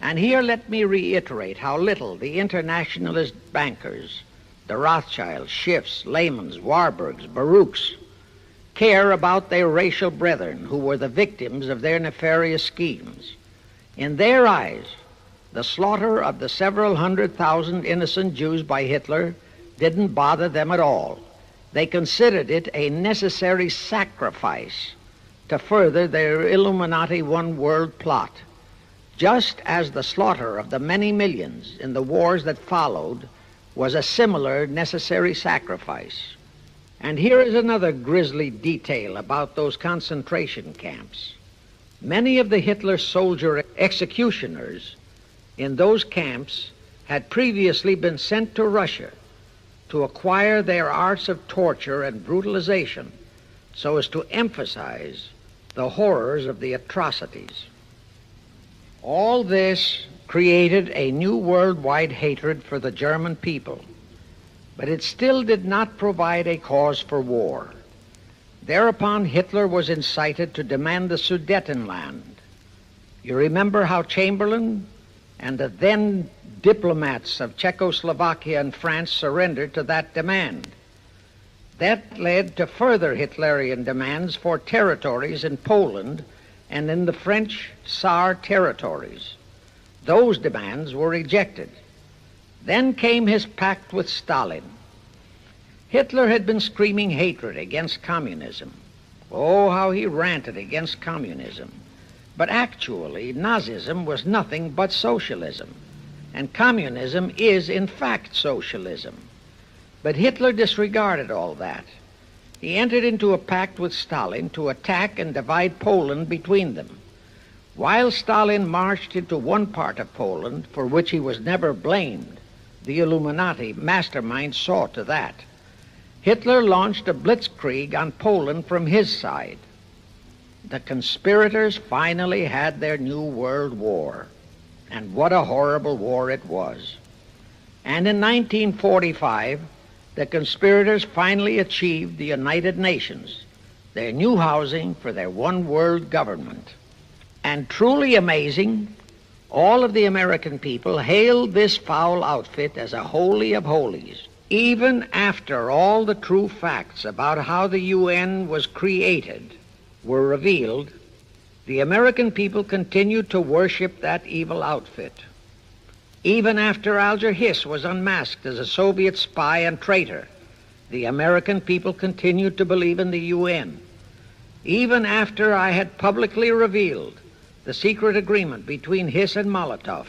[SPEAKER 1] And here let me reiterate how little the internationalist bankers, the Rothschilds, Schiffs, Lehmans, Warburgs, Baruchs, care about their racial brethren who were the victims of their nefarious schemes. In their eyes, the slaughter of the several 100,000 innocent Jews by Hitler didn't bother them at all. They considered it a necessary sacrifice to further their Illuminati one-world plot, just as the slaughter of the many millions in the wars that followed was a similar necessary sacrifice. And here is another grisly detail about those concentration camps. Many of the Hitler soldier executioners in those camps had previously been sent to Russia to acquire their arts of torture and brutalization so as to emphasize the horrors of the atrocities. All this created a new worldwide hatred for the German people, but it still did not provide a cause for war. Thereupon Hitler was incited to demand the Sudetenland. You remember how Chamberlain and the then diplomats of Czechoslovakia and France surrendered to that demand. That led to further Hitlerian demands for territories in Poland and in the French Tsar territories. Those demands were rejected. Then came his pact with Stalin. Hitler had been screaming hatred against communism. Oh, how he ranted against communism. But actually, Nazism was nothing but socialism, and communism is, in fact, socialism. But Hitler disregarded all that. He entered into a pact with Stalin to attack and divide Poland between them. While Stalin marched into one part of Poland, for which he was never blamed, the Illuminati mastermind saw to that. Hitler launched a blitzkrieg on Poland from his side. The conspirators finally had their new world war, and what a horrible war it was. And in 1945, the conspirators finally achieved the United Nations, their new housing for their one world government. And truly amazing, all of the American people hailed this foul outfit as a holy of holies. Even after all the true facts about how the UN was created were revealed, the American people continued to worship that evil outfit. Even after Alger Hiss was unmasked as a Soviet spy and traitor, the American people continued to believe in the UN. Even after I had publicly revealed the secret agreement between Hiss and Molotov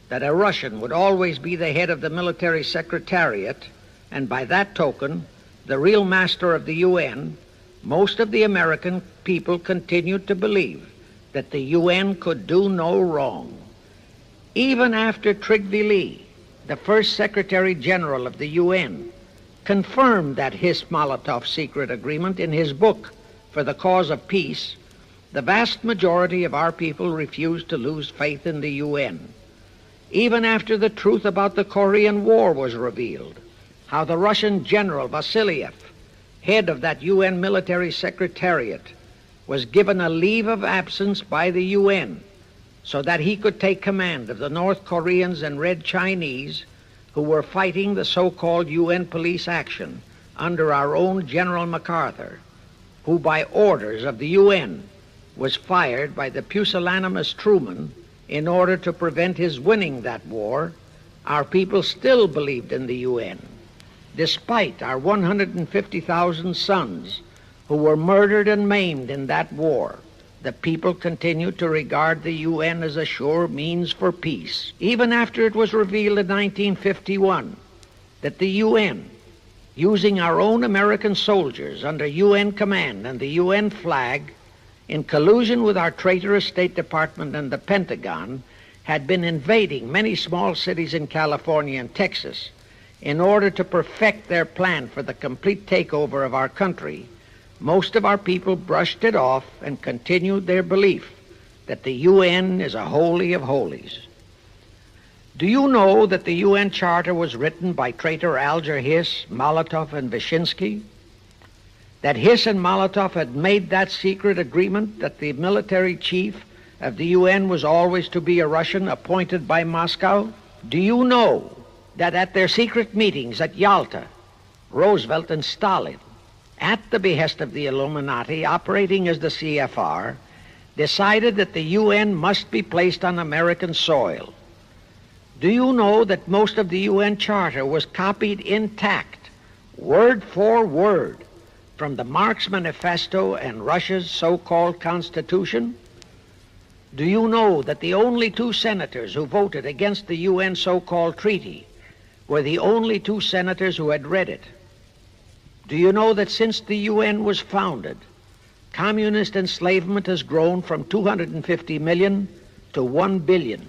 [SPEAKER 1] that a Russian would always be the head of the military secretariat, and by that token, the real master of the UN, most of the American people continued to believe that the UN could do no wrong. Even after Trygve, the first Secretary General of the UN, confirmed that Hiss-Molotov secret agreement in his book For the Cause of Peace, the vast majority of our people refused to lose faith in the UN. Even after the truth about the Korean War was revealed, how the Russian General Vasiliev, head of that UN military secretariat, was given a leave of absence by the UN so that he could take command of the North Koreans and Red Chinese who were fighting the so-called UN police action under our own General MacArthur, who by orders of the UN was fired by the pusillanimous Truman in order to prevent his winning that war. Our people still believed in the UN. Despite our 150,000 sons who were murdered and maimed in that war, the people continued to regard the UN as a sure means for peace. Even after it was revealed in 1951 that the UN, using our own American soldiers under UN command and the UN flag, in collusion with our traitorous State Department and the Pentagon, had been invading many small cities in California and Texas in order to perfect their plan for the complete takeover of our country, most of our people brushed it off and continued their belief that the UN is a holy of holies. Do you know that the UN Charter was written by traitor Alger Hiss, Molotov, and Wyszynski? That Hiss and Molotov had made that secret agreement that the military chief of the UN was always to be a Russian appointed by Moscow? Do you know that at their secret meetings at Yalta, Roosevelt and Stalin, at the behest of the Illuminati, operating as the CFR, decided that the UN must be placed on American soil? Do you know that most of the UN Charter was copied intact, word for word, from the Marx Manifesto and Russia's so-called Constitution? Do you know that the only two senators who voted against the UN so-called treaty were the only two senators who had read it? Do you know that since the UN was founded, communist enslavement has grown from 250 million to 1 billion?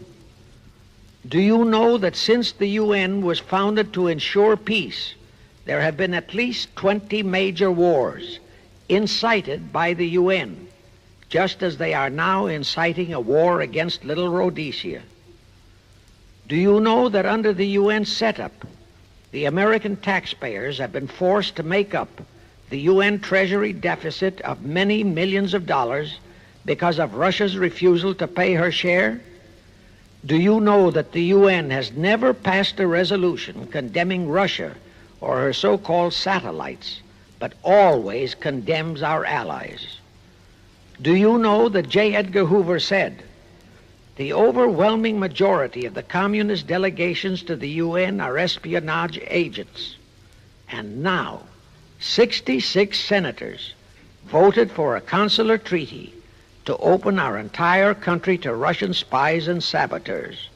[SPEAKER 1] Do you know that since the UN was founded to ensure peace, there have been at least 20 major wars incited by the UN, just as they are now inciting a war against Little Rhodesia? Do you know that under the UN setup, the American taxpayers have been forced to make up the UN Treasury deficit of many millions of dollars because of Russia's refusal to pay her share? Do you know that the UN has never passed a resolution condemning Russia or her so-called satellites, but always condemns our allies? Do you know that J. Edgar Hoover said, "The overwhelming majority of the communist delegations to the UN are espionage agents"? And now, 66 senators voted for a consular treaty to open our entire country to Russian spies and saboteurs.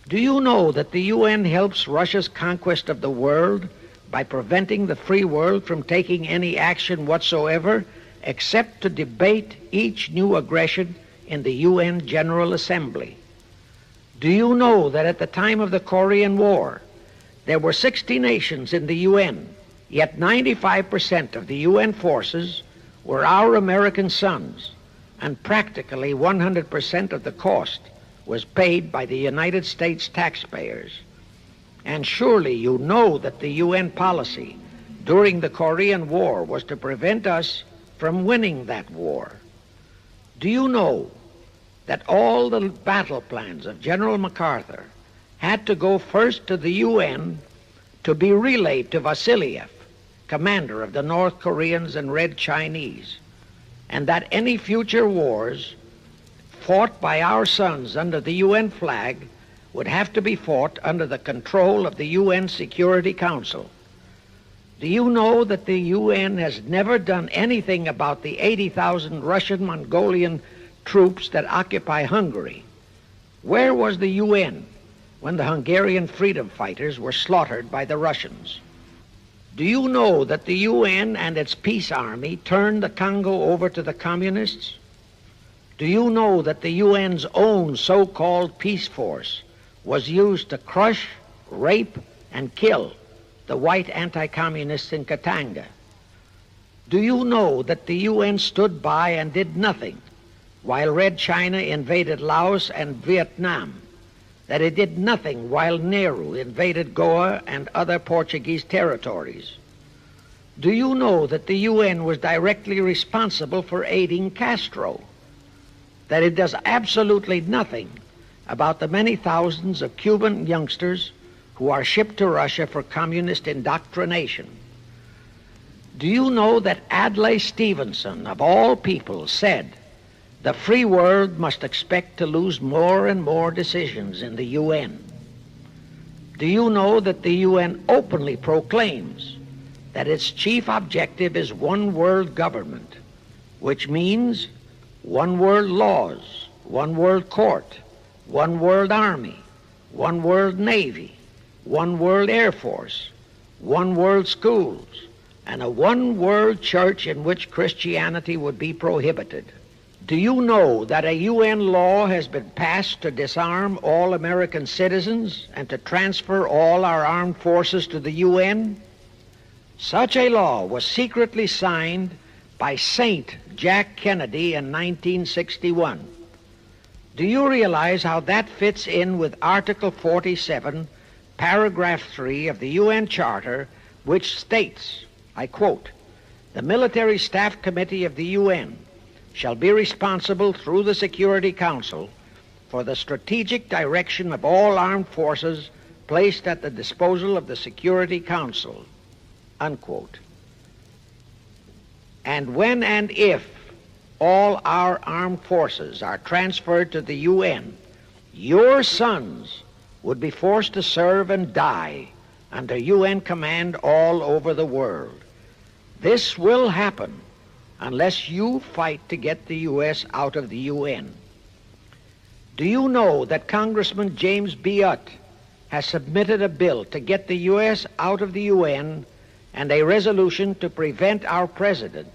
[SPEAKER 1] Do you know that the UN helps Russia's conquest of the world by preventing the free world from taking any action whatsoever except to debate each new aggression in the UN General Assembly? Do you know that at the time of the Korean War, there were 60 nations in the UN, yet 95% of the UN forces were our American sons, and practically 100% of the cost was paid by the United States taxpayers? And surely you know that the UN policy during the Korean War was to prevent us from winning that war. Do you know that all the battle plans of General MacArthur had to go first to the UN to be relayed to Vasiliev, commander of the North Koreans and Red Chinese, and that any future wars fought by our sons under the UN flag would have to be fought under the control of the UN Security Council. Do you know that the UN has never done anything about the 80,000 Russian Mongolian troops that occupy Hungary? Where was the UN when the Hungarian freedom fighters were slaughtered by the Russians? Do you know that the UN and its peace army turned the Congo over to the communists? Do you know that the UN's own so-called peace force was used to crush, rape, and kill the white anti-communists in Katanga? Do you know that the UN stood by and did nothing while Red China invaded Laos and Vietnam? That it did nothing while Nehru invaded Goa and other Portuguese territories? Do you know that the UN was directly responsible for aiding Castro? That it does absolutely nothing about the many thousands of Cuban youngsters who are shipped to Russia for communist indoctrination? Do you know that Adlai Stevenson, of all people, said the free world must expect to lose more and more decisions in the UN? Do you know that the UN openly proclaims that its chief objective is one world government, which means one world laws, one world court, one world army, one world navy, one world air force, one world schools, and a one world church in which Christianity would be prohibited? Do you know that a UN law has been passed to disarm all American citizens and to transfer all our armed forces to the UN? Such a law was secretly signed by Saint Jack Kennedy in 1961. Do you realize how that fits in with Article 47, Paragraph 3 of the UN Charter, which states, I quote, "The Military Staff Committee of the UN shall be responsible through the Security Council for the strategic direction of all armed forces placed at the disposal of the Security Council," unquote. And when and if all our armed forces are transferred to the UN, your sons would be forced to serve and die under UN command all over the world. This will happen unless you fight to get the U.S. out of the UN. Do you know that Congressman James B. Utt has submitted a bill to get the U.S. out of the UN and a resolution to prevent our president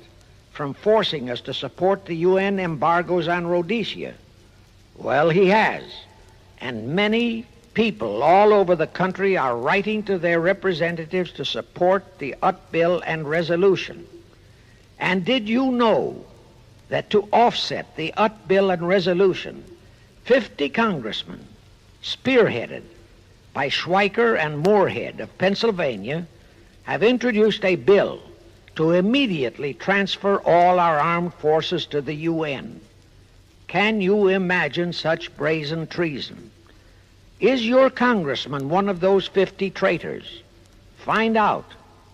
[SPEAKER 1] from forcing us to support the UN embargoes on Rhodesia? Well, he has, and many people all over the country are writing to their representatives to support the Utt bill and resolution. And did you know that to offset the Utt bill and resolution, 50 congressmen, spearheaded by Schweiker and Moorhead of Pennsylvania, have introduced a bill to immediately transfer all our armed forces to the UN? Can you imagine such brazen treason? Is your congressman one of those 50 traitors? Find out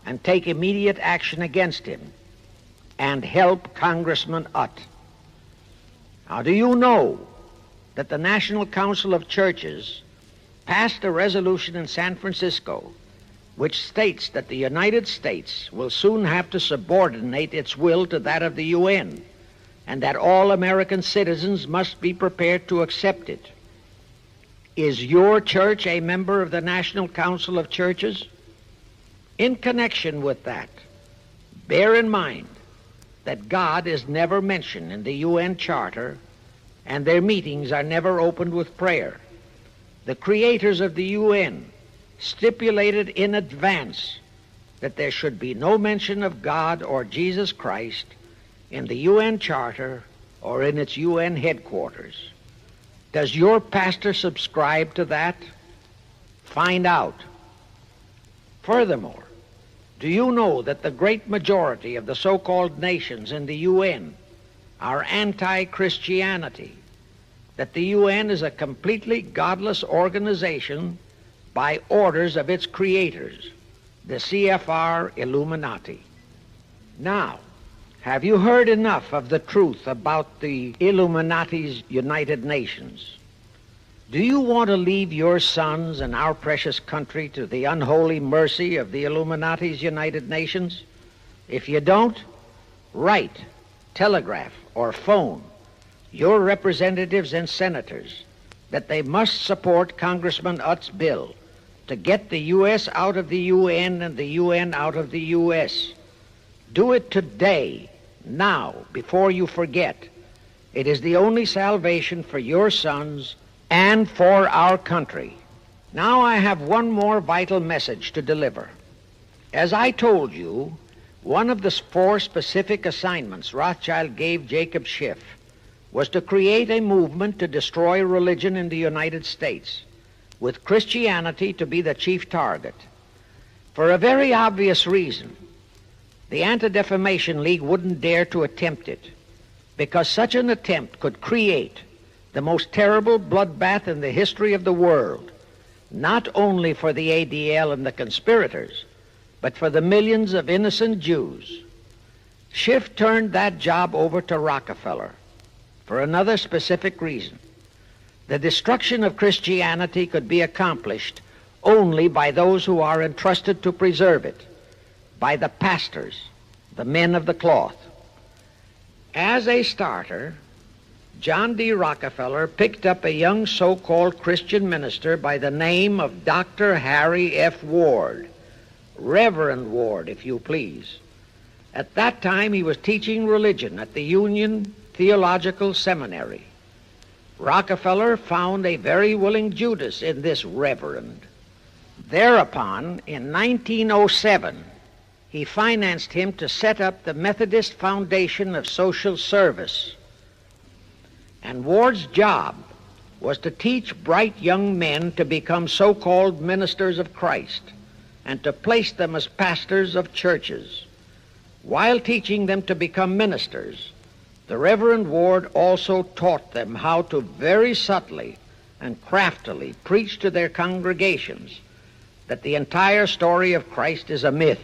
[SPEAKER 1] and take immediate action against him, and help Congressman Utt. Now, do you know that the National Council of Churches passed a resolution in San Francisco which states that the United States will soon have to subordinate its will to that of the UN, and that all American citizens must be prepared to accept it? Is your church a member of the National Council of Churches? In connection with that, bear in mind that God is never mentioned in the UN Charter, and their meetings are never opened with prayer. The creators of the UN stipulated in advance that there should be no mention of God or Jesus Christ in the UN Charter or in its UN headquarters. Does your pastor subscribe to that? Find out. Furthermore, do you know that the great majority of the so-called nations in the UN are anti-Christianity, that the UN is a completely godless organization by orders of its creators, the CFR Illuminati? Now, Have you heard enough of the truth about the Illuminati's United Nations? Do you want to leave your sons and our precious country to the unholy mercy of the Illuminati's United Nations? If you don't, write, telegraph, or phone your representatives and senators that they must support Congressman Utt's bill to get the U.S. out of the UN and the UN out of the U.S. Do it today, now, before you forget. It is the only salvation for your sons and for our country. Now I have one more vital message to deliver. As I told you, one of the 4 specific assignments Rothschild gave Jacob Schiff was to create a movement to destroy religion in the United States, with Christianity to be the chief target. For a very obvious reason, the Anti-Defamation League wouldn't dare to attempt it, because such an attempt could create the most terrible bloodbath in the history of the world, not only for the ADL and the conspirators, but for the millions of innocent Jews. Schiff turned that job over to Rockefeller for another specific reason. The destruction of Christianity could be accomplished only by those who are entrusted to preserve it, by the pastors, the men of the cloth. As a starter, John D. Rockefeller picked up a young so-called Christian minister by the name of Dr. Harry F. Ward, Reverend Ward, if you please. At that time, he was teaching religion at the Union Theological Seminary. Rockefeller found a very willing Judas in this reverend. Thereupon, in 1907, he financed him to set up the Methodist Foundation of Social Service. And Ward's job was to teach bright young men to become so-called ministers of Christ and to place them as pastors of churches. While teaching them to become ministers, the Reverend Ward also taught them how to very subtly and craftily preach to their congregations that the entire story of Christ is a myth,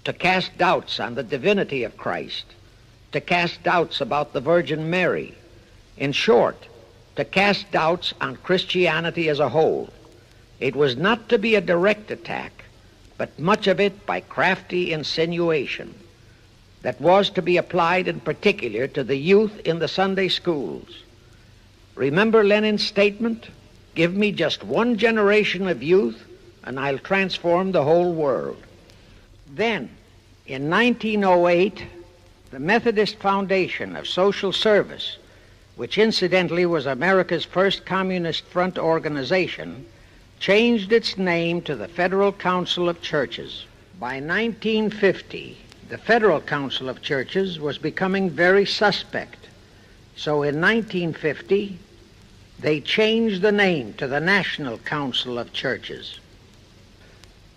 [SPEAKER 1] to cast doubts on the divinity of Christ, to cast doubts about the Virgin Mary. In short, to cast doubts on Christianity as a whole. It was not to be a direct attack, but much of it by crafty insinuation that was to be applied in particular to the youth in the Sunday schools. Remember Lenin's statement, "Give me just one generation of youth and I'll transform the whole world." Then, in 1908, the Methodist Foundation of Social Service, which incidentally was America's first Communist Front organization, changed its name to the Federal Council of Churches. By 1950, the Federal Council of Churches was becoming very suspect. So in 1950, they changed the name to the National Council of Churches.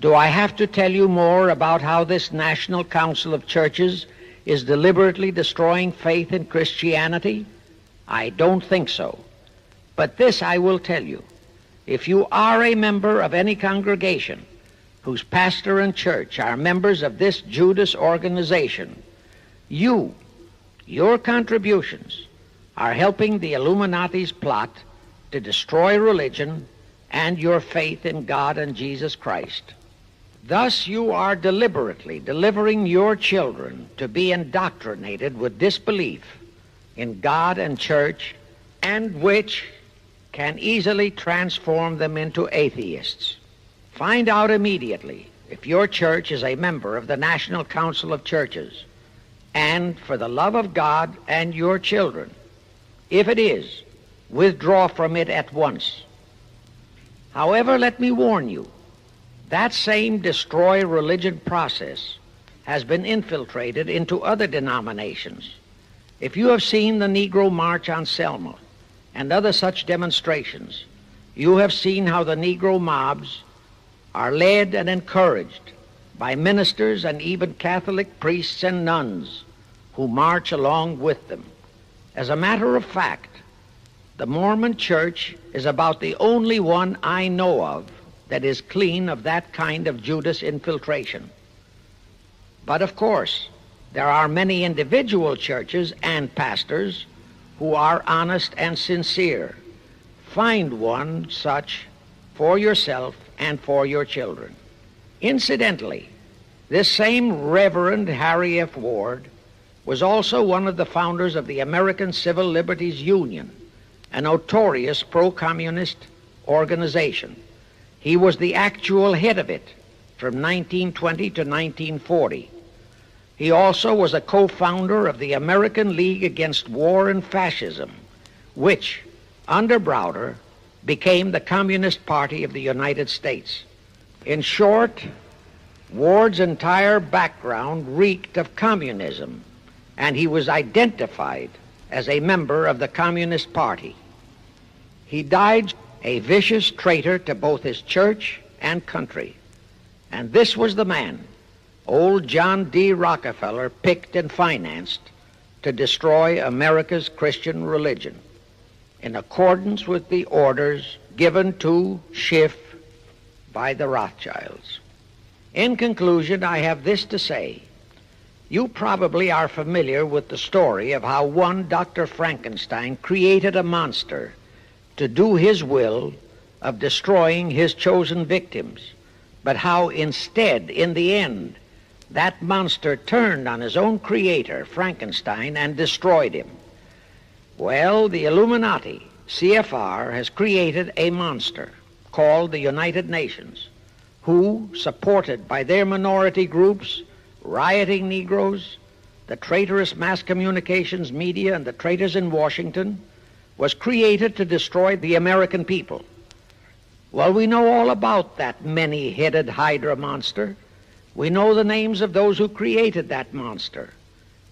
[SPEAKER 1] Do I have to tell you more about how this National Council of Churches is deliberately destroying faith in Christianity? I don't think so. But this I will tell you. If you are a member of any congregation whose pastor and church are members of this Judas organization, your contributions are helping the Illuminati's plot to destroy religion and your faith in God and Jesus Christ. Thus you are deliberately delivering your children to be indoctrinated with disbelief in God and church, and which can easily transform them into atheists. Find out immediately if your church is a member of the National Council of Churches, and for the love of God and your children, if it is, withdraw from it at once. However, let me warn you, that same destroy religion process has been infiltrated into other denominations. If you have seen the Negro March on Selma and other such demonstrations, you have seen how the Negro mobs are led and encouraged by ministers and even Catholic priests and nuns who march along with them. As a matter of fact, the Mormon Church is about the only one I know of that is clean of that kind of Judas infiltration. But of course, There are many individual churches and pastors who are honest and sincere. Find one such for yourself and for your children. Incidentally, this same Reverend Harry F. Ward was also one of the founders of the American Civil Liberties Union, a notorious pro-communist organization. He was the actual head of it from 1920 to 1940. He also was a co-founder of the American League Against War and Fascism, which, under Browder, became the Communist Party of the United States. In short, Ward's entire background reeked of communism, and he was identified as a member of the Communist Party. He died a vicious traitor to both his church and country. And this was the man old John D. Rockefeller picked and financed to destroy America's Christian religion, in accordance with the orders given to Schiff by the Rothschilds. In conclusion, I have this to say. You probably are familiar with the story of how one Dr. Frankenstein created a monster to do his will of destroying his chosen victims, but how instead, in the end, that monster turned on his own creator, Frankenstein, and destroyed him. Well, the Illuminati, CFR, has created a monster called the United Nations, who, supported by their minority groups, rioting Negroes, the traitorous mass communications media, and the traitors in Washington, was created to destroy the American people. Well, we know all about that many-headed Hydra monster. We know the names of those who created that monster.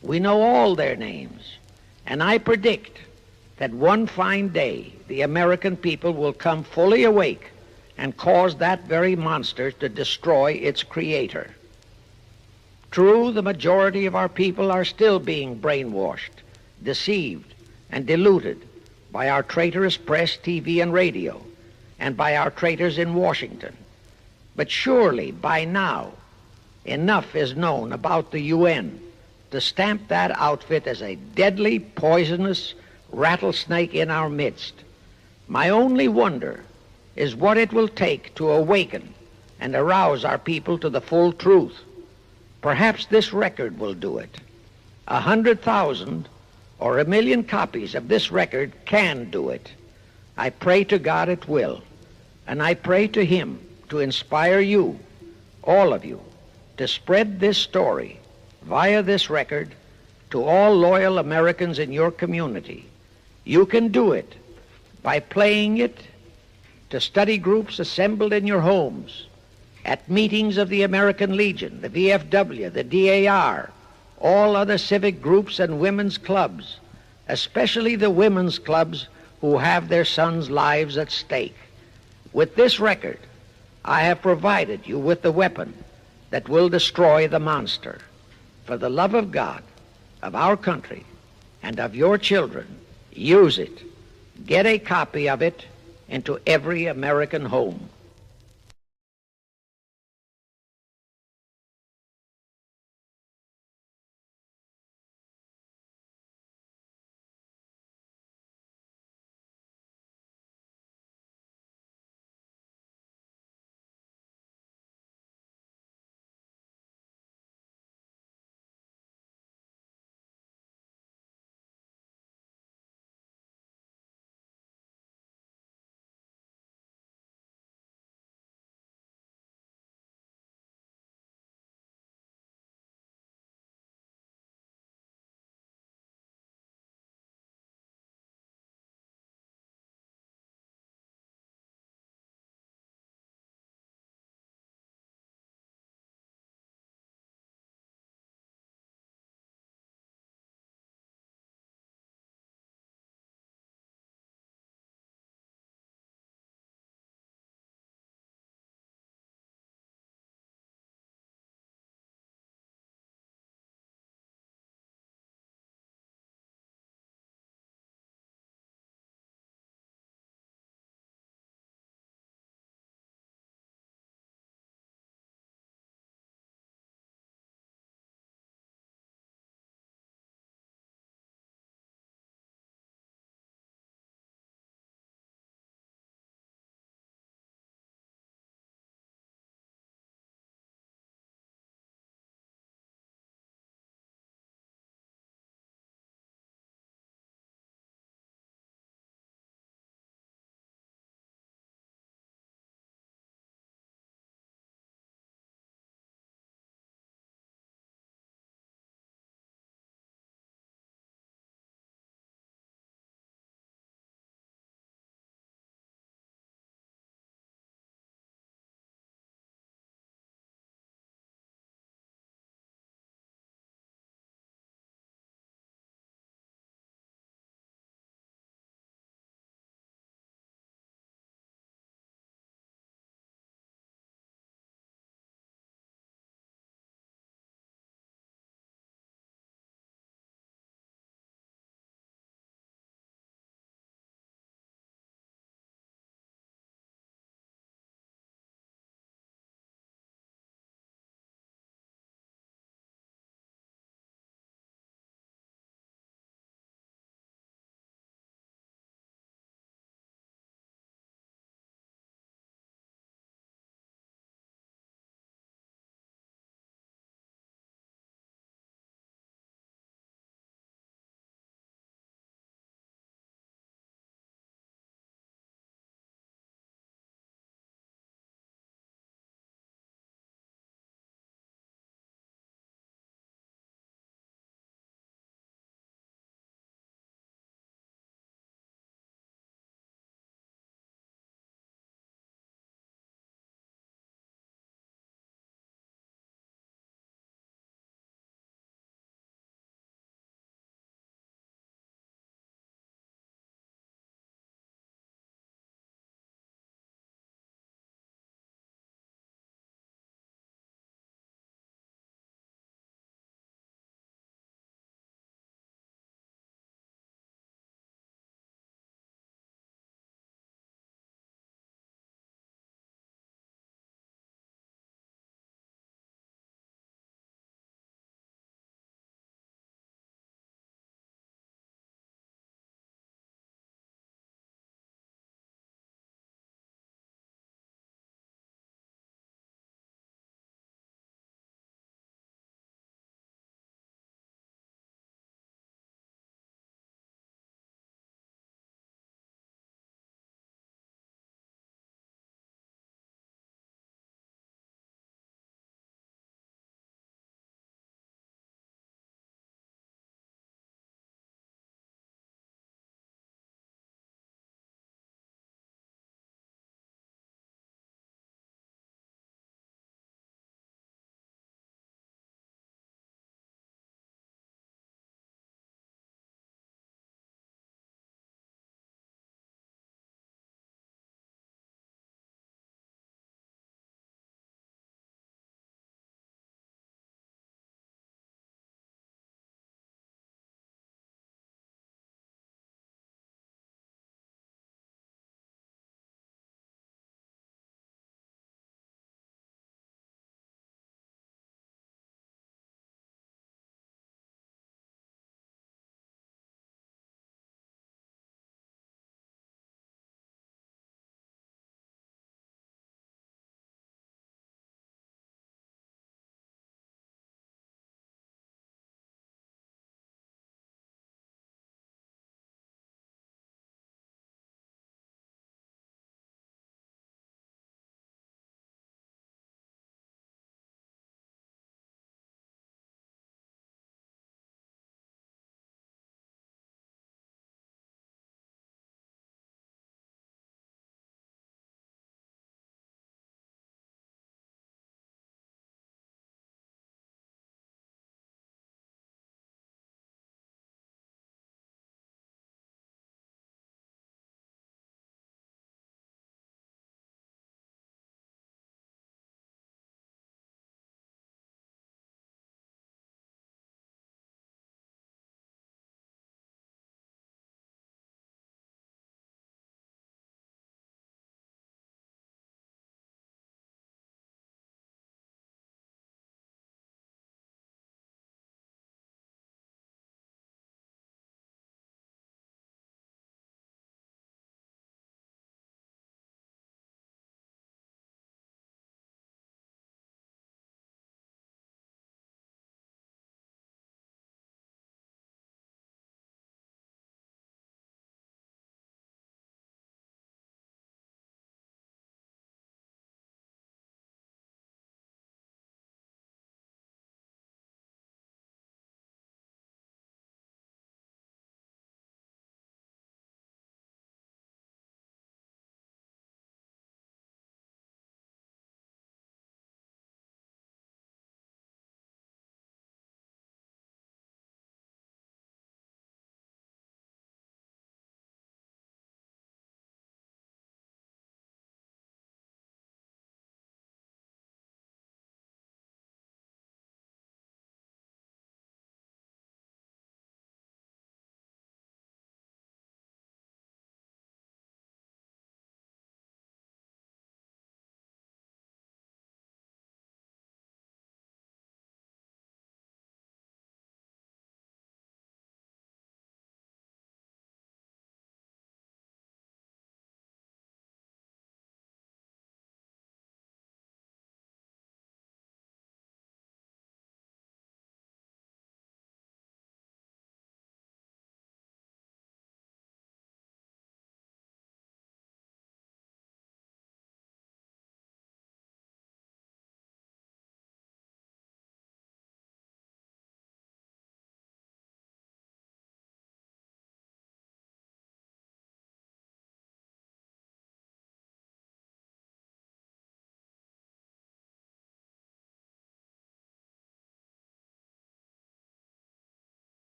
[SPEAKER 1] We know all their names. And I predict that one fine day the American people will come fully awake and cause that very monster to destroy its creator. True, the majority of our people are still being brainwashed, deceived, and deluded by our traitorous press, TV, and radio, and by our traitors in Washington. But surely, by now, enough is known about the UN to stamp that outfit as a deadly, poisonous rattlesnake in our midst. My only wonder is what it will take to awaken and arouse our people to the full truth. Perhaps this record will do it. 100,000 or 1,000,000 copies of this record can do it. I pray to God it will, and I pray to Him to inspire you, all of you, to spread this story via this record to all loyal Americans in your community. You can do it by playing it to study groups assembled in your homes, at meetings of the American Legion, the VFW, the DAR, all other civic groups and women's clubs, especially the women's clubs who have their sons' lives at stake. With this record, I have provided you with the weapon that will destroy the monster. For the love of God, of our country, and of your children, use it. Get a copy of it into every American home.